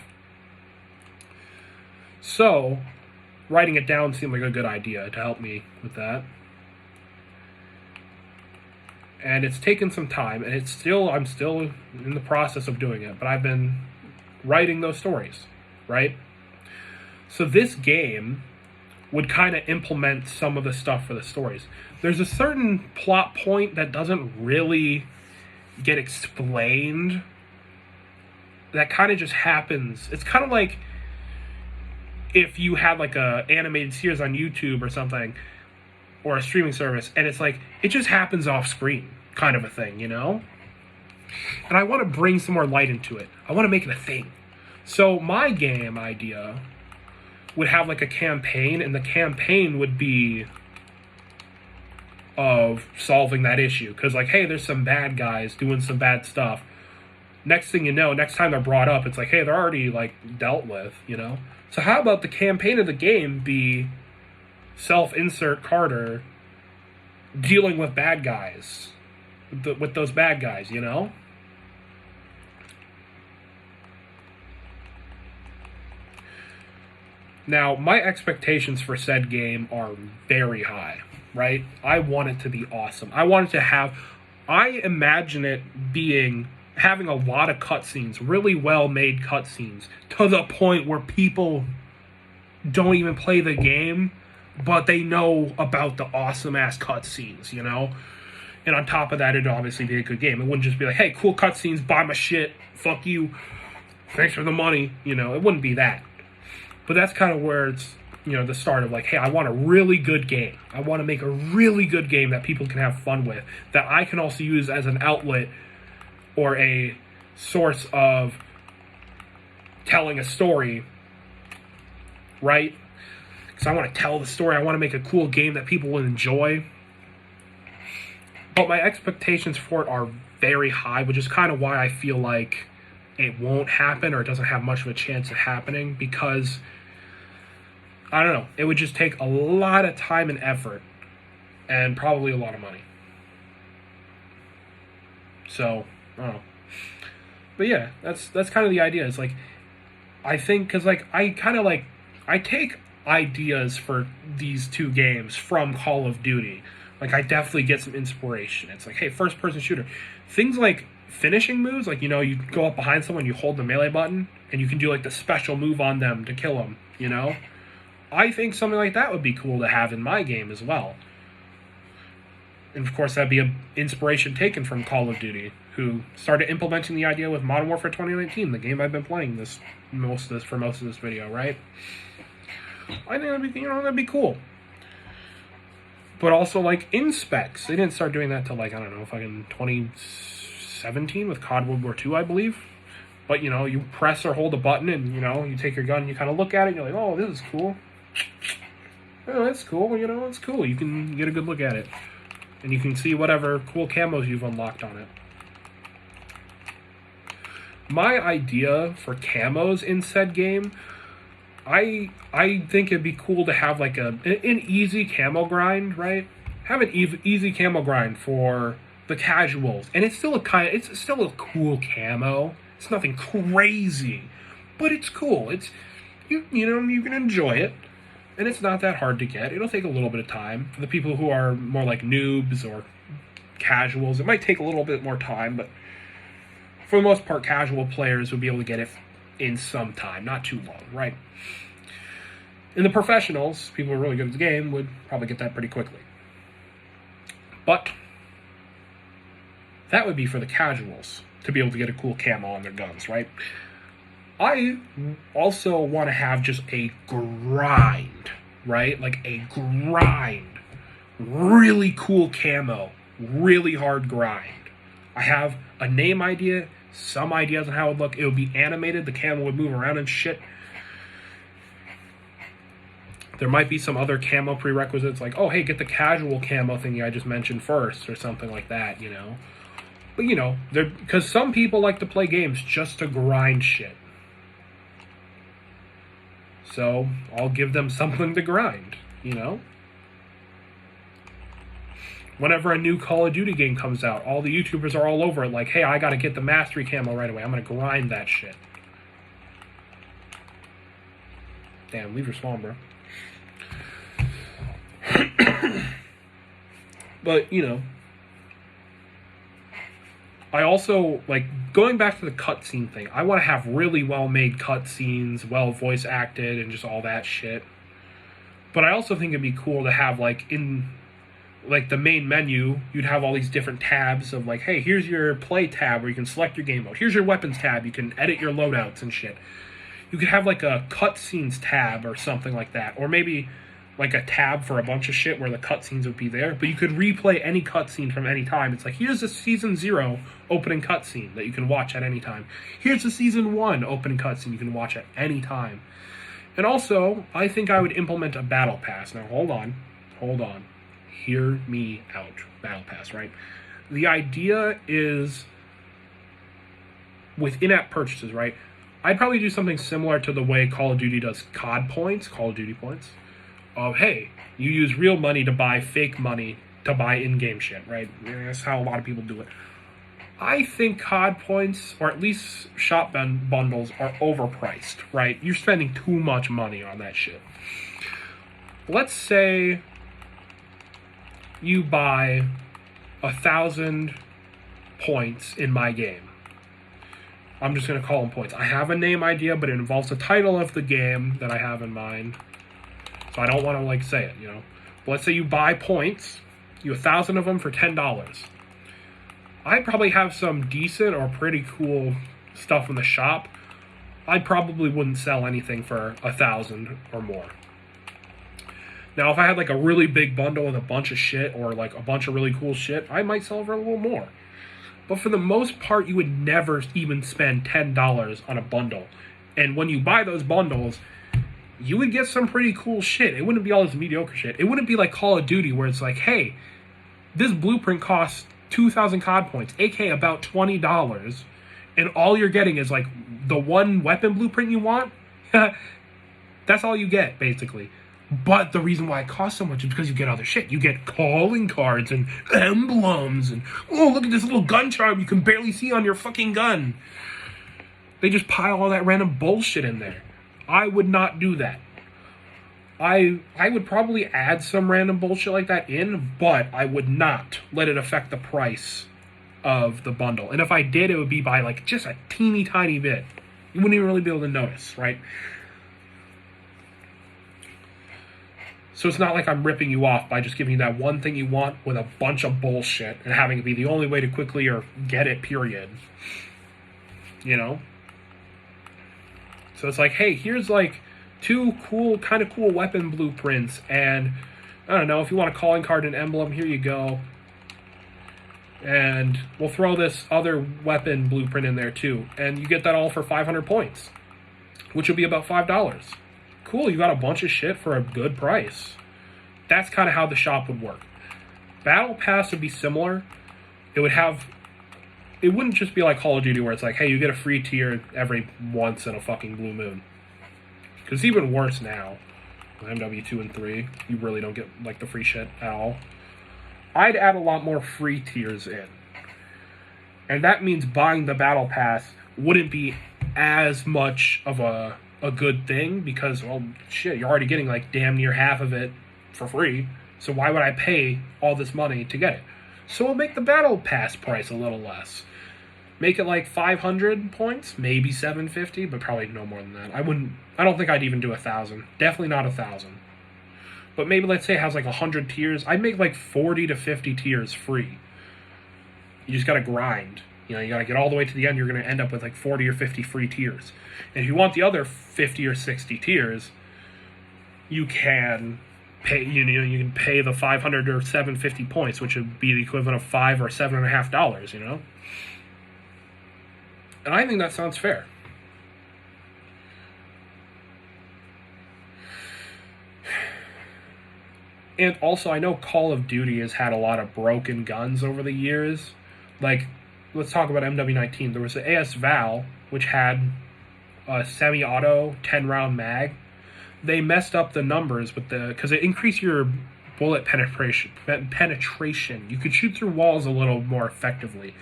So, writing it down seemed like a good idea to help me with that. And it's taken some time, and I'm still in the process of doing it, but I've been writing those stories, right? So this game would kind of implement some of the stuff for the stories. There's a certain plot point that doesn't really get explained. That kind of just happens. It's kind of like if you had like a animated series on YouTube or something, or a streaming service, and it's like, it just happens off screen, kind of a thing, you know? And I want to bring some more light into it. I want to make it a thing. So my game idea would have like a campaign, and the campaign would be of solving that issue. Because like, hey, there's some bad guys doing some bad stuff. Next thing you know, next time they're brought up, it's like, hey, they're already like dealt with, you know? So how about the campaign of the game be self-insert Carter dealing with bad guys, with those bad guys, you know? Now, my expectations for said game are very high, right? I want it to be awesome. I imagine it having a lot of cutscenes, really well-made cutscenes, to the point where people don't even play the game, but they know about the awesome-ass cutscenes, you know? And on top of that, it'd obviously be a good game. It wouldn't just be like, hey, cool cutscenes, buy my shit, fuck you, thanks for the money, you know? It wouldn't be that. But that's kind of where it's, you know, the start of like, hey, I want a really good game. I want to make a really good game that people can have fun with, that I can also use as an outlet or a source of telling a story, right? Because I want to tell the story. I want to make a cool game that people will enjoy. But my expectations for it are very high, which is kind of why I feel like it won't happen, or it doesn't have much of a chance of happening, because I don't know, it would just take a lot of time and effort and probably a lot of money. So, I don't know. But yeah, that's kind of the idea. It's like, I think, because like, I take ideas for these two games from Call of Duty. Like, I definitely get some inspiration. It's like, hey, first-person shooter. Things like finishing moves, like, you know, you go up behind someone, you hold the melee button, and you can do, like, the special move on them to kill them, you know? I think something like that would be cool to have in my game as well. And, of course, that'd be an inspiration taken from Call of Duty, who started implementing the idea with Modern Warfare 2019, the game I've been playing for most of this video, right? I think that'd be cool. But also, like, InSpecs. They didn't start doing that till, like, I don't know, fucking 2017 with COD World War II, I believe. But, you know, you press or hold a button and, you know, you take your gun and you kind of look at it and you're like, oh, this is cool. Oh, that's cool. You know, it's cool. You can get a good look at it. And you can see whatever cool camos you've unlocked on it. my idea for camos in said game, I think it'd be cool to have like an easy camo grind, right? Have an easy camo grind for the casuals, and it's still a cool camo. It's nothing crazy, but it's cool. It's you know, you can enjoy it, and it's not that hard to get. It'll take a little bit of time for the people who are more like noobs or casuals. It might take a little bit more time, but for the most part, casual players will be able to get it in some time, not too long, right? And the professionals, people who are really good at the game, would probably get that pretty quickly. But that would be for the casuals to be able to get a cool camo on their guns, right? I also want to have just a grind, right? Like a grind. Really cool camo. Really hard grind. I have a name idea, some ideas on how it would look. It would be animated. The camo would move around and shit. There might be some other camo prerequisites, like, oh, hey, get the casual camo thingy I just mentioned first, or something like that, you know? But, you know, because some people like to play games just to grind shit. So, I'll give them something to grind, you know? Whenever a new Call of Duty game comes out, all the YouTubers are all over it, like, hey, I gotta get the Mastery camo right away. I'm gonna grind that shit. Damn, leave your spawn, bro. But, you know, I also, like, going back to the cutscene thing, I want to have really well-made cutscenes, well voice-acted, and just all that shit. But I also think it'd be cool to have, like, in, like, the main menu, you'd have all these different tabs of, like, hey, here's your play tab where you can select your game mode. Here's your weapons tab. You can edit your loadouts and shit. You could have, like, a cutscenes tab or something like that. Or maybe like a tab for a bunch of shit where the cutscenes would be there, but you could replay any cutscene from any time. It's like, here's the Season 0 opening cutscene that you can watch at any time. Here's the Season 1 opening cutscene you can watch at any time. And also, I think I would implement a Battle Pass. Now, hold on. Hear me out. Battle Pass, right? The idea is, with in-app purchases, right? I'd probably do something similar to the way Call of Duty does COD points, Call of Duty points. Hey, you use real money to buy fake money to buy in-game shit, right? That's how a lot of people do it. I think COD points, or at least shop bundles, are overpriced, right? You're spending too much money on that shit. Let's say you buy 1,000 points in my game. I'm just going to call them points. I have a name idea, but it involves the title of the game that I have in mind. So I don't want to, like, say it, you know. But let's say you buy points, you 1,000 of them for $10. I probably have some decent or pretty cool stuff in the shop. I probably wouldn't sell anything for 1,000 or more. Now, if I had, like, a really big bundle with a bunch of shit or, like, a bunch of really cool shit, I might sell for a little more. But for the most part, you would never even spend $10 on a bundle. And when you buy those bundles, you would get some pretty cool shit. It wouldn't be all this mediocre shit. It wouldn't be like Call of Duty where it's like, hey, this blueprint costs 2,000 COD points, aka about $20, and all you're getting is like the one weapon blueprint you want. That's all you get, basically. But the reason why it costs so much is because you get other shit. You get calling cards and emblems and, oh, look at this little gun charm you can barely see on your fucking gun. They just pile all that random bullshit in there. I would not do that. I would probably add some random bullshit like that in, but I would not let it affect the price of the bundle. And if I did, it would be by, like, just a teeny tiny bit. You wouldn't even really be able to notice, right? So it's not like I'm ripping you off by just giving you that one thing you want with a bunch of bullshit and having it be the only way to quickly or get it, period. You know? So it's like, hey, here's like 2 kind of cool weapon blueprints, and I don't know, if you want a calling card and emblem, here you go. And we'll throw this other weapon blueprint in there too, and you get that all for 500 points, which would be about $5. Cool, you got a bunch of shit for a good price. That's kind of how the shop would work. Battle Pass would be similar. It it wouldn't just be like Call of Duty where it's like, hey, you get a free tier every once in a fucking blue moon. Because it's even worse now. MW2 and 3, you really don't get like the free shit at all. I'd add a lot more free tiers in. And that means buying the battle pass wouldn't be as much of a good thing because, well, shit, you're already getting like damn near half of it for free. So why would I pay all this money to get it? So we'll make the battle pass price a little less. Make it like 500 points, maybe 750, but probably no more than that. I don't think I'd even do 1,000. Definitely not 1,000. But maybe let's say it has like 100 tiers. I'd make like 40 to 50 tiers free. You just gotta grind. You know, you gotta get all the way to the end. You're gonna end up with like 40 or 50 free tiers. And if you want the other 50 or 60 tiers, you can pay. You can pay the 500 or 750 points, which would be the equivalent of $5 or $7.50. You know. And I think that sounds fair. And also, I know Call of Duty has had a lot of broken guns over the years. Like, let's talk about MW19. There was the AS Val, which had a semi-auto 10-round mag. They messed up the numbers with because it increased your bullet penetration. You could shoot through walls a little more effectively.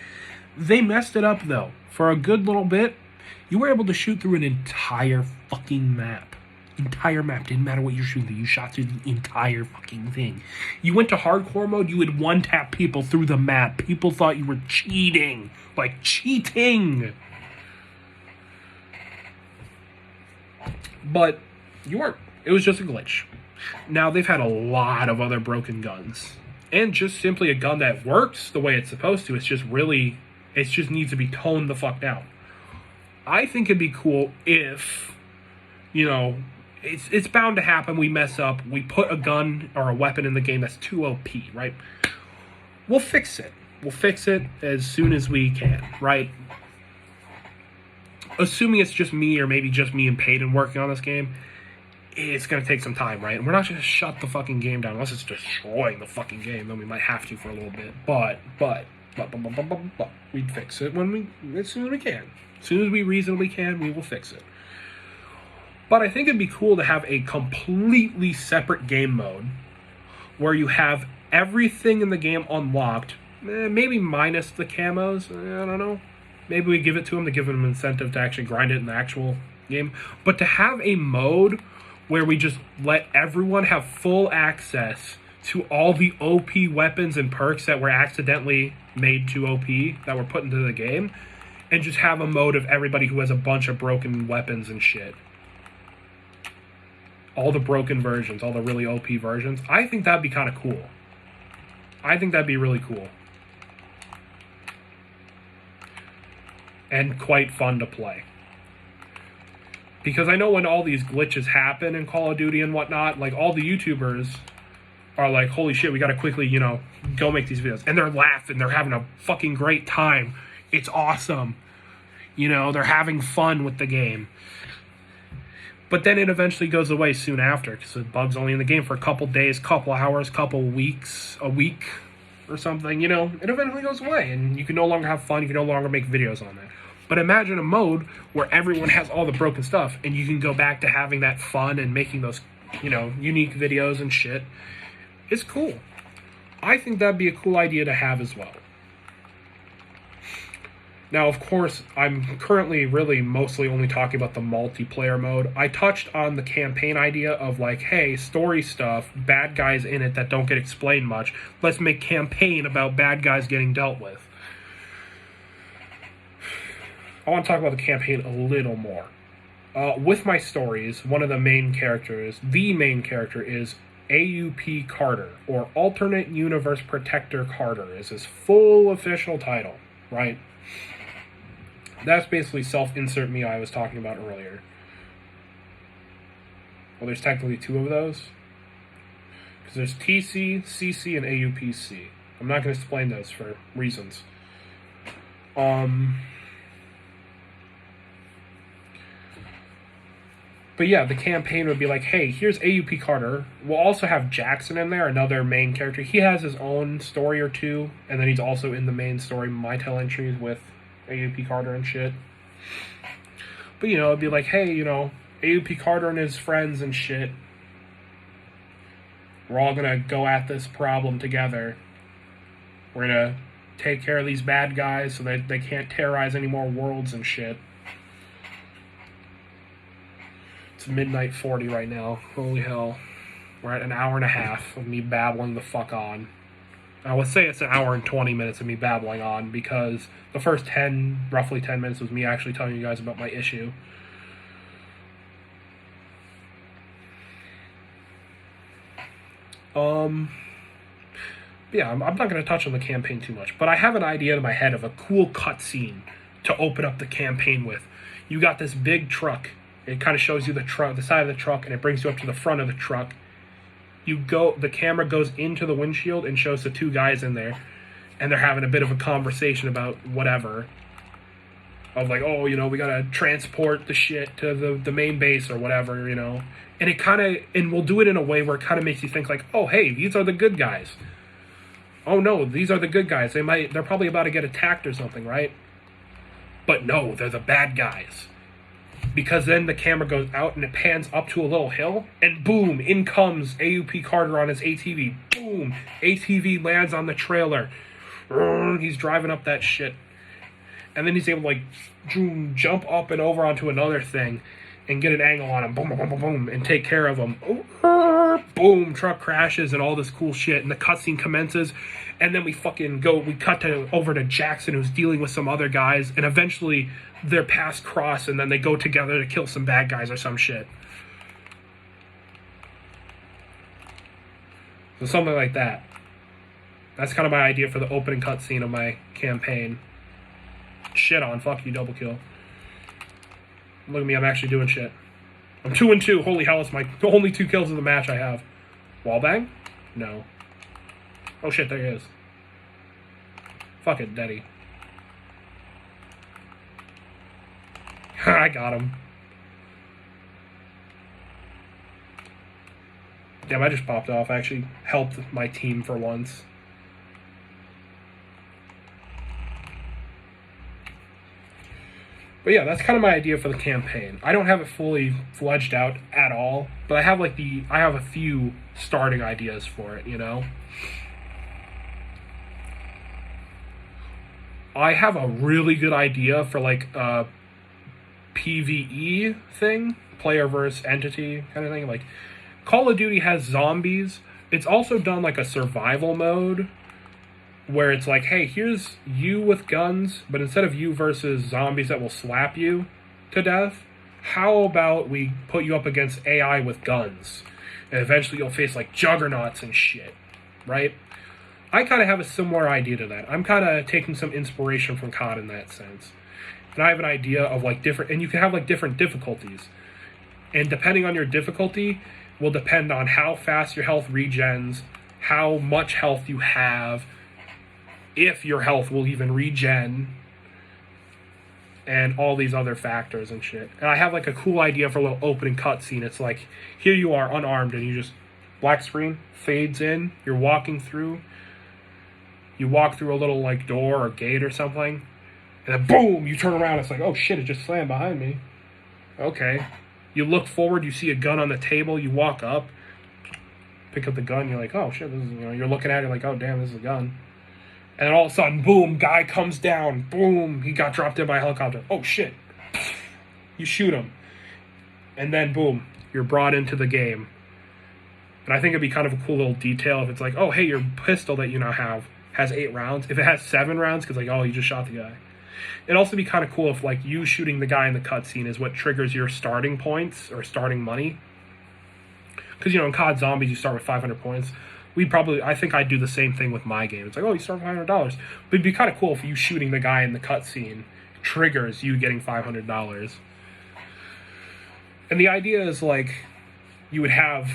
They messed it up, though. For a good little bit, you were able to shoot through an entire fucking map. Entire map. Didn't matter what you're shooting. You shot through the entire fucking thing. You went to hardcore mode, you would one-tap people through the map. People thought you were cheating. Like, cheating! But you weren't. It was just a glitch. Now, they've had a lot of other broken guns. And just simply a gun that works the way it's supposed to. It's just really... It just needs to be toned the fuck down. I think it'd be cool if, you know, it's bound to happen. We mess up. We put a gun or a weapon in the game that's too OP, right? We'll fix it. We'll fix it as soon as we can, right? Assuming it's just me or maybe just me and Peyton working on this game, it's going to take some time, right? And we're not going to shut the fucking game down unless it's destroying the fucking game. Then we might have to for a little bit. But we'd fix it as soon as we can. As soon as we reasonably can, we will fix it. But I think it'd be cool to have a completely separate game mode where you have everything in the game unlocked, maybe minus the camos. I don't know. Maybe we give it to them to give them an incentive to actually grind it in the actual game. But to have a mode where we just let everyone have full access to all the OP weapons and perks that were accidentally made too OP, that were put into the game, and just have a mode of everybody who has a bunch of broken weapons and shit. All the broken versions, all the really OP versions. I think that'd be kind of cool. I think that'd be really cool. And quite fun to play. Because I know when all these glitches happen in Call of Duty and whatnot, like all the YouTubers are like, holy shit, we gotta quickly, you know, go make these videos. And they're laughing, they're having a fucking great time. It's awesome. You know, they're having fun with the game. But then it eventually goes away soon after, because the bug's only in the game for a couple days, couple hours, couple weeks, a week or something, you know. It eventually goes away, and you can no longer have fun, you can no longer make videos on that. But imagine a mode where everyone has all the broken stuff, and you can go back to having that fun and making those, you know, unique videos and shit. It's cool. I think that'd be a cool idea to have as well. Now, of course, I'm currently really mostly only talking about the multiplayer mode. I touched on the campaign idea of like, hey, story stuff, bad guys in it that don't get explained much. Let's make campaign about bad guys getting dealt with. I want to talk about the campaign a little more. With my stories, one of the main characters, the main character is AUP Carter, or Alternate Universe Protector Carter is his full official title, right? That's basically self-insert me I was talking about earlier. Well, there's technically two of those. Because there's TC, CC, and AUPC. I'm not going to explain those for reasons. But yeah, the campaign would be like, hey, here's AUP Carter. We'll also have Jackson in there, another main character. He has his own story or two, and then he's also in the main story, My Tell entries with AUP Carter and shit. But, you know, it'd be like, hey, you know, AUP Carter and his friends and shit, we're all gonna go at this problem together. We're gonna take care of these bad guys so that they can't terrorize any more worlds and shit. It's midnight 40 right now. Holy hell. We're at an hour and a half of me babbling the fuck on. I would say it's an hour and 20 minutes of me babbling on, because the first roughly 10 minutes was me actually telling you guys about my issue. Yeah, I'm not going to touch on the campaign too much, but I have an idea in my head of a cool cutscene to open up the campaign with. You got this big truck. It kind of shows you the side of the truck, and it brings you up to the front of the truck. The camera goes into the windshield and shows the two guys in there, and they're having a bit of a conversation about whatever. Of like, oh, you know, we gotta transport the shit to the main base or whatever, you know. And we'll do it in a way where it kind of makes you think like, oh, hey, these are the good guys. Oh no, these are the good guys. They're probably about to get attacked or something, right? But no, they're the bad guys. Because then the camera goes out and it pans up to a little hill, and boom, in comes AUP Carter on his ATV. Boom, ATV lands on the trailer. He's driving up that shit. And then he's able to, like, jump up and over onto another thing and get an angle on him. Boom, boom, boom, boom, boom, and take care of him. Boom, truck crashes and all this cool shit. And the cutscene commences. And then we cut over to Jackson, who's dealing with some other guys. And eventually their paths cross, and then they go together to kill some bad guys or some shit. So something like that. That's kind of my idea for the opening cutscene of my campaign. Shit on. Fuck you, double kill. Look at me, I'm actually doing shit. I'm 2-2. Holy hell, it's my only 2 kills of the match I have. Wallbang? No. Oh shit, there he is. Fuck it, Daddy. I got him. Damn, I just popped off. I actually helped my team for once. But yeah, that's kind of my idea for the campaign. I don't have it fully fledged out at all, but I have a few starting ideas for it, you know? I have a really good idea for like a PvE thing, player versus entity kind of thing. Like, Call of Duty has zombies. It's also done like a survival mode where it's like, hey, here's you with guns, but instead of you versus zombies that will slap you to death, how about we put you up against AI with guns? And eventually you'll face like juggernauts and shit, right? I kind of have a similar idea to that. I'm kind of taking some inspiration from COD in that sense. And I have an idea of like and you can have like different difficulties. And depending on your difficulty will depend on how fast your health regens, how much health you have, if your health will even regen, and all these other factors and shit. And I have like a cool idea for a little opening cutscene. It's like, here you are unarmed, and you just, black screen, fades in, you're walking through, you walk through a little like door or gate or something, and then boom, you turn around, it's like, oh shit, it just slammed behind me. Okay. You look forward, you see a gun on the table, you walk up, pick up the gun, you're like, oh shit, this is, you know, you're looking at it like, oh damn, this is a gun. And then all of a sudden, boom, guy comes down. Boom, he got dropped in by a helicopter. Oh, shit. You shoot him. And then, boom, you're brought into the game. And I think it'd be kind of a cool little detail if it's like, oh, hey, your pistol that you now have has 8 rounds. If it has 7 rounds, because, like, oh, you just shot the guy. It'd also be kind of cool if, like, you shooting the guy in the cutscene is what triggers your starting points or starting money. Because, you know, in COD Zombies, you start with 500 points. I think I'd do the same thing with my game. It's like, oh, you start with $500. But it'd be kind of cool if you shooting the guy in the cutscene triggers you getting $500. And the idea is, like, you would have,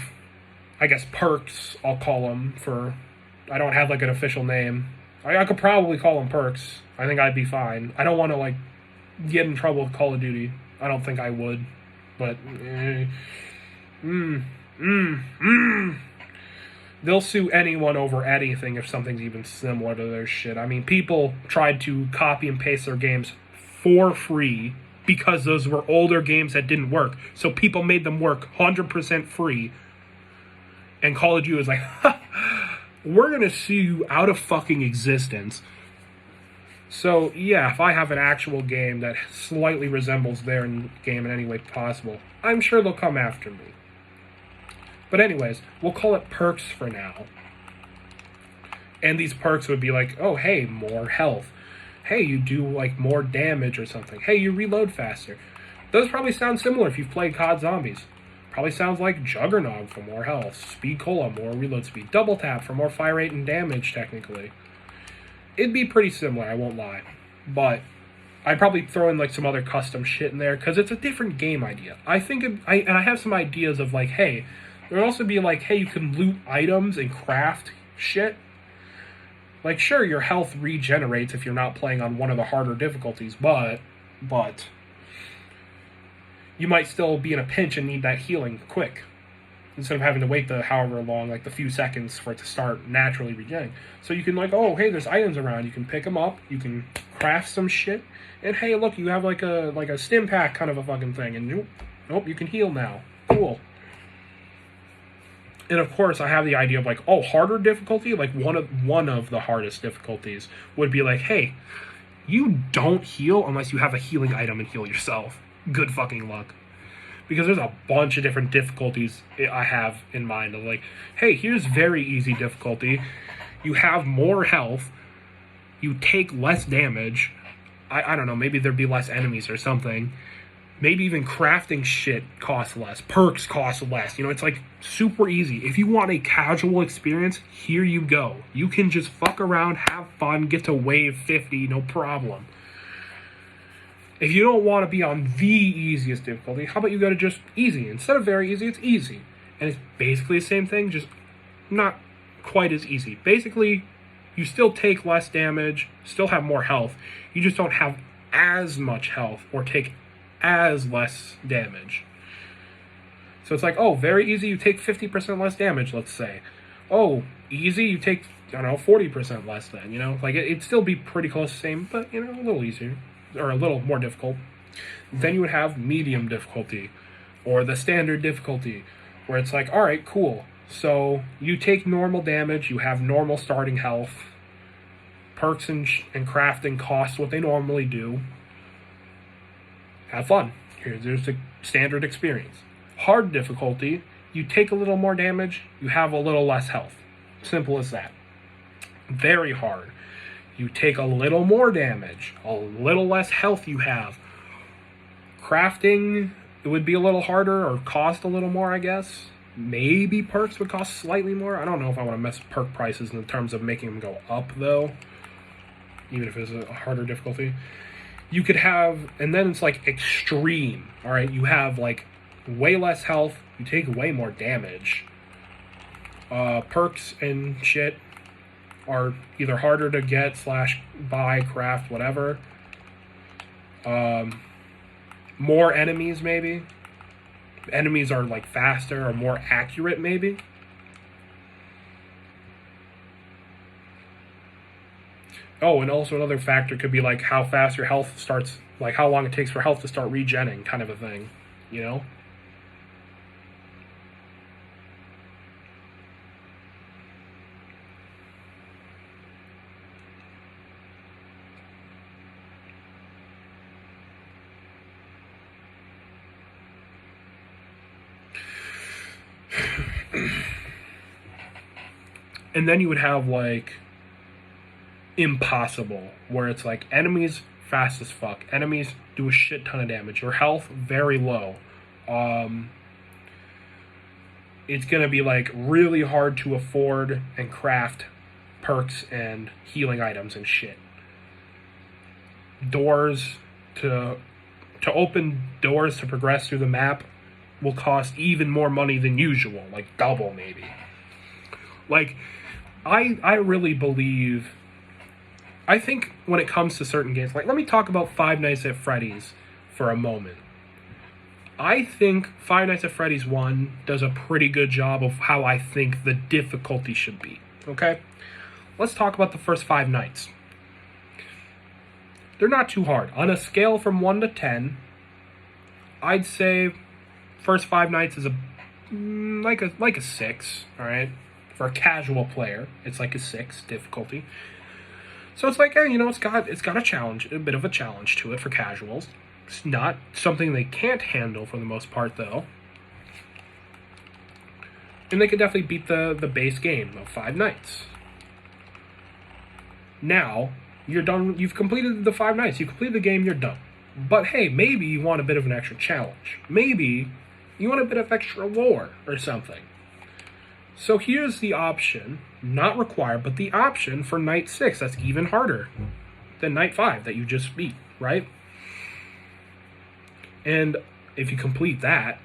I guess, perks, I'll call them, I don't have, like, an official name. I could probably call them perks. I think I'd be fine. I don't want to, like, get in trouble with Call of Duty. I don't think I would. But, they'll sue anyone over anything if something's even similar to their shit. I mean, people tried to copy and paste their games for free because those were older games that didn't work. So people made them work 100% free. And Call of Duty was like, we're going to sue you out of fucking existence. So, yeah, if I have an actual game that slightly resembles their game in any way possible, I'm sure they'll come after me. But anyways, we'll call it perks for now. And these perks would be like, oh, hey, more health. Hey, you do, like, more damage or something. Hey, you reload faster. Those probably sound similar if you've played COD Zombies. Probably sounds like Juggernog for more health. Speed Cola, more reload speed. Double Tap for more fire rate and damage, technically. It'd be pretty similar, I won't lie. But I'd probably throw in, like, some other custom shit in there, because it's a different game idea. I think, and I have some ideas of, like, hey, there would also be like, hey, you can loot items and craft shit. Like, sure, your health regenerates if you're not playing on one of the harder difficulties, but you might still be in a pinch and need that healing quick. Instead of having to wait the however long, like the few seconds for it to start naturally regenerating. So you can like, oh, hey, there's items around. You can pick them up. You can craft some shit. And hey, look, you have like a stim pack kind of a fucking thing. And nope, you can heal now. Cool. And of course, I have the idea of like, oh, harder difficulty, like one of the hardest difficulties would be like, hey, you don't heal unless you have a healing item and heal yourself. Good fucking luck. Because there's a bunch of different difficulties I have in mind of like, hey, here's very easy difficulty. You have more health. You take less damage. I don't know, maybe there'd be less enemies or something. Maybe even crafting shit costs less. Perks cost less. You know, it's like super easy. If you want a casual experience, here you go. You can just fuck around, have fun, get to wave 50, no problem. If you don't want to be on the easiest difficulty, how about you go to just easy? Instead of very easy, it's easy. And it's basically the same thing, just not quite as easy. Basically, you still take less damage, still have more health. You just don't have as much health or take as less damage. So it's like, oh, very easy, you take 50% less damage, let's say. Oh, easy, you take, I don't know, 40% less then, you know? Like, it'd still be pretty close to the same, but, you know, a little easier. Or a little more difficult. Then you would have medium difficulty. Or the standard difficulty. Where it's like, alright, cool. So, you take normal damage, you have normal starting health. Perks and crafting cost what they normally do. Have fun. There's the standard experience. Hard difficulty, you take a little more damage, you have a little less health. Simple as that. Very hard. You take a little more damage, a little less health you have. Crafting, it would be a little harder or cost a little more, I guess. Maybe perks would cost slightly more. I don't know if I want to mess with perk prices in terms of making them go up, though. Even if it's a harder difficulty. You could have, and then it's like extreme, alright? You have like way less health, you take way more damage. Perks and shit are either harder to get / buy, craft, whatever. More enemies, maybe. Enemies are like faster or more accurate, maybe. Oh, and also another factor could be like how fast your health starts, like how long it takes for health to start regenning, kind of a thing, you know? And then you would have like impossible, where it's like enemies fast as fuck, enemies do a shit ton of damage, your health very low. It's gonna be like really hard to afford and craft perks and healing items and shit. Doors to open doors to progress through the map will cost even more money than usual, like double maybe. Like, I really believe, I think when it comes to certain games, like let me talk about Five Nights at Freddy's for a moment. I think Five Nights at Freddy's 1 does a pretty good job of how I think the difficulty should be. Okay? Let's talk about the first 5 nights. They're not too hard. On a scale from 1 to 10, I'd say first 5 nights is like a 6, all right? For a casual player, it's like a 6 difficulty. So it's like, hey, it's got a challenge, a bit of a challenge to it for casuals. It's not something they can't handle for the most part, though. And they could definitely beat the base game of 5 nights. Now, you're done. You've completed the 5 nights. You completed the game, you're done. But hey, maybe you want a bit of an extra challenge. Maybe you want a bit of extra lore or something. So here's the option, not required, but the option for night 6. That's even harder than night 5 that you just beat, right? And if you complete that,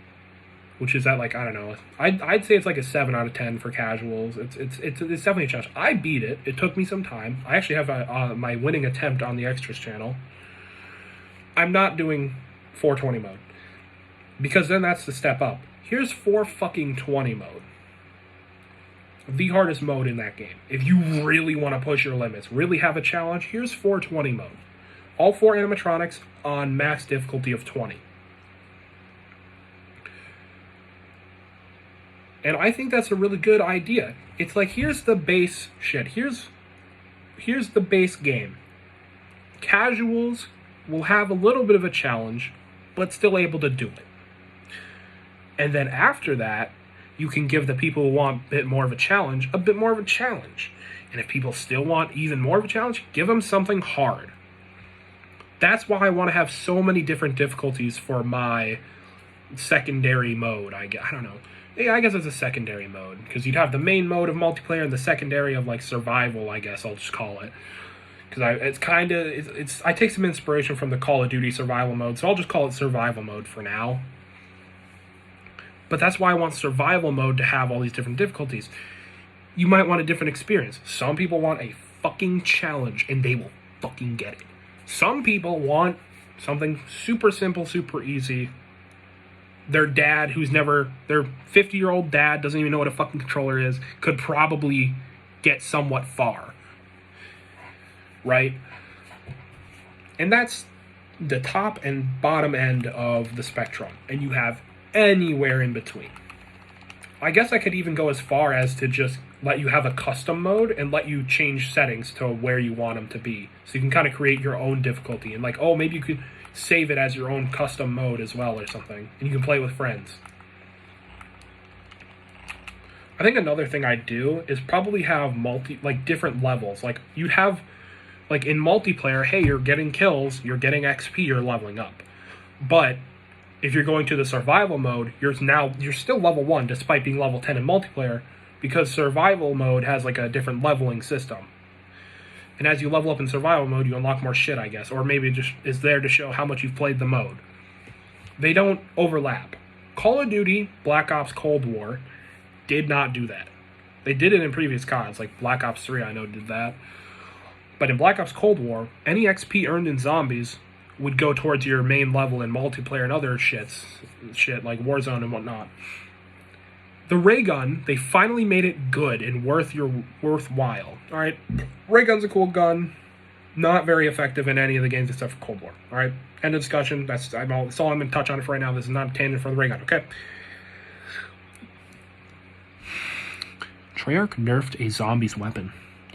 which is at like, I don't know, I'd say it's like a 7 out of 10 for casuals. It's definitely a challenge. I beat it. It took me some time. I actually have my winning attempt on the extras channel. I'm not doing 420 mode, because then that's the step up. Here's 420 mode. The hardest mode in that game. If you really want to push your limits, really have a challenge, here's 420 mode. All 4 animatronics on max difficulty of 20. And I think that's a really good idea. It's like, here's the base shit. Here's the base game. Casuals will have a little bit of a challenge, but still able to do it. And then after that, you can give the people who want a bit more of a challenge, a bit more of a challenge. And if people still want even more of a challenge, give them something hard. That's why I want to have so many different difficulties for my secondary mode. I don't know. Yeah, I guess it's a secondary mode, because you'd have the main mode of multiplayer and the secondary of like survival, I guess I'll just call it. Because I take some inspiration from the Call of Duty survival mode, so I'll just call it survival mode for now. But that's why I want survival mode to have all these different difficulties. You might want a different experience. Some people want a fucking challenge, and they will fucking get it. Some people want something super simple, super easy. Their 50-year-old dad doesn't even know what a fucking controller is, could probably get somewhat far. Right? And that's the top and bottom end of the spectrum. And you have anywhere in between. I guess I could even go as far as to just let you have a custom mode and let you change settings to where you want them to be. So you can kind of create your own difficulty. And like, oh, maybe you could save it as your own custom mode as well or something. And you can play with friends. I think another thing I'd do is probably have different levels. Like, you'd have, like, in multiplayer, hey, you're getting kills, you're getting XP, you're leveling up. But if you're going to the survival mode, you're still level 1 despite being level 10 in multiplayer, because survival mode has like a different leveling system. And as you level up in survival mode, you unlock more shit, I guess. Or maybe it just is there to show how much you've played the mode. They don't overlap. Call of Duty Black Ops Cold War did not do that. They did it in previous CODs, like Black Ops 3 I know did that. But in Black Ops Cold War, any XP earned in zombies would go towards your main level in multiplayer and other shit like Warzone and whatnot. The ray gun, they finally made it good and worthwhile. All right, ray gun's a cool gun, not very effective in any of the games except for Cold War. All right, end of discussion. That's all I'm going to touch on it for right now. This is not a tangent for the ray gun. Okay. Treyarch nerfed a zombies weapon.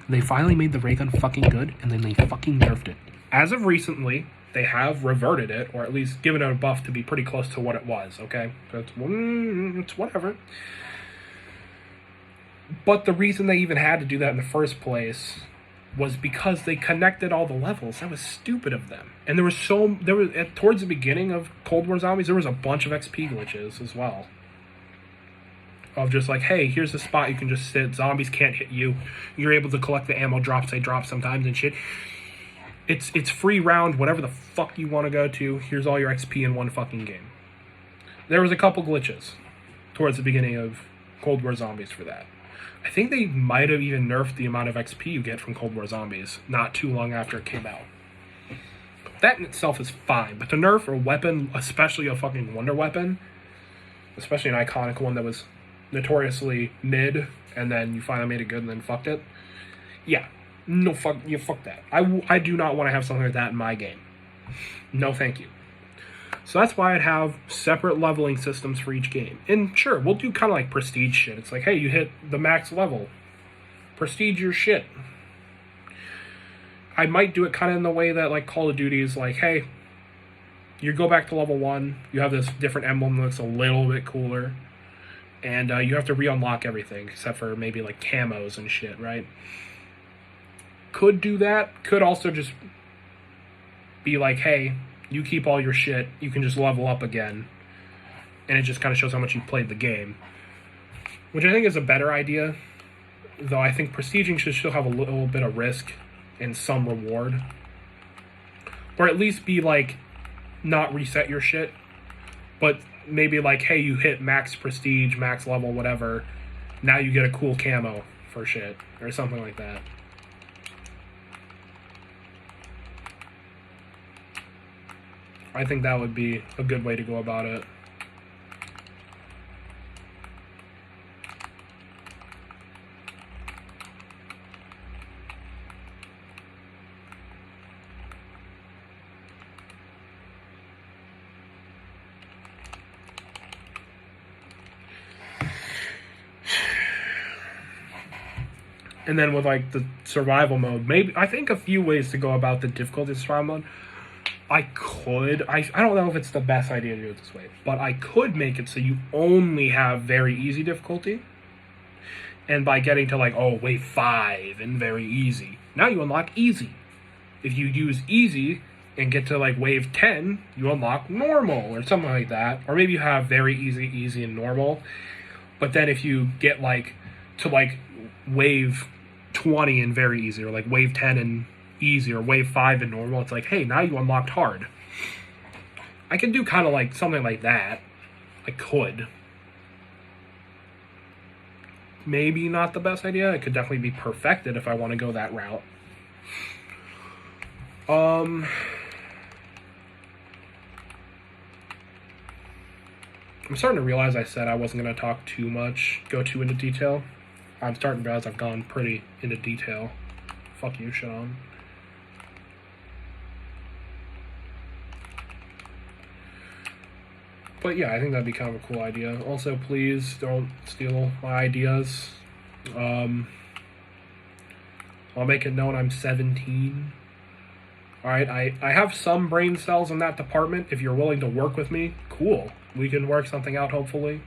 They finally made the ray gun fucking good, and then they fucking nerfed it. As of recently, they have reverted it, or at least given it a buff to be pretty close to what it was, okay? So it's whatever. But the reason they even had to do that in the first place was because they connected all the levels. That was stupid of them. And towards the beginning of Cold War Zombies, there was a bunch of XP glitches as well. Of just like, hey, here's the spot you can just sit. Zombies can't hit you. You're able to collect the ammo drops they drop sometimes and shit. It's free round, whatever the fuck you want to go to. Here's all your XP in one fucking game. There was a couple glitches towards the beginning of Cold War Zombies for that. I think they might have even nerfed the amount of XP you get from Cold War Zombies not too long after it came out. that in itself is fine. But to nerf a weapon, especially a fucking wonder weapon, especially an iconic one that was notoriously mid, and then you finally made it good and then fucked it. Yeah, no, fuck that. I do not want to have something like that in my game. No, thank you. So that's why I'd have separate leveling systems for each game. And sure, we'll do kind of like prestige shit. It's like, hey, you hit the max level. Prestige your shit. I might do it kind of in the way that like Call of Duty is like, hey, you go back to level 1, you have this different emblem that looks a little bit cooler, and you have to re-unlock everything, except for maybe like camos and shit, right? Could do that. Could also just be like, hey, you keep all your shit, you can just level up again, and it just kind of shows how much you played the game. Which I think is a better idea, though I think prestiging should still have a little bit of risk and some reward. Or at least be like, not reset your shit, but maybe like, hey, you hit max prestige, max level, whatever, now you get a cool camo for shit, or something like that. I think that would be a good way to go about it. And then with like the survival mode, maybe I think a few ways to go about the difficulty of survival mode. I don't know if it's the best idea to do it this way, but I could make it so you only have very easy difficulty. And by getting to like, oh, wave 5 and very easy, now you unlock easy. If you use easy and get to like wave 10, you unlock normal or something like that. Or maybe you have very easy, and normal. But then if you get like to like wave 20 and very easy, or like wave 10 and easy, or wave 5 and normal, it's like, hey, now you unlocked hard. I could do kind of like something like that. I could. Maybe not the best idea. It could definitely be perfected if I want to go that route. I'm starting to realize I said I wasn't going to talk go too into detail. I'm starting to realize I've gone pretty into detail. Fuck you, Sean. But yeah, I think that'd be kind of a cool idea. Also, please don't steal my ideas. I'll make it known I'm 17. Alright, I have some brain cells in that department. If you're willing to work with me, cool. We can work something out, hopefully.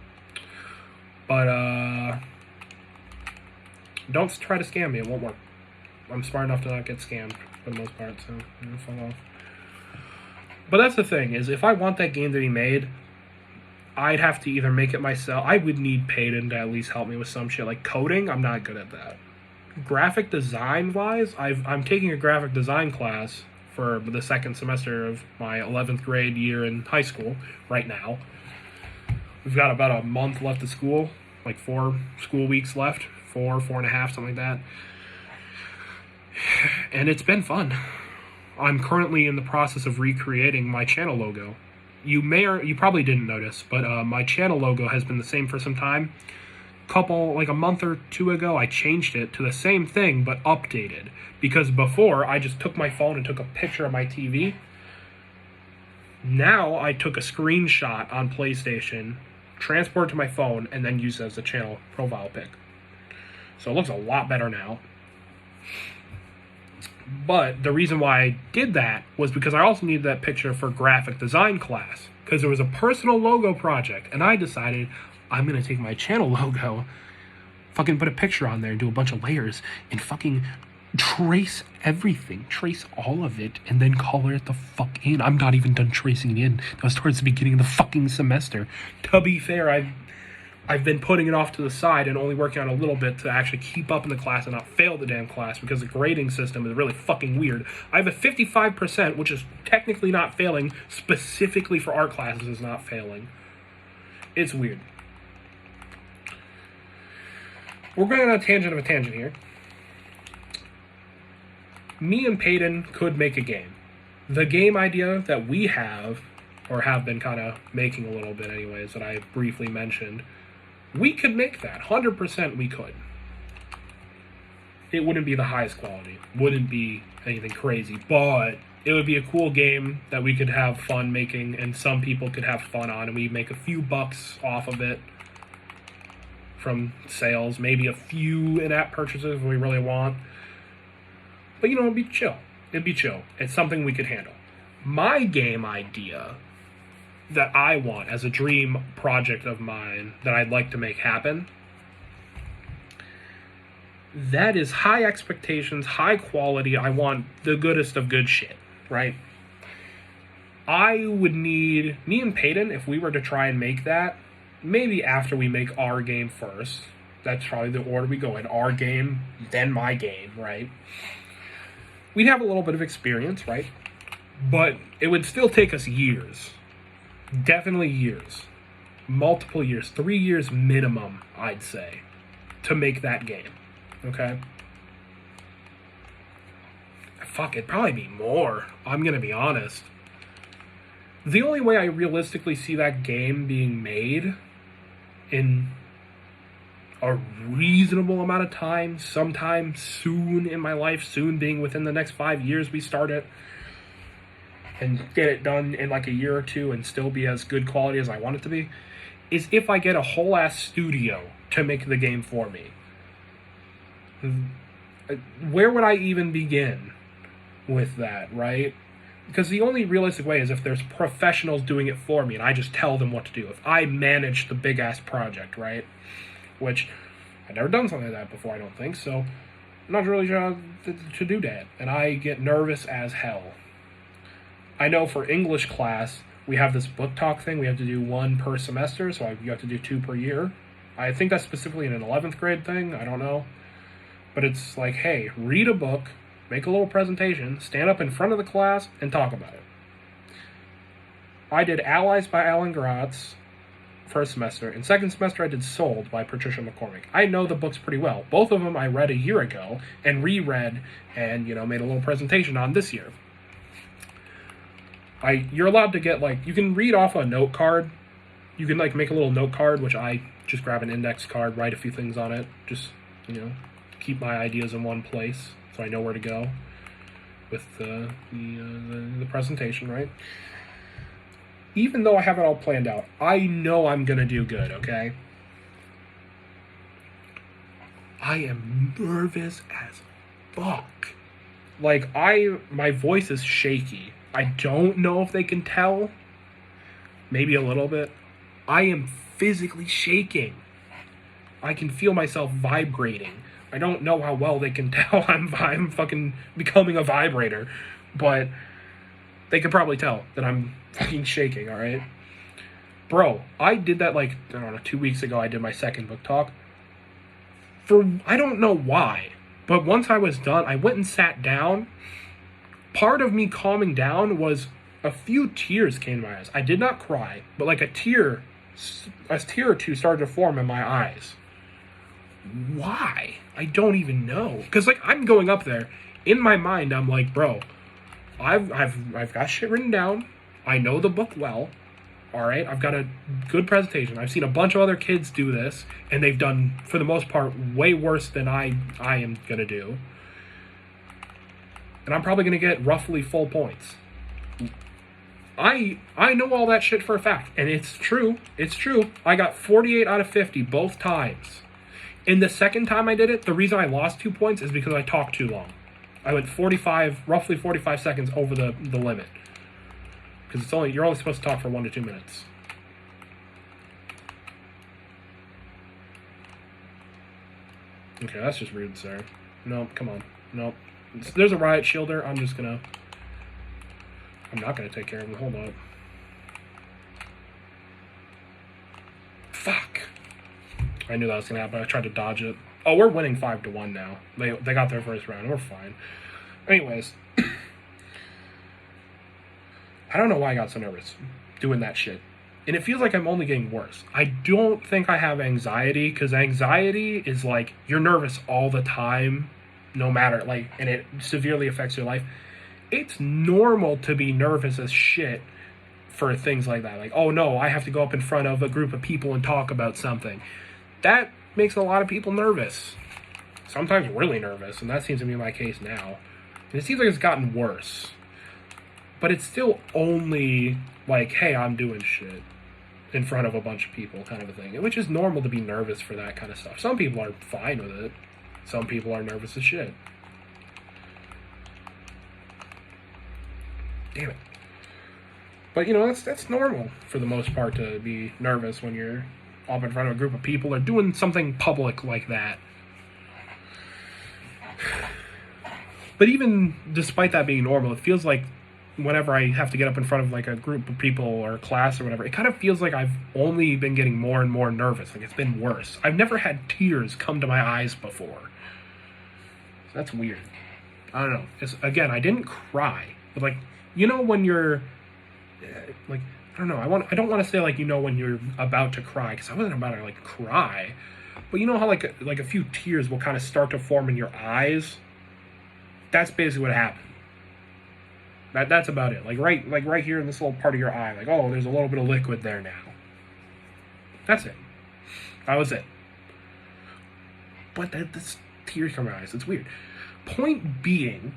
But, don't try to scam me. It won't work. I'm smart enough to not get scammed for the most part, so fuck off. But that's the thing, is if I want that game to be made, I'd have to either make it myself. I would need Payton to at least help me with some shit. Like coding, I'm not good at that. Graphic design-wise, I'm taking a graphic design class for the second semester of my 11th grade year in high school right now. We've got about a month left of school, like 4 school weeks left, 4.5, something like that. And it's been fun. I'm currently in the process of recreating my channel logo. You probably didn't notice, but my channel logo has been the same for some time. Like a month or 2 ago, I changed it to the same thing, but updated. Because before, I just took my phone and took a picture of my TV. Now, I took a screenshot on PlayStation, transport to my phone, and then use it as a channel profile pic. So it looks a lot better now. But the reason why I did that was because I also needed that picture for graphic design class. Because there was a personal logo project, and I decided I'm going to take my channel logo, fucking put a picture on there and do a bunch of layers, and fucking trace everything, trace all of it, and then color it the fuck in. I'm not even done tracing it in. That was towards the beginning of the fucking semester. To be fair, I've been putting it off to the side and only working on a little bit to actually keep up in the class and not fail the damn class, because the grading system is really fucking weird. I have a 55%, which is technically not failing, specifically for art classes is not failing. It's weird. We're going on a tangent of a tangent here. Me and Payton could make a game. The game idea that we have, or have been kind of making a little bit anyways, that I briefly mentioned, we could make that. 100% we could. It wouldn't be the highest quality. Wouldn't be anything crazy. But it would be a cool game that we could have fun making, and some people could have fun on, and we make a few bucks off of it from sales. Maybe a few in-app purchases if we really want. But, it'd be chill. It'd be chill. It's something we could handle. My game idea that I want as a dream project of mine that I'd like to make happen, that is high expectations, high quality. I want the goodest of good shit, right? I would need, me and Peyton, if we were to try and make that, maybe after we make our game first. That's probably the order we go in. Our game, then my game, right? We'd have a little bit of experience, right? But it would still take us years. Definitely years. Multiple years. 3 years minimum, I'd say, to make that game. Okay? Fuck, it'd probably be more. I'm gonna be honest. The only way I realistically see that game being made in a reasonable amount of time, sometime soon in my life, soon being within the next 5 years we start it, and get it done in like a year or two and still be as good quality as I want it to be, is if I get a whole ass studio to make the game for me. Where would I even begin with that, right? Because the only realistic way is if there's professionals doing it for me and I just tell them what to do. If I manage the big ass project, right? Which I've never done something like that before, I don't think, so I'm not really sure to do that. And I get nervous as hell. I know for English class, we have this book talk thing. We have to do 1 per semester, so you have to do 2 per year. I think that's specifically an 11th grade thing. I don't know. But it's like, hey, read a book, make a little presentation, stand up in front of the class, and talk about it. I did Allies by Alan Gratz first semester. In second semester, I did Sold by Patricia McCormick. I know the books pretty well. Both of them I read a year ago and reread and, made a little presentation on this year. You're allowed to get, you can read off a note card. You can, make a little note card, which I just grab an index card, write a few things on it, just, keep my ideas in one place so I know where to go with the presentation, right? Even though I have it all planned out, I know I'm going to do good, okay? I am nervous as fuck. My voice is shaky. I don't know if they can tell. Maybe a little bit. I am physically shaking. I can feel myself vibrating. I don't know how well they can tell I'm fucking becoming a vibrator, but they could probably tell that I'm fucking shaking, alright? Bro, I did that 2 weeks ago. I did my second book talk. I don't know why, but once I was done, I went and sat down. Part of me calming down was a few tears came to my eyes. I did not cry, but a tear or two started to form in my eyes. Why? I don't even know. Because I'm going up there. In my mind, I'm like, bro, I've got shit written down. I know the book well. All right, I've got a good presentation. I've seen a bunch of other kids do this, and they've done, for the most part, way worse than I am gonna do. And I'm probably gonna get roughly full points. I know all that shit for a fact, and it's true. It's true. I got 48 out of 50 both times. And the second time I did it, the reason I lost 2 points is because I talked too long. I went roughly 45 seconds over the limit. Because you're only supposed to talk for 1 to 2 minutes. Okay, that's just rude, sir. No, come on. No. There's a riot shielder. I'm not gonna take care of him. Hold up. Fuck. I knew that was gonna happen. I tried to dodge it. Oh, we're winning 5-1 now. They got their first round. We're fine. Anyways. I don't know why I got so nervous doing that shit. And it feels like I'm only getting worse. I don't think I have anxiety, because anxiety is you're nervous all the time, no matter, and it severely affects your life. it's normal to be nervous as shit for things like that. Like, oh no, I have to go up in front of a group of people and talk about something. That makes a lot of people nervous. Sometimes really nervous, and that seems to be my case now. And it seems like it's gotten worse. But it's still only like, hey, I'm doing shit in front of a bunch of people kind of a thing. Which is normal to be nervous for that kind of stuff. Some people are fine with it. Some people are nervous as shit. Damn it. But, you know, that's normal for the most part to be nervous when you're up in front of a group of people or doing something public like that. But even despite that being normal, it feels like whenever I have to get up in front of like a group of people or a class or whatever, it kind of feels like I've only been getting more and more nervous. Like it's been worse. I've never had tears come to my eyes before. So that's weird. I don't know. Again, I didn't cry, but like, you know, when you're like, I don't know. I don't want to say like, you know, when you're about to cry, because I wasn't about to like cry, but you know how like a few tears will kind of start to form in your eyes. That's basically what happened. That's about it. Like right here in this little part of your eye. Like, oh, there's a little bit of liquid there now. That's it. That was it. But this tears come in my eyes. It's weird. Point being,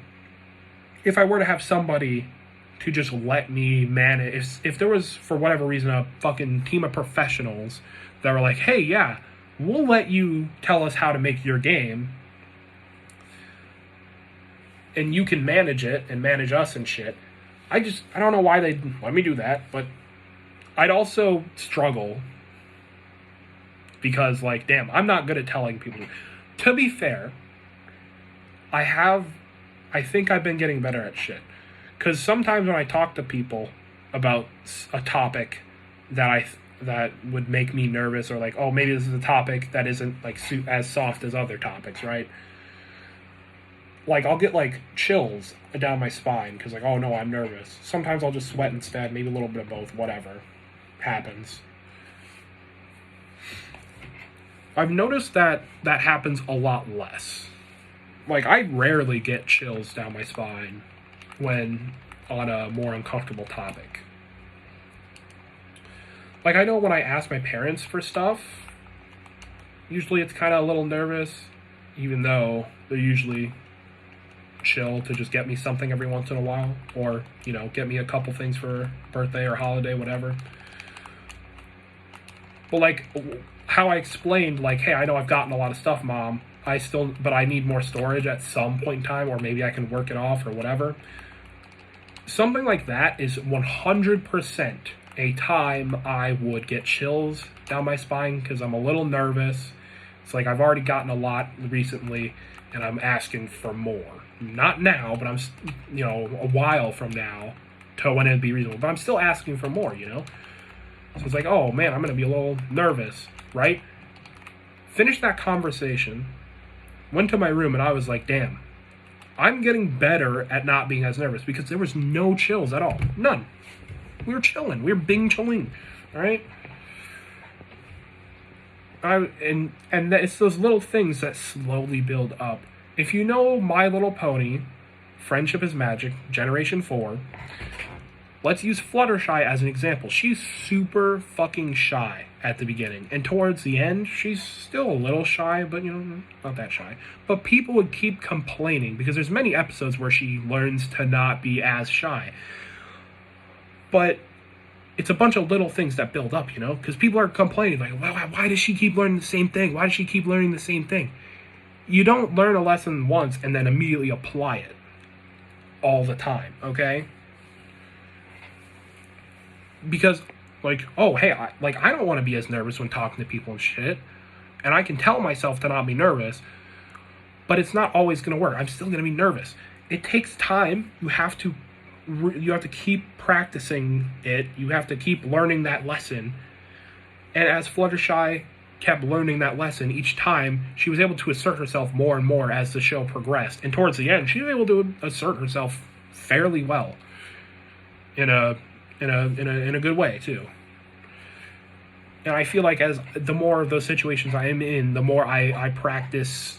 if I were to have somebody to just let me manage, if there was, for whatever reason, a fucking team of professionals that were like, hey, yeah, we'll let you tell us how to make your game, and you can manage it and manage us and shit. I don't know why they'd let me do that, but I'd also struggle because, like, damn, I'm not good at telling people. To be fair, I think I've been getting better at shit. Because sometimes when I talk to people about a topic that would make me nervous, or like, oh, maybe this is a topic that isn't like as soft as other topics, right? Like, I'll get, like, chills down my spine because, like, oh, no, I'm nervous. Sometimes I'll just sweat instead, maybe a little bit of both, whatever. Happens. I've noticed that happens a lot less. Like, I rarely get chills down my spine when on a more uncomfortable topic. Like, I know when I ask my parents for stuff, usually it's kind of a little nervous, even though they're usually chill to just get me something every once in a while, or, you know, get me a couple things for birthday or holiday, whatever. But like how I explained, like, hey, I know I've gotten a lot of stuff, Mom, but I need more storage at some point in time, or maybe I can work it off or whatever. Something like that is 100% a time I would get chills down my spine because I'm a little nervous. It's like I've already gotten a lot recently and I'm asking for more. Not now, but I'm, you know, a while from now to when it'd be reasonable. But I'm still asking for more, you know? So it's like, oh, man, I'm going to be a little nervous, right? Finished that conversation, went to my room, and I was like, damn, I'm getting better at not being as nervous because there was no chills at all. None. We were chilling. We were bing chilling, all right? And it's those little things that slowly build up. If you know My Little Pony, Friendship is Magic, Generation 4, let's use Fluttershy as an example. She's super fucking shy at the beginning. And towards the end, she's still a little shy, but, you know, not that shy. But people would keep complaining because there's many episodes where she learns to not be as shy. But it's a bunch of little things that build up, you know? Because people are complaining, like, why does she keep learning the same thing? Why does she keep learning the same thing? You don't learn a lesson once and then immediately apply it all the time, okay? Because, like, oh, hey, I don't want to be as nervous when talking to people and shit. And I can tell myself to not be nervous, but it's not always going to work. I'm still going to be nervous. It takes time. You have to keep practicing it. You have to keep learning that lesson. And as Fluttershy kept learning that lesson each time, she was able to assert herself more and more as the show progressed. And towards the end, she was able to assert herself fairly well in a good way too. And I feel like as the more of those situations I am in, the more I practice,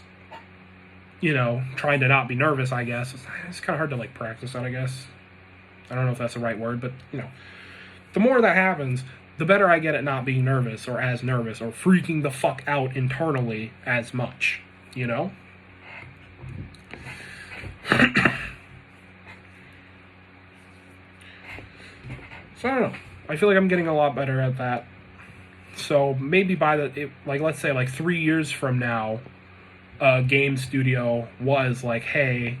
trying to not be nervous, I guess. It's kind of hard to, like, practice on, I guess. I don't know if that's the right word, but, the more that happens, the better I get at not being nervous or as nervous or freaking the fuck out internally as much, So I don't know. I feel like I'm getting a lot better at that. So maybe let's say like 3 years from now, a game studio was like, hey,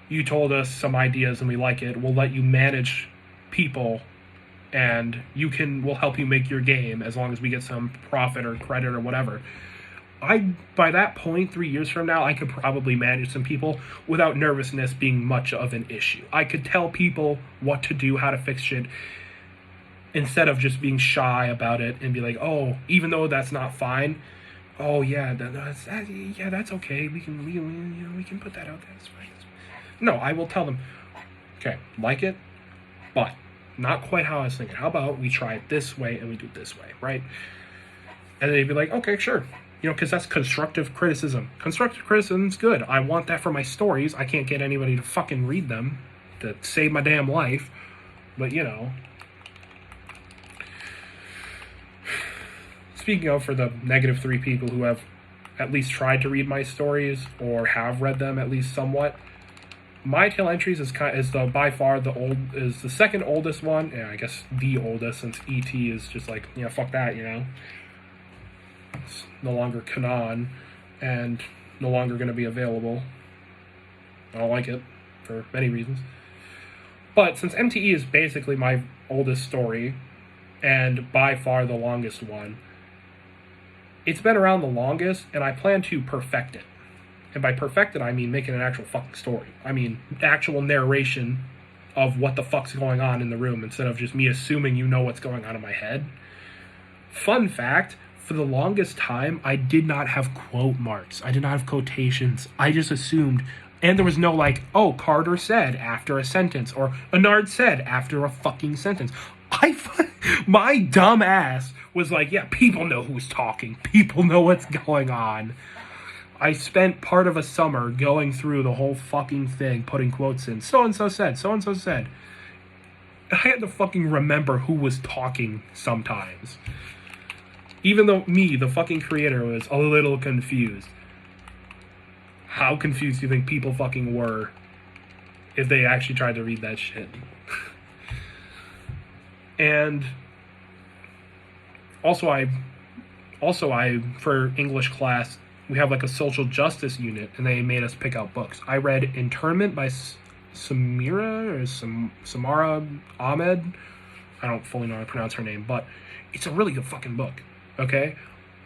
you told us some ideas and we like it. We'll let you manage people and we'll help you make your game as long as we get some profit or credit or whatever. By that point, 3 years from now, I could probably manage some people without nervousness being much of an issue. I could tell people what to do, how to fix shit, instead of just being shy about it and be like, oh, even though that's not fine, oh yeah, that's okay. We can put that out there. That's fine. No, I will tell them, okay, like it, but not quite how I was thinking. How about we try it this way and we do it this way, right? And they'd be like, okay, sure. Because that's constructive criticism. Constructive criticism's good. I want that for my stories. I can't get anybody to fucking read them to save my damn life. But, Speaking of, for the -3 people who have at least tried to read my stories or have read them at least somewhat, My Tale Entries is by far the second oldest one. Yeah, I guess the oldest, since E.T. is just like, fuck that, It's no longer canon and no longer going to be available. I don't like it for many reasons. But since MTE is basically my oldest story and by far the longest one, it's been around the longest, and I plan to perfect it. And by perfect it, I mean making an actual fucking story. I mean actual narration of what the fuck's going on in the room instead of just me assuming you know what's going on in my head. Fun fact, for the longest time, I did not have quote marks. I did not have quotations. I just assumed, and there was no like, oh, Carter said after a sentence, or Anard said after a fucking sentence. My dumb ass was like, yeah, people know who's talking. People know what's going on. I spent part of a summer going through the whole fucking thing, putting quotes in. So-and-so said, so-and-so said. I had to fucking remember who was talking sometimes. Even though me, the fucking creator, was a little confused. How confused do you think people fucking were if they actually tried to read that shit? And also I, for English class, we have like a social justice unit, and they made us pick out books. I read Internment by Samira Ahmed. I don't fully know how to pronounce her name, but it's a really good fucking book, okay?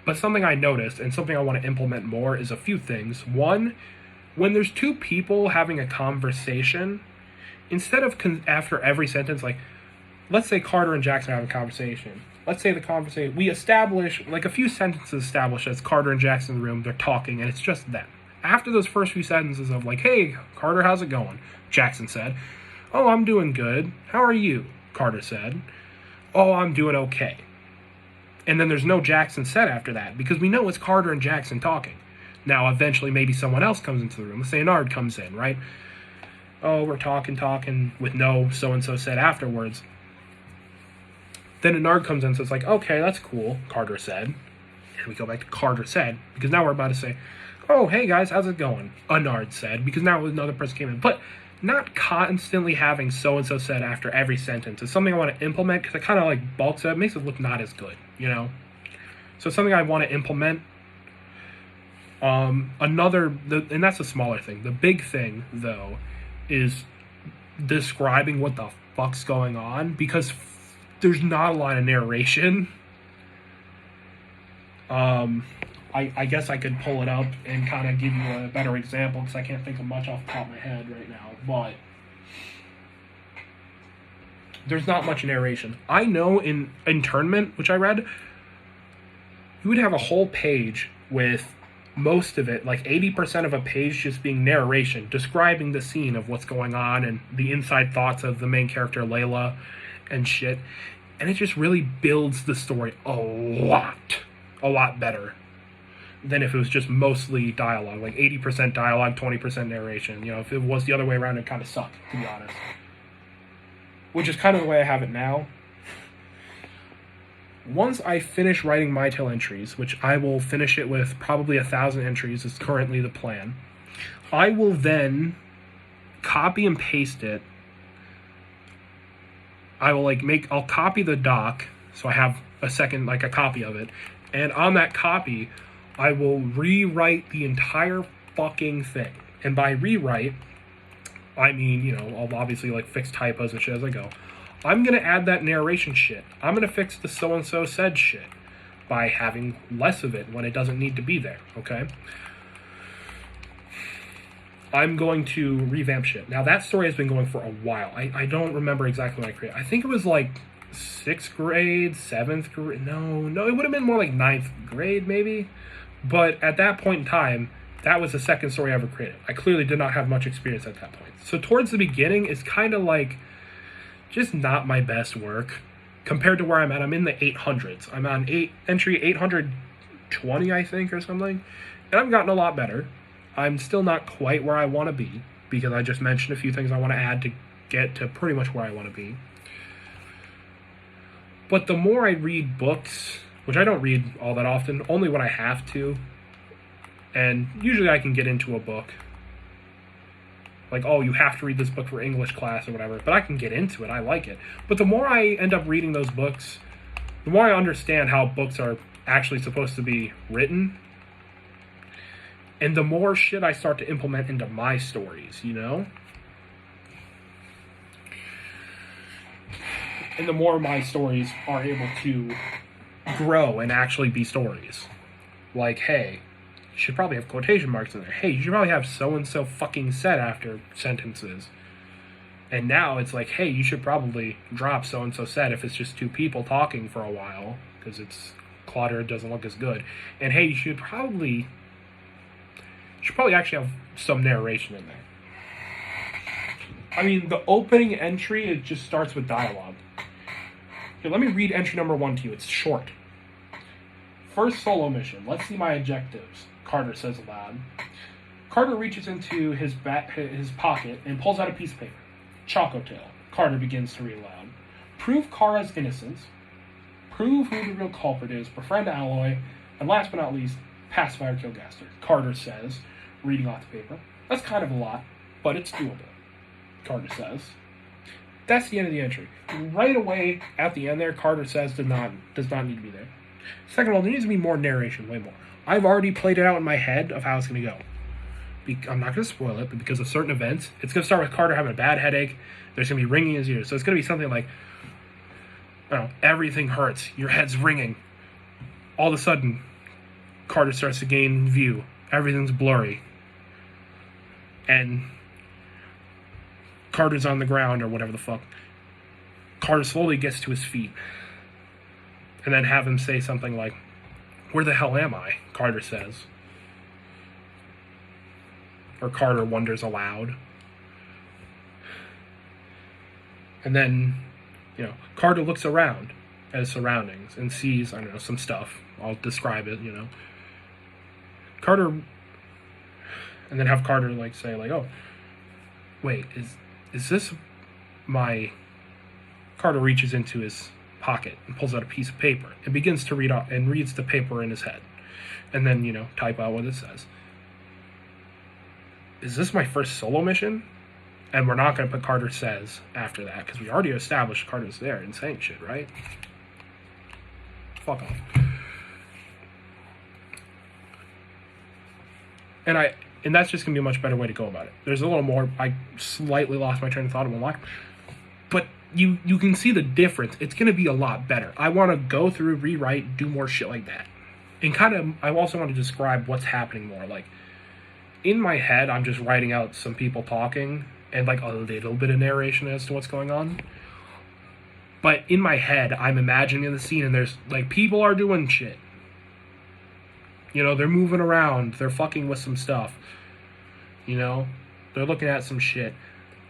But something I noticed, and something I want to implement more, is a few things. One, when there's two people having a conversation, instead of after every sentence, like, let's say Carter and Jackson have a conversation. Let's say the conversation, we establish, like a few sentences establish as Carter and Jackson in the room, they're talking, and it's just them. After those first few sentences of like, hey, Carter, how's it going? Jackson said, oh, I'm doing good. How are you? Carter said, oh, I'm doing okay. And then there's no Jackson said after that, because we know it's Carter and Jackson talking. Now, eventually, maybe someone else comes into the room. Let's say Anard comes in, right? Oh, we're talking, with no so-and-so said afterwards. Then Anard comes in, so it's like, okay, that's cool, Carter said. And we go back to Carter said, because now we're about to say, oh, hey guys, how's it going? Anard said, because now another person came in. But not constantly having so-and-so said after every sentence is something I want to implement, because it kind of like bulks it, makes it look not as good, So it's something I want to implement. And that's a smaller thing. The big thing, though, is describing what the fuck's going on, because there's not a lot of narration. I guess I could pull it up and kind of give you a better example, because I can't think of much off the top of my head right now, but there's not much narration. I know in Internment, which I read, you would have a whole page with most of it, like 80% of a page, just being narration, describing the scene of what's going on and the inside thoughts of the main character, Layla, and shit. And it just really builds the story a lot better. than if it was just mostly dialogue, like 80% dialogue, 20% narration. You know, if it was the other way around, it'd kind of suck, to be honest. Which is kind of the way I have it now. Once I finish writing My Tale entries, which I will finish it with probably 1,000 entries, is currently the plan, I will then copy and paste it. I'll copy the doc, so I have a copy of it, and on that copy, I will rewrite the entire fucking thing. And by rewrite, I mean, you know, I'll obviously, like, fix typos and shit as I go. I'm going to add that narration shit. I'm going to fix the so-and-so said shit by having less of it when it doesn't need to be there, okay? I'm going to revamp shit. Now, that story has been going for a while. I don't remember exactly when I created it. I think it was, like, 6th grade, 7th grade. No, it would have been more like 9th grade, maybe. But at that point in time, that was the second story I ever created. I clearly did not have much experience at that point. So towards the beginning, it's kind of like just not my best work compared to where I'm at. I'm in the 800s. I'm on entry 820, I think, or something. And I've gotten a lot better. I'm still not quite where I want to be because I just mentioned a few things I want to add to get to pretty much where I want to be. But the more I read books, which I don't read all that often, only when I have to, and usually I can get into a book. Like, oh, you have to read this book for English class or whatever, but I can get into it. I like it. But the more I end up reading those books, the more I understand how books are actually supposed to be written, and the more shit I start to implement into my stories, you know? And the more my stories are able to grow and actually be stories. Like, hey, you should probably have quotation marks in there. Hey, you should probably have so-and-so fucking said after sentences. And now it's like, hey, you should probably drop so-and-so said if it's just two people talking for a while, because it's cluttered, doesn't look as good. And hey, you should probably actually have some narration in there. I mean, the opening entry, it just starts with dialogue. Here, let me read entry number 1 to you. It's short. First solo mission. Let's see my objectives, Carter says aloud. Carter reaches into his pocket and pulls out a piece of paper. Choco Tail. Carter begins to read aloud. Prove Kara's innocence. Prove who the real culprit is. Befriend Alloy. And last but not least, pacify or kill Gaster. Carter says, reading off the paper. That's kind of a lot, but it's doable, Carter says. That's the end of the entry. Right away, at the end there, Carter says does not need to be there. Second of all, there needs to be more narration, way more. I've already played it out in my head of how it's going to go. I'm not going to spoil it, but because of certain events, it's going to start with Carter having a bad headache. There's going to be ringing in his ears. So it's going to be something like, I don't know, everything hurts. Your head's ringing. All of a sudden, Carter starts to gain view. Everything's blurry. And Carter's on the ground or whatever the fuck. Carter slowly gets to his feet. And then have him say something like, where the hell am I? Carter says. Or Carter wonders aloud. And then, you know, Carter looks around at his surroundings and sees, I don't know, some stuff. I'll describe it, you know. Carter, and then have Carter, like, say, like, oh, wait, is this my... Carter reaches into his pocket and pulls out a piece of paper and begins to read out and reads the paper in his head. And then, you know, type out what it says. Is this my first solo mission? And we're not going to put Carter says after that, because we already established Carter's there and saying shit, right? Fuck off. And that's just going to be a much better way to go about it. There's a little more, I slightly lost my train of thought of why. But you can see the difference. It's going to be a lot better. I want to go through, rewrite, do more shit like that. And kind of, I also want to describe what's happening more. Like, in my head, I'm just writing out some people talking and, like, a little bit of narration as to what's going on. But in my head, I'm imagining the scene, and there's, like, people are doing shit. You know, they're moving around. They're fucking with some stuff. You know? They're looking at some shit.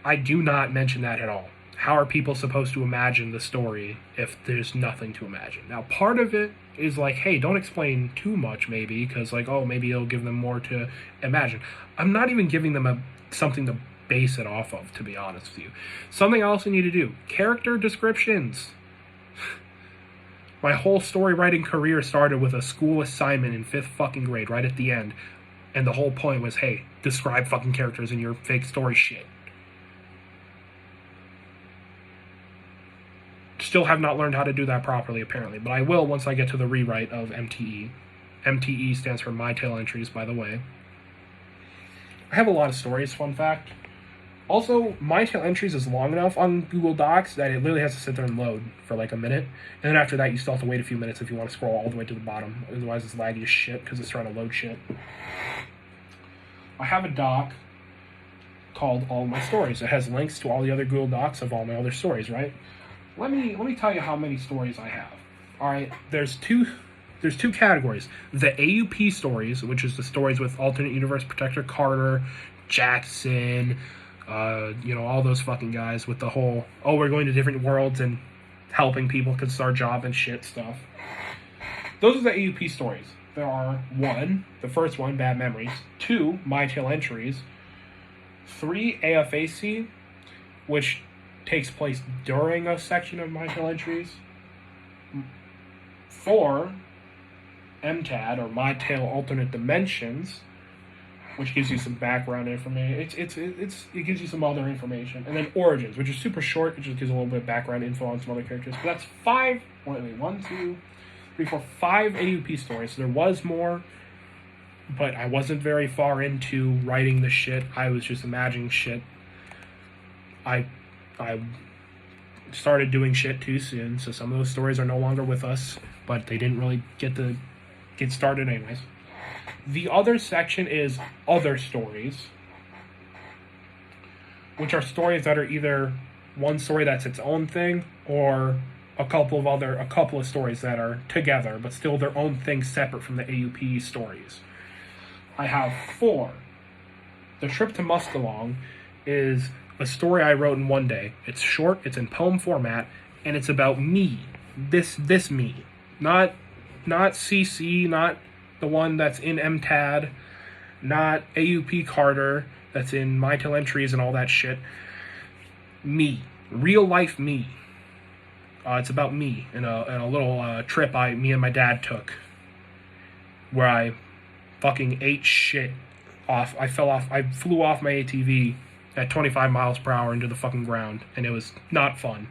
I do not mention that at all. how are people supposed to imagine the story if there's nothing to imagine? Now, part of it is like, hey, don't explain too much, maybe, because, like, oh, maybe it'll give them more to imagine. I'm not even giving them something to base it off of, to be honest with you. Something else you need to do: character descriptions. My whole story writing career started with a school assignment in 5th fucking grade, right at the end. And the whole point was, hey, describe fucking characters in your fake story shit. Still have not learned how to do that properly, apparently, but I will once I get to the rewrite of MTE. MTE stands for My Tale Entries, by the way. I have a lot of stories, fun fact. Also, My Tale Entries is long enough on Google Docs that it literally has to sit there and load for like a minute. And then after that, you still have to wait a few minutes if you want to scroll all the way to the bottom. Otherwise, it's laggy as shit because it's trying to load shit. I have a doc called All My Stories. It has links to all the other Google Docs of all my other stories, right? Let me tell you how many stories I have. All right, there's two categories. The AUP stories, which is the stories with alternate universe protector Carter, Jackson, all those fucking guys with the whole, oh, we're going to different worlds and helping people because it's our job and shit stuff. Those are the AUP stories. There are 1, the first one, Bad Memories. 2, My Tale Entries. 3, AFAC, which takes place during a section of My Tale Entries. 4, MTAD, or My Tale Alternate Dimensions, which gives you some background information. It gives you some other information. And then Origins, which is super short. It just gives a little bit of background info on some other characters. But that's 5, 1, 2, 3, 4, 5 AUP stories. So there was more, but I wasn't very far into writing the shit. I was just imagining shit. I started doing shit too soon, so some of those stories are no longer with us, but they didn't really get started anyways. The other section is other stories, which are stories that are either one story that's its own thing or a couple of stories that are together, but still their own thing separate from the AUP stories. I have 4. The Trip to Muskalong is a story I wrote in one day. It's short, it's in poem format, and it's about me. This me. Not CC, not the one that's in MTAD, not AUP Carter, that's in My Tale Entries and all that shit. Me. Real life me. It's about me in a little trip me and my dad took, where I fucking ate shit off. I flew off my ATV at 25 miles per hour into the fucking ground, and it was not fun.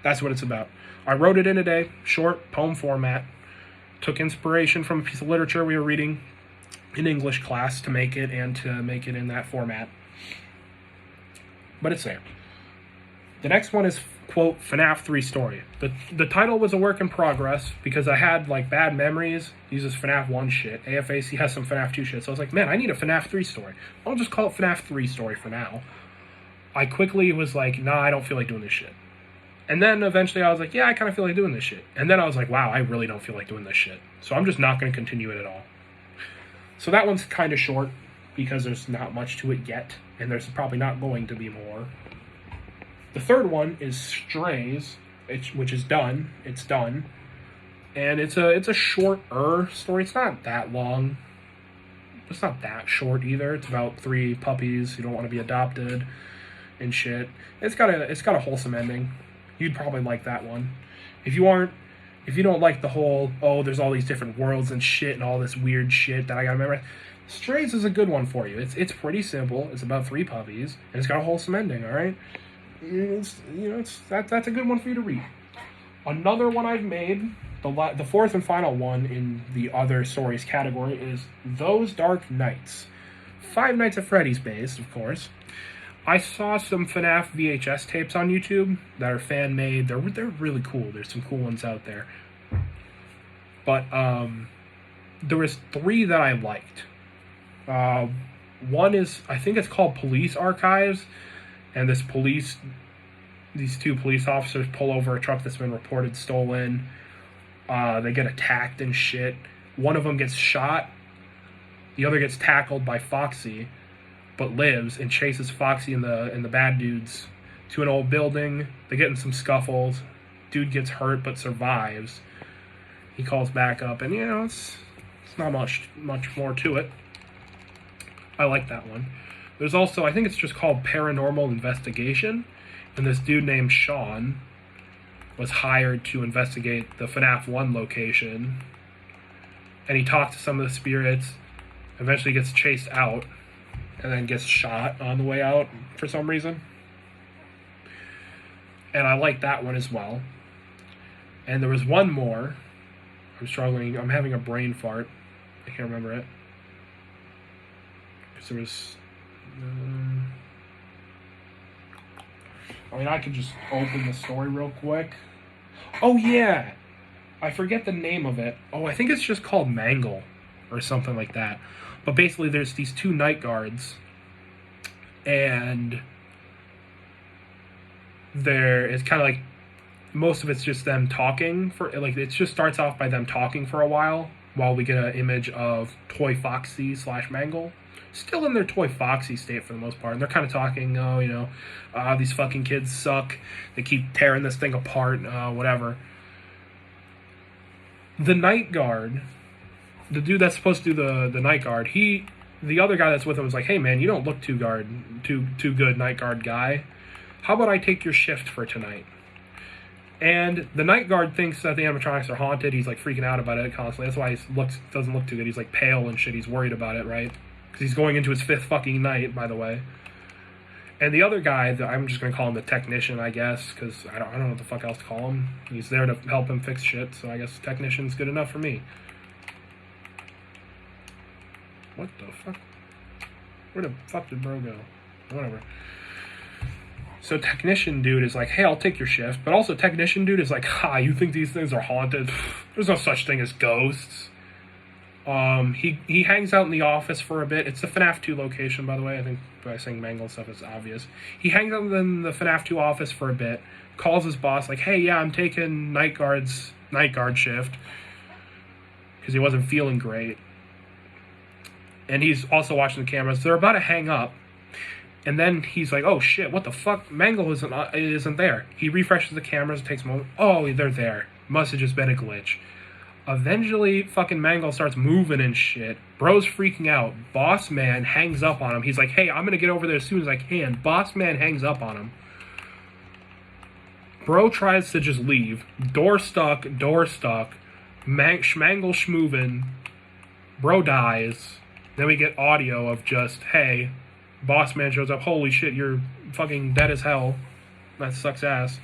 That's what it's about. I wrote it in a day, short, poem format. Took inspiration from a piece of literature we were reading in English class to make it, and to make it in that format. But it's there. The next one is, quote, FNAF 3 story. The title was a work in progress because I had, like, Bad Memories, uses FNAF 1 shit. AFAC has some FNAF 2 shit. So I was like, man, I need a FNAF 3 story. I'll just call it FNAF 3 story for now. I quickly was like, nah, I don't feel like doing this shit. And then eventually I was like, yeah, I kind of feel like doing this shit. And then I was like, wow, I really don't feel like doing this shit. So I'm just not going to continue it at all. So that one's kind of short because there's not much to it yet. And there's probably not going to be more. The third one is Strays, which is done. It's done. And it's a shorter story. It's not that long. It's not that short either. It's about 3 puppies who don't want to be adopted and shit. It's got a wholesome ending. You'd probably like that one. If you don't like the whole, oh, there's all these different worlds and shit and all this weird shit that I gotta remember, Strays is a good one for you. It's pretty simple. It's about 3 puppies and it's got a wholesome ending. All right, that's a good one for you to read. Another one I've made, the fourth and final one in the other stories category, is Those Dark Nights. Five Nights at Freddy's based, of course. I saw some FNAF VHS tapes on YouTube that are fan-made. They're really cool. There's some cool ones out there. But there was 3 that I liked. One is, I think it's called Police Archives, and these 2 police officers pull over a truck that's been reported stolen. They get attacked and shit. One of them gets shot. The other gets tackled by Foxy, but lives and chases Foxy and the bad dudes to an old building. They get in some scuffles. Dude gets hurt but survives. He calls back up, and it's not much more to it. I like that one. There's also, I think it's just called Paranormal Investigation, and this dude named Sean was hired to investigate the FNAF 1 location, and he talks to some of the spirits, eventually gets chased out, and then gets shot on the way out for some reason. And I like that one as well. And there was one more. I'm struggling. I'm having a brain fart. I can't remember it. Because there was... I could just open the story real quick. Oh, yeah. I forget the name of it. Oh, I think it's just called Mangle or something like that. But basically, there's these two night guards. And it's kind of like most of it's just them talking it just starts off by them talking for a while we get an image of Toy Foxy / Mangle still in their Toy Foxy state for the most part, and they're kind of talking these fucking kids suck, they keep tearing this thing apart, whatever. The night guard, the dude that's supposed to do the night guard, the other guy that's with him was like, hey man, you don't look too good, night guard guy. How about I take your shift for tonight? And the night guard thinks that the animatronics are haunted. He's like freaking out about it constantly. That's why he doesn't look too good. He's like pale and shit. He's worried about it, right? Because he's going into his 5th fucking night, by the way. And the other guy, I'm just going to call him the technician, I guess, because I don't know what the fuck else to call him. He's there to help him fix shit, so I guess technician's good enough for me. What the fuck? Where the fuck did bro go? Whatever. So technician dude is like, hey, I'll take your shift. But also technician dude is like, you think these things are haunted? There's no such thing as ghosts. He hangs out in the office for a bit. It's the FNAF 2 location, by the way. I think by saying Mangle stuff is obvious. He hangs out in the FNAF 2 office for a bit. Calls his boss like, hey, yeah, I'm taking night guard shift. Because he wasn't feeling great. And he's also watching the cameras. They're about to hang up. And then he's like, oh shit, what the fuck? Mangle isn't there. He refreshes the cameras, takes a moment. Oh, they're there. Must have just been a glitch. Eventually, fucking Mangle starts moving and shit. Bro's freaking out. Boss Man hangs up on him. He's like, hey, I'm gonna get over there as soon as I can. Boss Man hangs up on him. Bro tries to just leave. Door stuck. Schmangle schmoovin'. Bro dies. Then we get audio of just, hey, Boss Man shows up. Holy shit, you're fucking dead as hell. That sucks ass.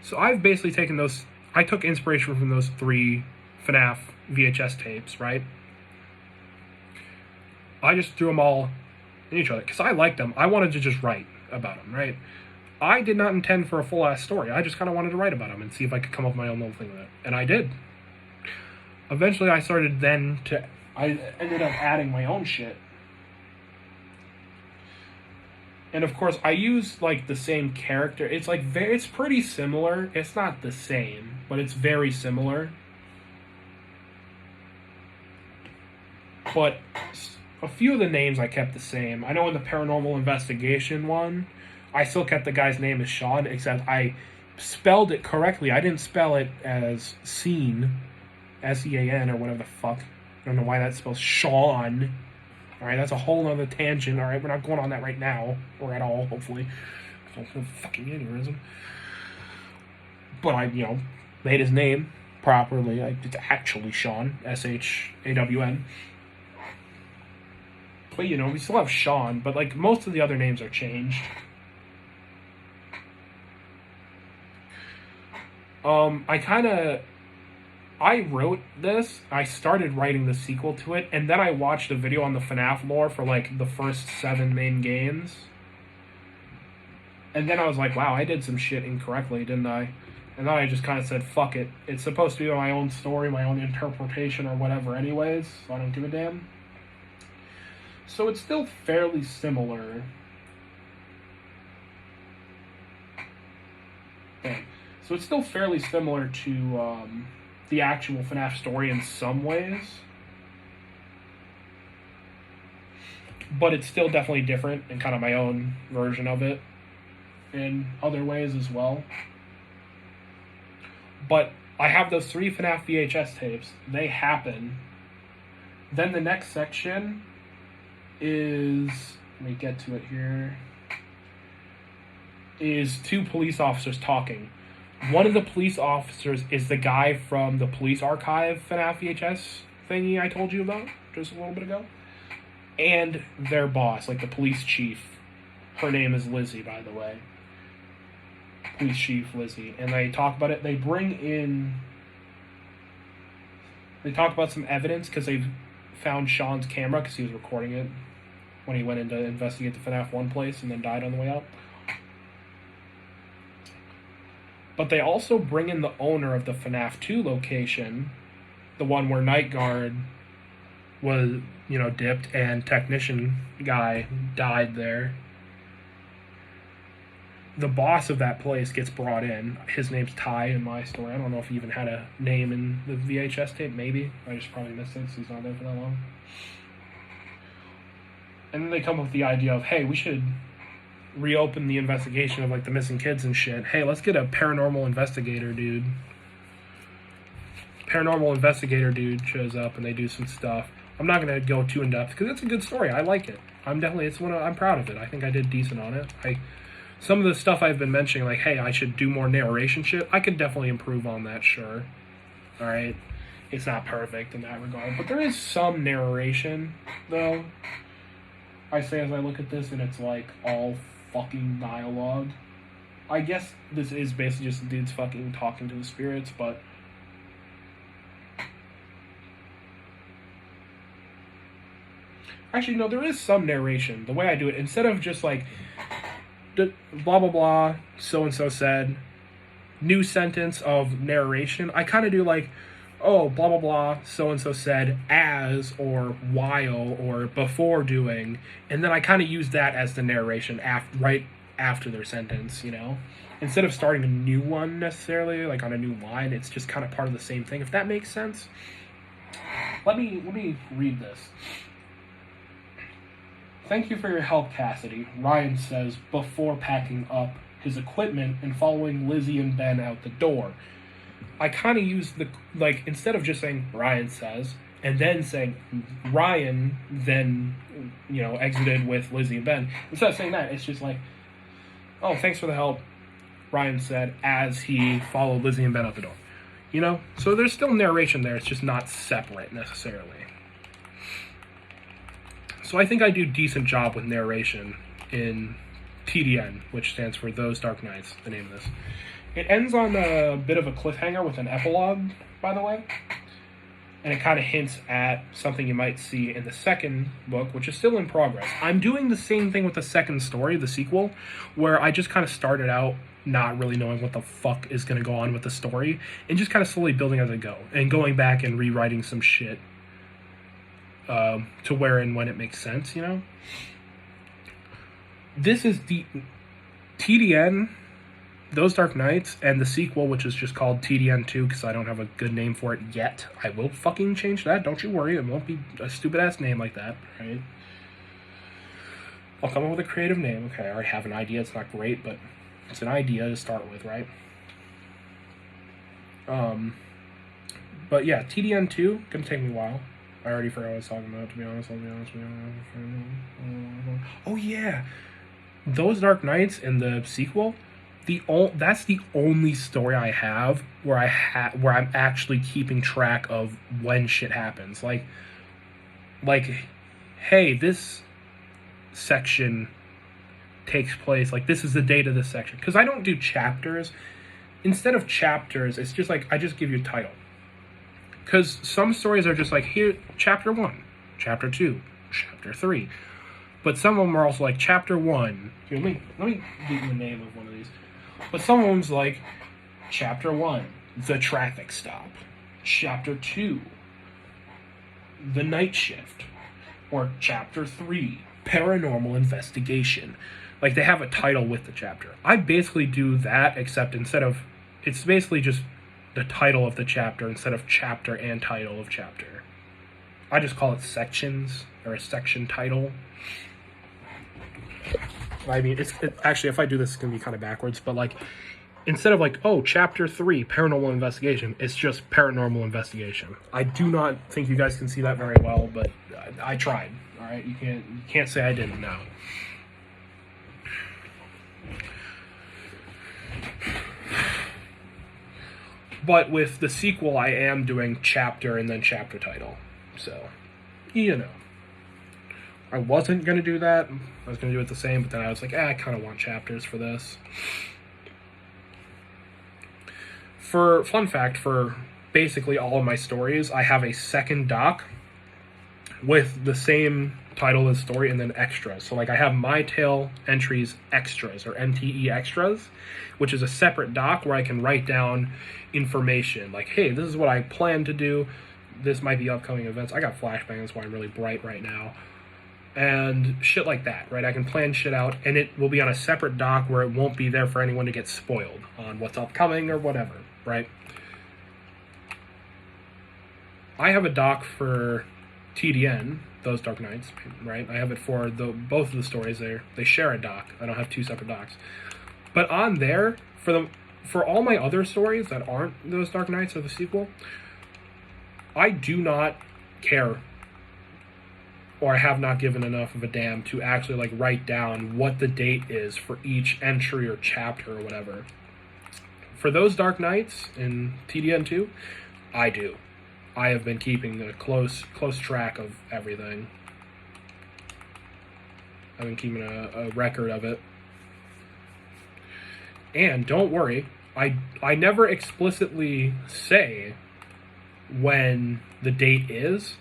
So I've basically taken those... I took inspiration from those 3 FNAF VHS tapes, right? I just threw them all in each other because I liked them. I wanted to just write about them, right? I did not intend for a full-ass story. I just kind of wanted to write about them and see if I could come up with my own little thing with it. And I did. Eventually, I ended up adding my own shit. And of course, I use like the same character. It's like it's pretty similar. It's not the same, but it's very similar. But a few of the names I kept the same. I know in the Paranormal Investigation one, I still kept the guy's name as Sean, except I spelled it correctly. I didn't spell it as Sean, S-E-A-N, or whatever the fuck. I don't know why that spells Sean. Alright, that's a whole other tangent. Alright, we're not going on that right now. Or at all, hopefully. Fucking aneurysm. But I, made his name properly. It's actually Sean. S-H-A-W-N. But, we still have Sean. But, like, most of the other names are changed. I wrote this, I started writing the sequel to it, and then I watched a video on the FNAF lore for, like, the first 7 main games. And then I was like, wow, I did some shit incorrectly, didn't I? And then I just kind of said, fuck it. It's supposed to be my own story, my own interpretation, or whatever anyways, so I don't give a damn. So it's still fairly similar. So it's still fairly similar to, the actual FNAF story in some ways, but it's still definitely different and kind of my own version of it. in other ways as well. But I have those 3 FNAF VHS tapes. They happen. Then the next section is, let me get to it here, is 2 police officers talking. One of the police officers is the guy from the Police Archive FNAF VHS thingy I told you about just a little bit ago. And their boss, like the police chief. Her name is Lizzie, by the way. Police Chief Lizzie. And they talk about it. They talk about some evidence because they've found Sean's camera because he was recording it when he went in to investigate the FNAF 1 place and then died on the way out. But they also bring in the owner of the FNAF 2 location, the one where Night Guard was, dipped and technician guy died there. The boss of that place gets brought in. His name's Ty in my story. I don't know if he even had a name in the VHS tape. Maybe. I just probably missed it because he's not there for that long. And then they come up with the idea of, hey, we should reopen the investigation of, like, the missing kids and shit. Hey, let's get a paranormal investigator dude. Paranormal investigator dude shows up and they do some stuff. I'm not going to go too in-depth because it's a good story. I like it. I'm proud of it. I think I did decent on it. Some of the stuff I've been mentioning, like, hey, I should do more narration shit, I could definitely improve on that, sure. Alright? It's not perfect in that regard. But there is some narration, though. I say as I look at this, and it's, like, all fucking dialogue. I guess this is basically just dudes fucking talking to the spirits, but... Actually, no, there is some narration. The way I do it, instead of just, like... blah blah blah, so-and-so said, new sentence of narration, I kind of do like, oh, blah blah blah, so-and-so said as, or while, or before doing, and then I kind of use that as the narration right after their sentence, instead of starting a new one necessarily, like on a new line. It's just kind of part of the same thing, if that makes sense. Let me read this. Thank you for your help, Cassidy, Ryan says before packing up his equipment and following Lizzie and Ben out the door. I kind of use instead of just saying Ryan says, and then saying Ryan then, exited with Lizzie and Ben. Instead of saying that, it's just like, oh, thanks for the help, Ryan said as he followed Lizzie and Ben out the door. So there's still narration there, it's just not separate necessarily. So I think I do a decent job with narration in TDN, which stands for Those Dark Nights, the name of this. It ends on a bit of a cliffhanger with an epilogue, by the way. And it kind of hints at something you might see in the second book, which is still in progress. I'm doing the same thing with the second story, the sequel, where I just kind of started out not really knowing what the fuck is going to go on with the story, and just kind of slowly building as I go, and going back and rewriting some shit to where and when it makes sense, This is the TDN, Those Dark Nights, and the sequel, which is just called TDN 2, because I don't have a good name for it yet. I will fucking change that, don't you worry. It won't be a stupid-ass name like that, right? I'll come up with a creative name. Okay, I already have an idea. It's not great, but it's an idea to start with, right? But yeah, TDN 2, gonna take me a while. I already forgot what I was talking about, to be honest. Oh, yeah. Those Dark Nights in the sequel, that's the only story I have where I'm actually keeping track of when shit happens. Like, hey, this section takes place, like, this is the date of this section. Because I don't do chapters. Instead of chapters, it's just like, I just give you a title. Because some stories are just like, here, chapter 1, chapter 2, chapter 3. But some of them are also like, chapter 1. Here, let me get you the name of one of these. But some of them's like, chapter 1, the traffic stop. Chapter 2, the night shift. Or chapter 3, paranormal investigation. Like, they have a title with the chapter. I basically do that, except it's basically just the title of the chapter instead of chapter and title of chapter. I just call it sections, or a section title. I mean, actually, if I do this, it's going to be kind of backwards, but like, instead of like, oh, chapter 3, paranormal investigation, it's just paranormal investigation. I do not think you guys can see that very well, but I tried. All right, you can't say I didn't now. But with the sequel, I am doing chapter and then chapter title. So, you know. I wasn't going to do that. I was going to do it the same, but then I was like, I kind of want chapters for this. For fun fact, for basically all of my stories, I have a second doc with the same title as story and then extras. So like I have My Tale Entries Extras, or MTE Extras, which is a separate doc where I can write down information like, hey, this is what I plan to do. This might be upcoming events. I got flashbang, that's why I'm really bright right now. And shit like that, right? I can plan shit out, and it will be on a separate doc where it won't be there for anyone to get spoiled on what's upcoming or whatever, right? I have a doc for TDN, Those Dark Nights, right? I have it for both of the stories there. They share a doc. I don't have two separate docs. But on there, for all my other stories that aren't Those Dark Nights or the sequel, I do not care, or I have not given enough of a damn to actually like write down what the date is for each entry or chapter or whatever. For Those Dark Nights in TDN 2, I do. I have been keeping a close track of everything. I've been keeping a record of it. And don't worry, I never explicitly say when the date is.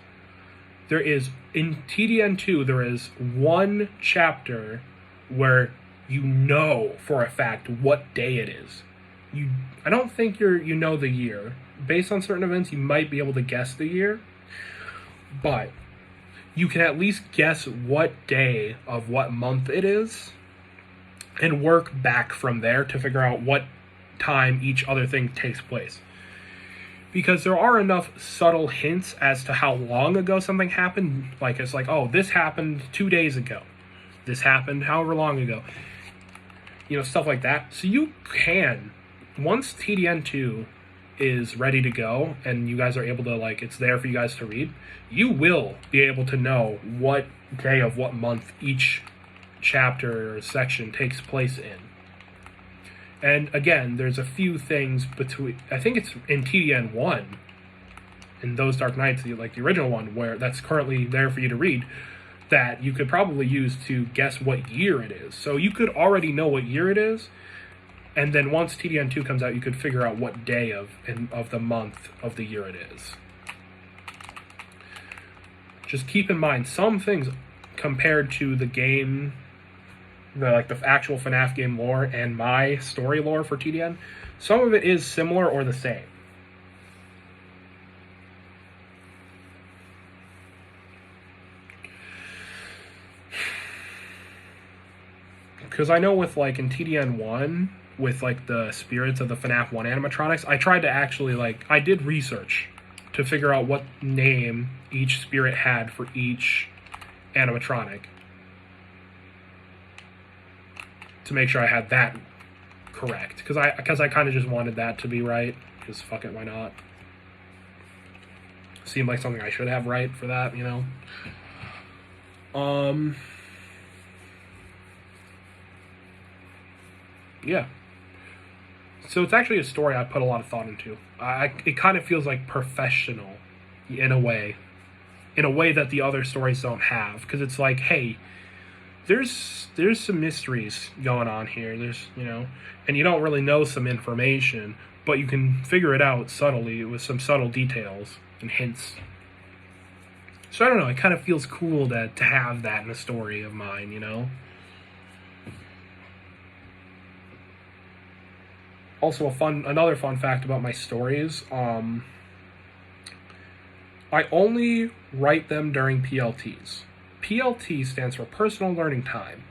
There is, in TDN 2, there is one chapter where you know for a fact what day it is. I don't think you know the year. Based on certain events, you might be able to guess the year, but you can at least guess what day of what month it is and work back from there to figure out what time each other thing takes place. Because there are enough subtle hints as to how long ago something happened. Like, it's like, oh, this happened 2 days ago. This happened however long ago. You know, stuff like that. So you can, once TDN 2 is ready to go and you guys are able to, like, it's there for you guys to read, you will be able to know what day of what month each chapter or section takes place in. And again, there's a few things between, I think it's in TDN 1, in Those Dark Nights, like the original one, where that's currently there for you to read, that you could probably use to guess what year it is. So you could already know what year it is, and then once TDN 2 comes out, you could figure out what day of the month of the year it is. Just keep in mind, some things compared to the game, the actual FNAF game lore and my story lore for TDN, some of it is similar or the same. Because I know with, like, in TDN 1, with, like, the spirits of the FNAF 1 animatronics, I tried to actually, like, I did research to figure out what name each spirit had for each animatronic, to make sure I had that correct. Because I kind of just wanted that to be right. Because fuck it, why not? Seemed like something I should have right for that, you know? Yeah. So it's actually a story I put a lot of thought into. It kind of feels like professional in a way that the other stories don't have. Because it's like, hey, there's some mysteries going on here. There's, you know, and you don't really know some information, but you can figure it out subtly with some subtle details and hints. So I don't know, it kind of feels cool to have that in a story of mine, you know? Also, another fun fact about my stories, I only write them during PLTs. PLT stands for Personal Learning Time.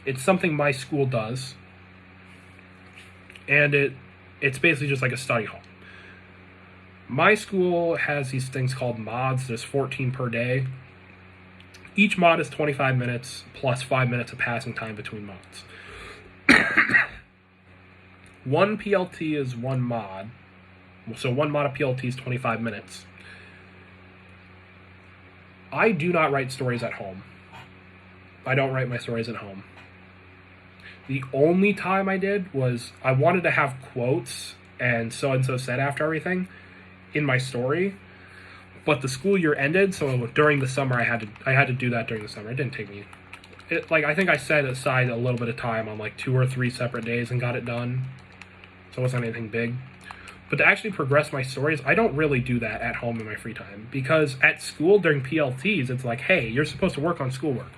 It's something my school does, and it's basically just like a study hall. My school has these things called mods. There's 14 per day, Each mod is 25 minutes plus 5 minutes of passing time between mods. One PLT is one mod. So one mod of PLT is 25 minutes. I do not write stories at home. I don't write my stories at home. The only time I did was I wanted to have quotes and so said after everything in my story, but the school year ended, so during the summer I had to do that during the summer. It didn't take me. I think I set aside a little bit of time on like 2 or 3 separate days and got it done. So it wasn't anything big. But to actually progress my stories, I don't really do that at home in my free time. Because at school, during PLTs, it's like, hey, you're supposed to work on schoolwork.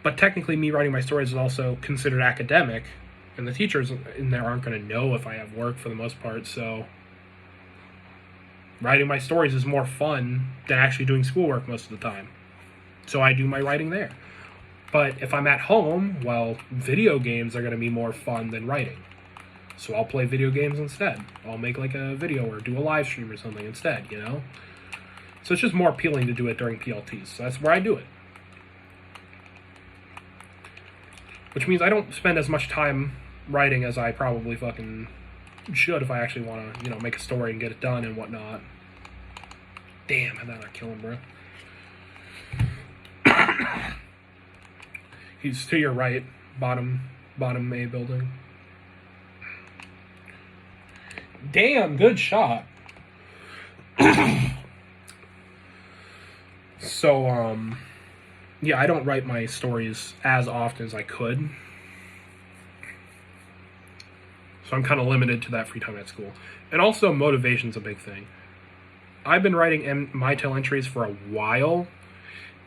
But technically, me writing my stories is also considered academic. And the teachers in there aren't going to know if I have work for the most part. So writing my stories is more fun than actually doing schoolwork most of the time. So I do my writing there. But if I'm at home, well, video games are going to be more fun than writing. So I'll play video games instead. I'll make like a video or do a live stream or something instead, you know? So it's just more appealing to do it during PLTs. So that's where I do it. Which means I don't spend as much time writing as I probably fucking should if I actually want to, you know, make a story and get it done and whatnot. Damn, how'd that not kill him, bro? He's to your right, bottom A building. Damn, good shot. So, yeah, I don't write my stories as often as I could. So I'm kind of limited to that free time at school. And also, motivation's a big thing. I've been writing My Tale entries for a while,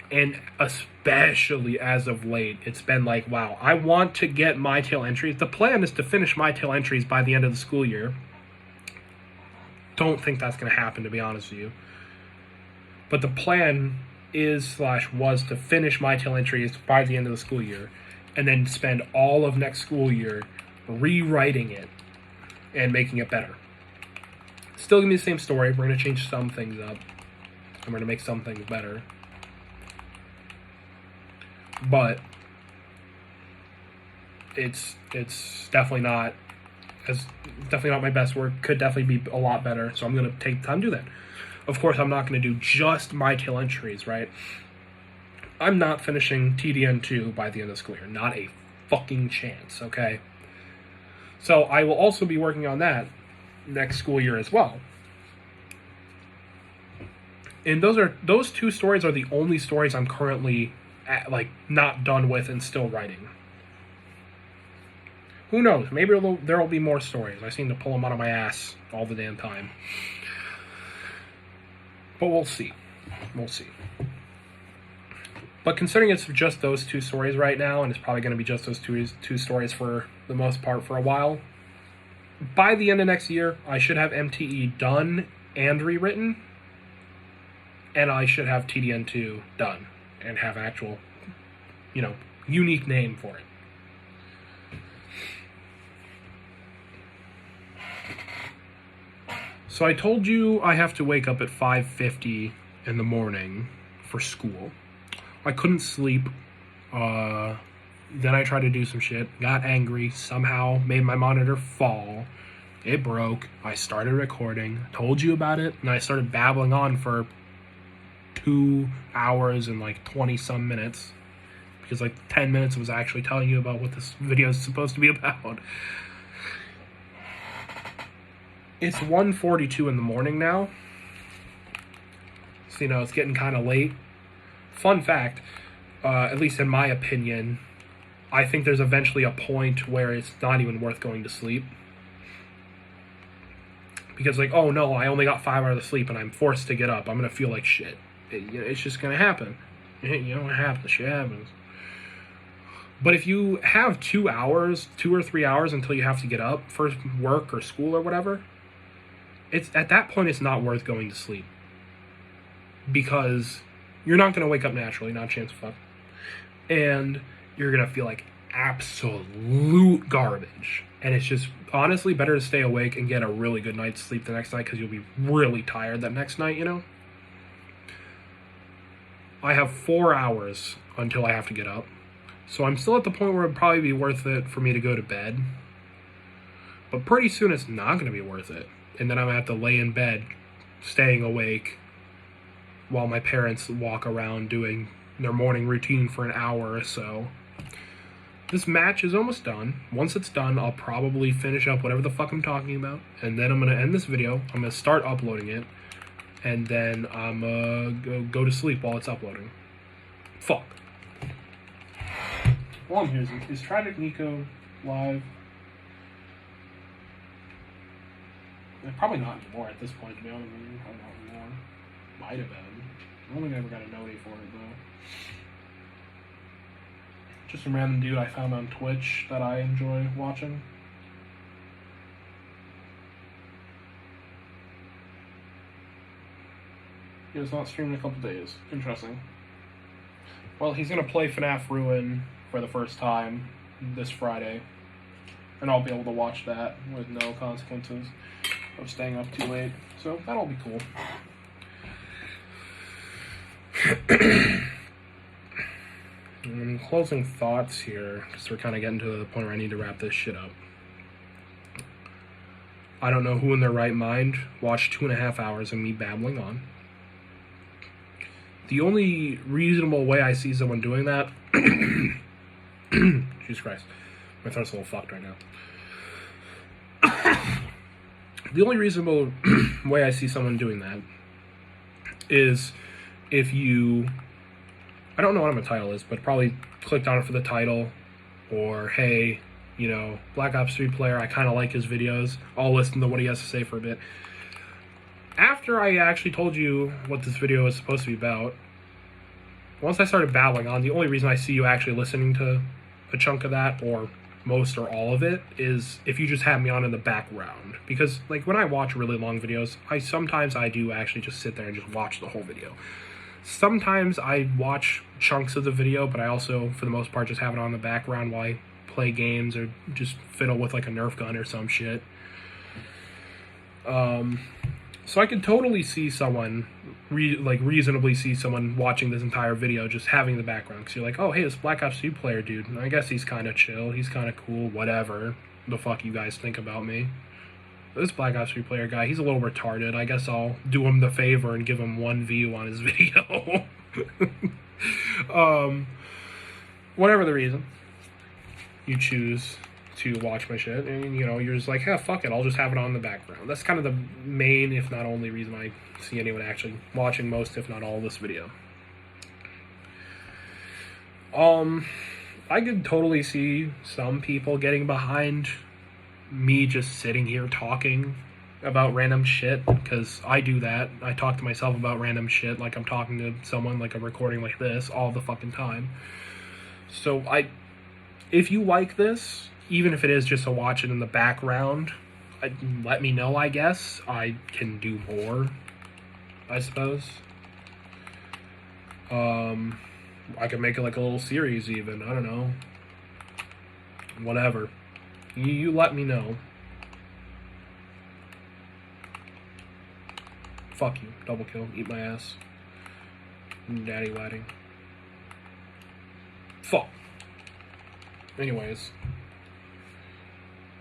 and especially as of late, it's been like, wow, I want to get My Tale entries. The plan is to finish My Tale entries by the end of the school year. Don't think that's going to happen, to be honest with you. But the plan was to finish My Tale entries by the end of the school year, and then spend all of next school year rewriting it and making it better. Still gonna be the same story. We're gonna change some things up, and we're gonna make some things better. But it's definitely not my best work. Could definitely be a lot better. So I'm gonna take time to do that. Of course, I'm not gonna do just My Tale entries, right? I'm not finishing TDN 2 by the end of the school year. Not a fucking chance. Okay. So I will also be working on that next school year as well. And those two stories are the only stories I'm currently not done with and still writing. Who knows? Maybe there will be more stories. I seem to pull them out of my ass all the damn time. But we'll see. We'll see. But considering it's just those two stories right now, and it's probably going to be just those two stories for the most part for a while, by the end of next year, I should have MTE done and rewritten, and I should have TDN 2 done and have an actual, unique name for it. So I told you I have to wake up at 5:50 in the morning for school. I couldn't sleep. Then I tried to do some shit, got angry, somehow made my monitor fall. It broke. I started recording, told you about it, and I started babbling on for 2 hours and 20-some minutes. Because 10 minutes was actually telling you about what this video is supposed to be about. It's 1:42 in the morning now. So, it's getting kind of late. Fun fact, at least in my opinion, I think there's eventually a point where it's not even worth going to sleep. Because, oh no, I only got 5 hours of sleep and I'm forced to get up. I'm going to feel like shit. It's just going to happen. What happens? Shit happens. But if you have 2 hours, 2 or 3 hours until you have to get up for work or school or whatever, at that point it's not worth going to sleep. Because you're not going to wake up naturally, not a chance of fuck. And you're going to feel like absolute garbage. And it's just, honestly, better to stay awake and get a really good night's sleep the next night because you'll be really tired that next night, I have 4 hours until I have to get up. So I'm still at the point where it'd probably be worth it for me to go to bed. But pretty soon it's not going to be worth it. And then I'm going to have to lay in bed, staying awake, while my parents walk around doing their morning routine for an hour or so. This match is almost done. Once it's done, I'll probably finish up whatever the fuck I'm talking about. And then I'm going to end this video. I'm going to start uploading it. And then I'm going to go to sleep while it's uploading. Fuck. Well, I'm here. Is Tragic Nico live? Probably not anymore at this point, to be honest with you. Probably not anymore. Might have been. I don't think I ever got a noti for it, though. Just a random dude I found on Twitch that I enjoy watching. He has not streamed in a couple days. Interesting. Well, he's going to play FNAF Ruin for the first time this Friday. And I'll be able to watch that with no consequences of staying up too late. So that'll be cool. Closing thoughts here, because we're kind of getting to the point where I need to wrap this shit up. I don't know who in their right mind watched 2.5 hours of me babbling on. The only reasonable way I see someone doing that... Jesus Christ. My throat's a little fucked right now. The only reasonable way I see someone doing that is if you... I don't know what my title is, but probably clicked on it for the title, or, hey, you know, Black Ops 3 player, I kind of like his videos. I'll listen to what he has to say for a bit. After I actually told you what this video is supposed to be about, once I started babbling on, the only reason I see you actually listening to a chunk of that, or most or all of it, is if you just have me on in the background. Because, like, when I watch really long videos, sometimes I do actually just sit there and just watch the whole video. Sometimes I watch chunks of the video, but I also, for the most part, just have it on the background while I play games or just fiddle with, like, a Nerf gun or some shit. So I could totally see someone, reasonably see someone watching this entire video just having the background. Because you're like, oh, hey, this Black Ops 2 player dude, I guess he's kind of chill, he's kind of cool, whatever the fuck you guys think about me. This Black Ops 3 player guy, he's a little retarded. I guess I'll do him the favor and give him 1 view on his video. Whatever the reason, you choose to watch my shit, and, you know, you're just like, yeah, fuck it, I'll just have it on in the background. That's kind of the main, if not only, reason I see anyone actually watching most, if not all, of this video. I could totally see some people getting behind me just sitting here talking about random shit, because I do that. I talk to myself about random shit like I'm talking to someone, like a recording like this, all the fucking time. So if you like this, even if it is just to watch it in the background, let me know, I guess. I can do more, I suppose. I could make it like a little series even, I don't know. Whatever. You let me know. Fuck you. Double kill. Eat my ass. Daddy wadding. Fuck. Anyways.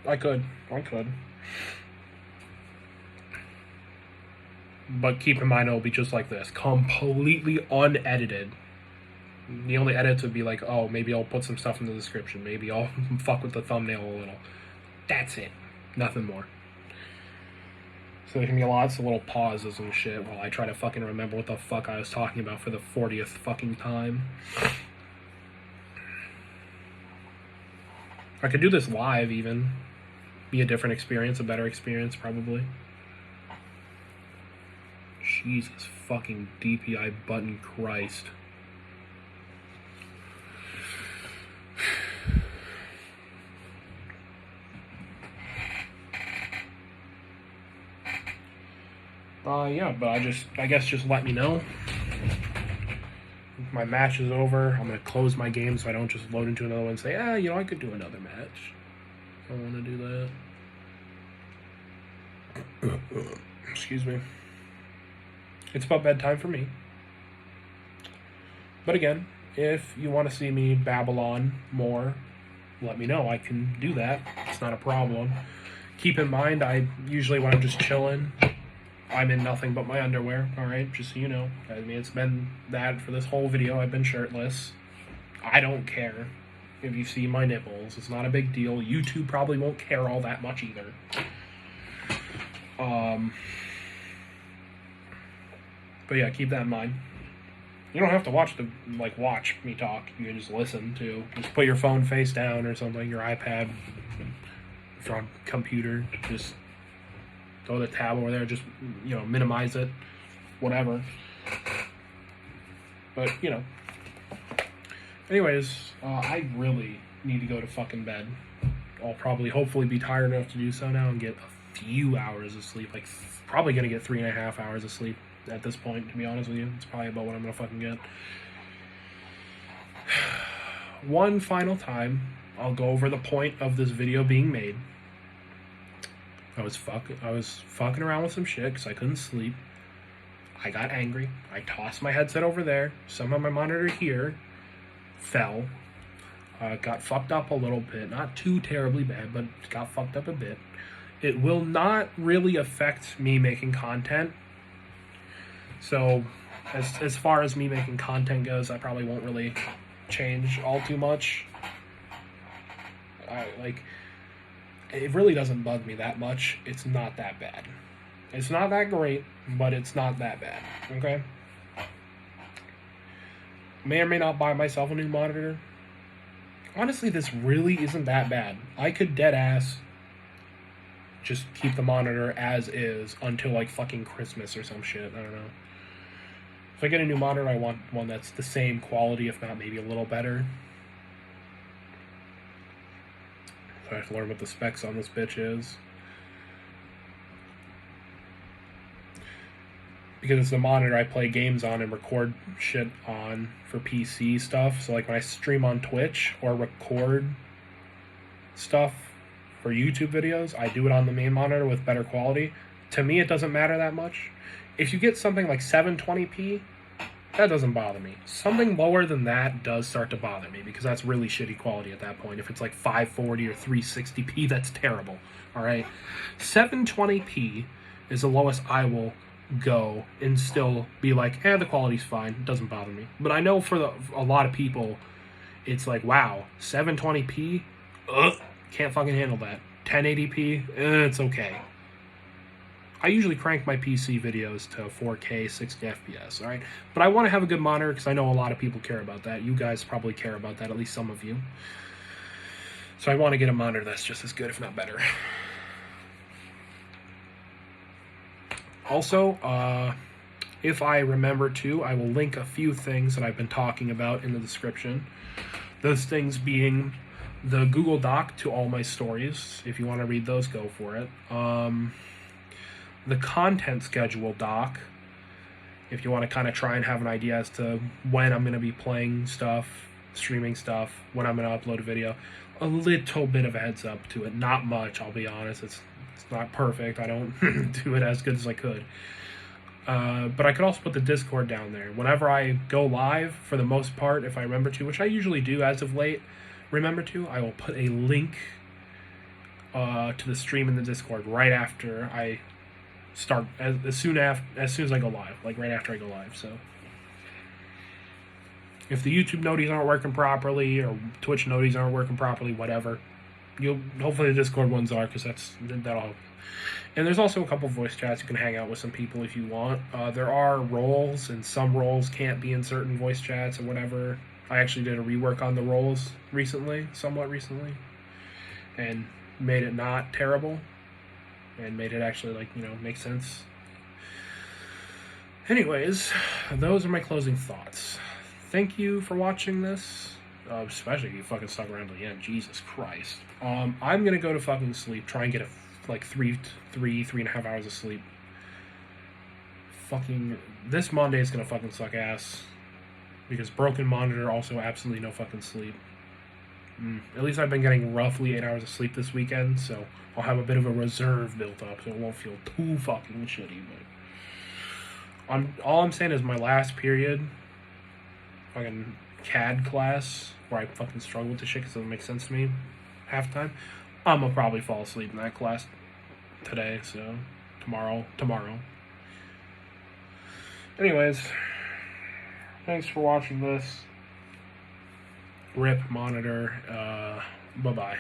I could. But keep in mind, it'll be just like this. Completely unedited. The only edits would be like, oh, maybe I'll put some stuff in the description. Maybe I'll fuck with the thumbnail a little. That's it. Nothing more. So there can be lots of little pauses and shit while I try to fucking remember what the fuck I was talking about for the 40th fucking time. I could do this live even. Be a different experience, a better experience probably. Jesus fucking DPI button Christ. Yeah, but I guess just let me know. My match is over. I'm going to close my game so I don't just load into another one and say, you know, I could do another match. I don't want to do that. Excuse me. It's about bedtime for me. But again, if you want to see me babble on more, let me know. I can do that. It's not a problem. Keep in mind, I usually, when I'm just chilling, I'm in nothing but my underwear, alright? Just so you know. I mean, it's been that for this whole video. I've been shirtless. I don't care if you see my nipples. It's not a big deal. YouTube probably won't care all that much either. But yeah, keep that in mind. You don't have to watch me talk. You can just listen to. Just put your phone face down or something, your iPad, if you're on computer, just throw the tab over there, just, minimize it, whatever. But, anyways, I really need to go to fucking bed. I'll hopefully be tired enough to do so now and get a few hours of sleep. Probably gonna get 3.5 hours of sleep at this point, to be honest with you. It's probably about what I'm gonna fucking get. One final time, I'll go over the point of this video being made. I was fucking around with some shit because I couldn't sleep. I got angry. I tossed my headset over there. Somehow my monitor here fell. Got fucked up a little bit. Not too terribly bad, but got fucked up a bit. It will not really affect me making content. So, as far as me making content goes, I probably won't really change all too much. It really doesn't bug me that much. It's not that bad. It's not that great, but it's not that bad. Okay? May or may not buy myself a new monitor. Honestly, this really isn't that bad. I could dead ass just keep the monitor as is until fucking Christmas or some shit. I don't know. If I get a new monitor, I want one that's the same quality, if not maybe a little better. So I have to learn what the specs on this bitch is. Because it's the monitor I play games on and record shit on for PC stuff. So when I stream on Twitch or record stuff for YouTube videos, I do it on the main monitor with better quality. To me, it doesn't matter that much. If you get something like 720p, that doesn't bother me. Something lower than that does start to bother me because that's really shitty quality at that point. If it's 540 or 360p, that's terrible. Alright? 720p is the lowest I will go and still be the quality's fine. It doesn't bother me. But I know for a lot of people, it's wow, 720p? Can't fucking handle that. 1080p? It's okay. I usually crank my PC videos to 4K, 60 FPS, alright? But I want to have a good monitor because I know a lot of people care about that. You guys probably care about that, at least some of you. So I want to get a monitor that's just as good, if not better. Also, if I remember to, I will link a few things that I've been talking about in the description. Those things being the Google Doc to all my stories. If you want to read those, go for it. The content schedule doc, if you want to kind of try and have an idea as to when I'm going to be playing stuff, streaming stuff, when I'm going to upload a video. A little bit of a heads up to it. Not much, I'll be honest. It's not perfect. I don't do it as good as I could. But I could also put the Discord down there. Whenever I go live, for the most part, if I remember to, which I usually do as of late, remember to, I will put a link to the stream in the Discord right after I start, as soon as I go live, right after I go live. So if the YouTube noties aren't working properly or Twitch noties aren't working properly, whatever, hopefully the Discord ones are, because that'll help. And there's also a couple voice chats. You can hang out with some people if you want. There are roles, and some roles can't be in certain voice chats or whatever. I actually did a rework on the roles somewhat recently, and made it not terrible, and made it actually make sense. Anyways, those are my closing thoughts. Thank you for watching this, especially if you fucking stuck around to the end. Jesus Christ. I'm gonna go to fucking sleep. Try and get 3.5 hours of sleep. Fucking this Monday is gonna fucking suck ass because broken monitor, also absolutely no fucking sleep. At least I've been getting roughly 8 hours of sleep this weekend, so I'll have a bit of a reserve built up, so it won't feel too fucking shitty. But all I'm saying is my last period fucking CAD class where I fucking struggle with the shit because it doesn't make sense to me half the time. I'm gonna probably fall asleep in that class today, so tomorrow. Anyways, thanks for watching this. RIP monitor. Bye-bye.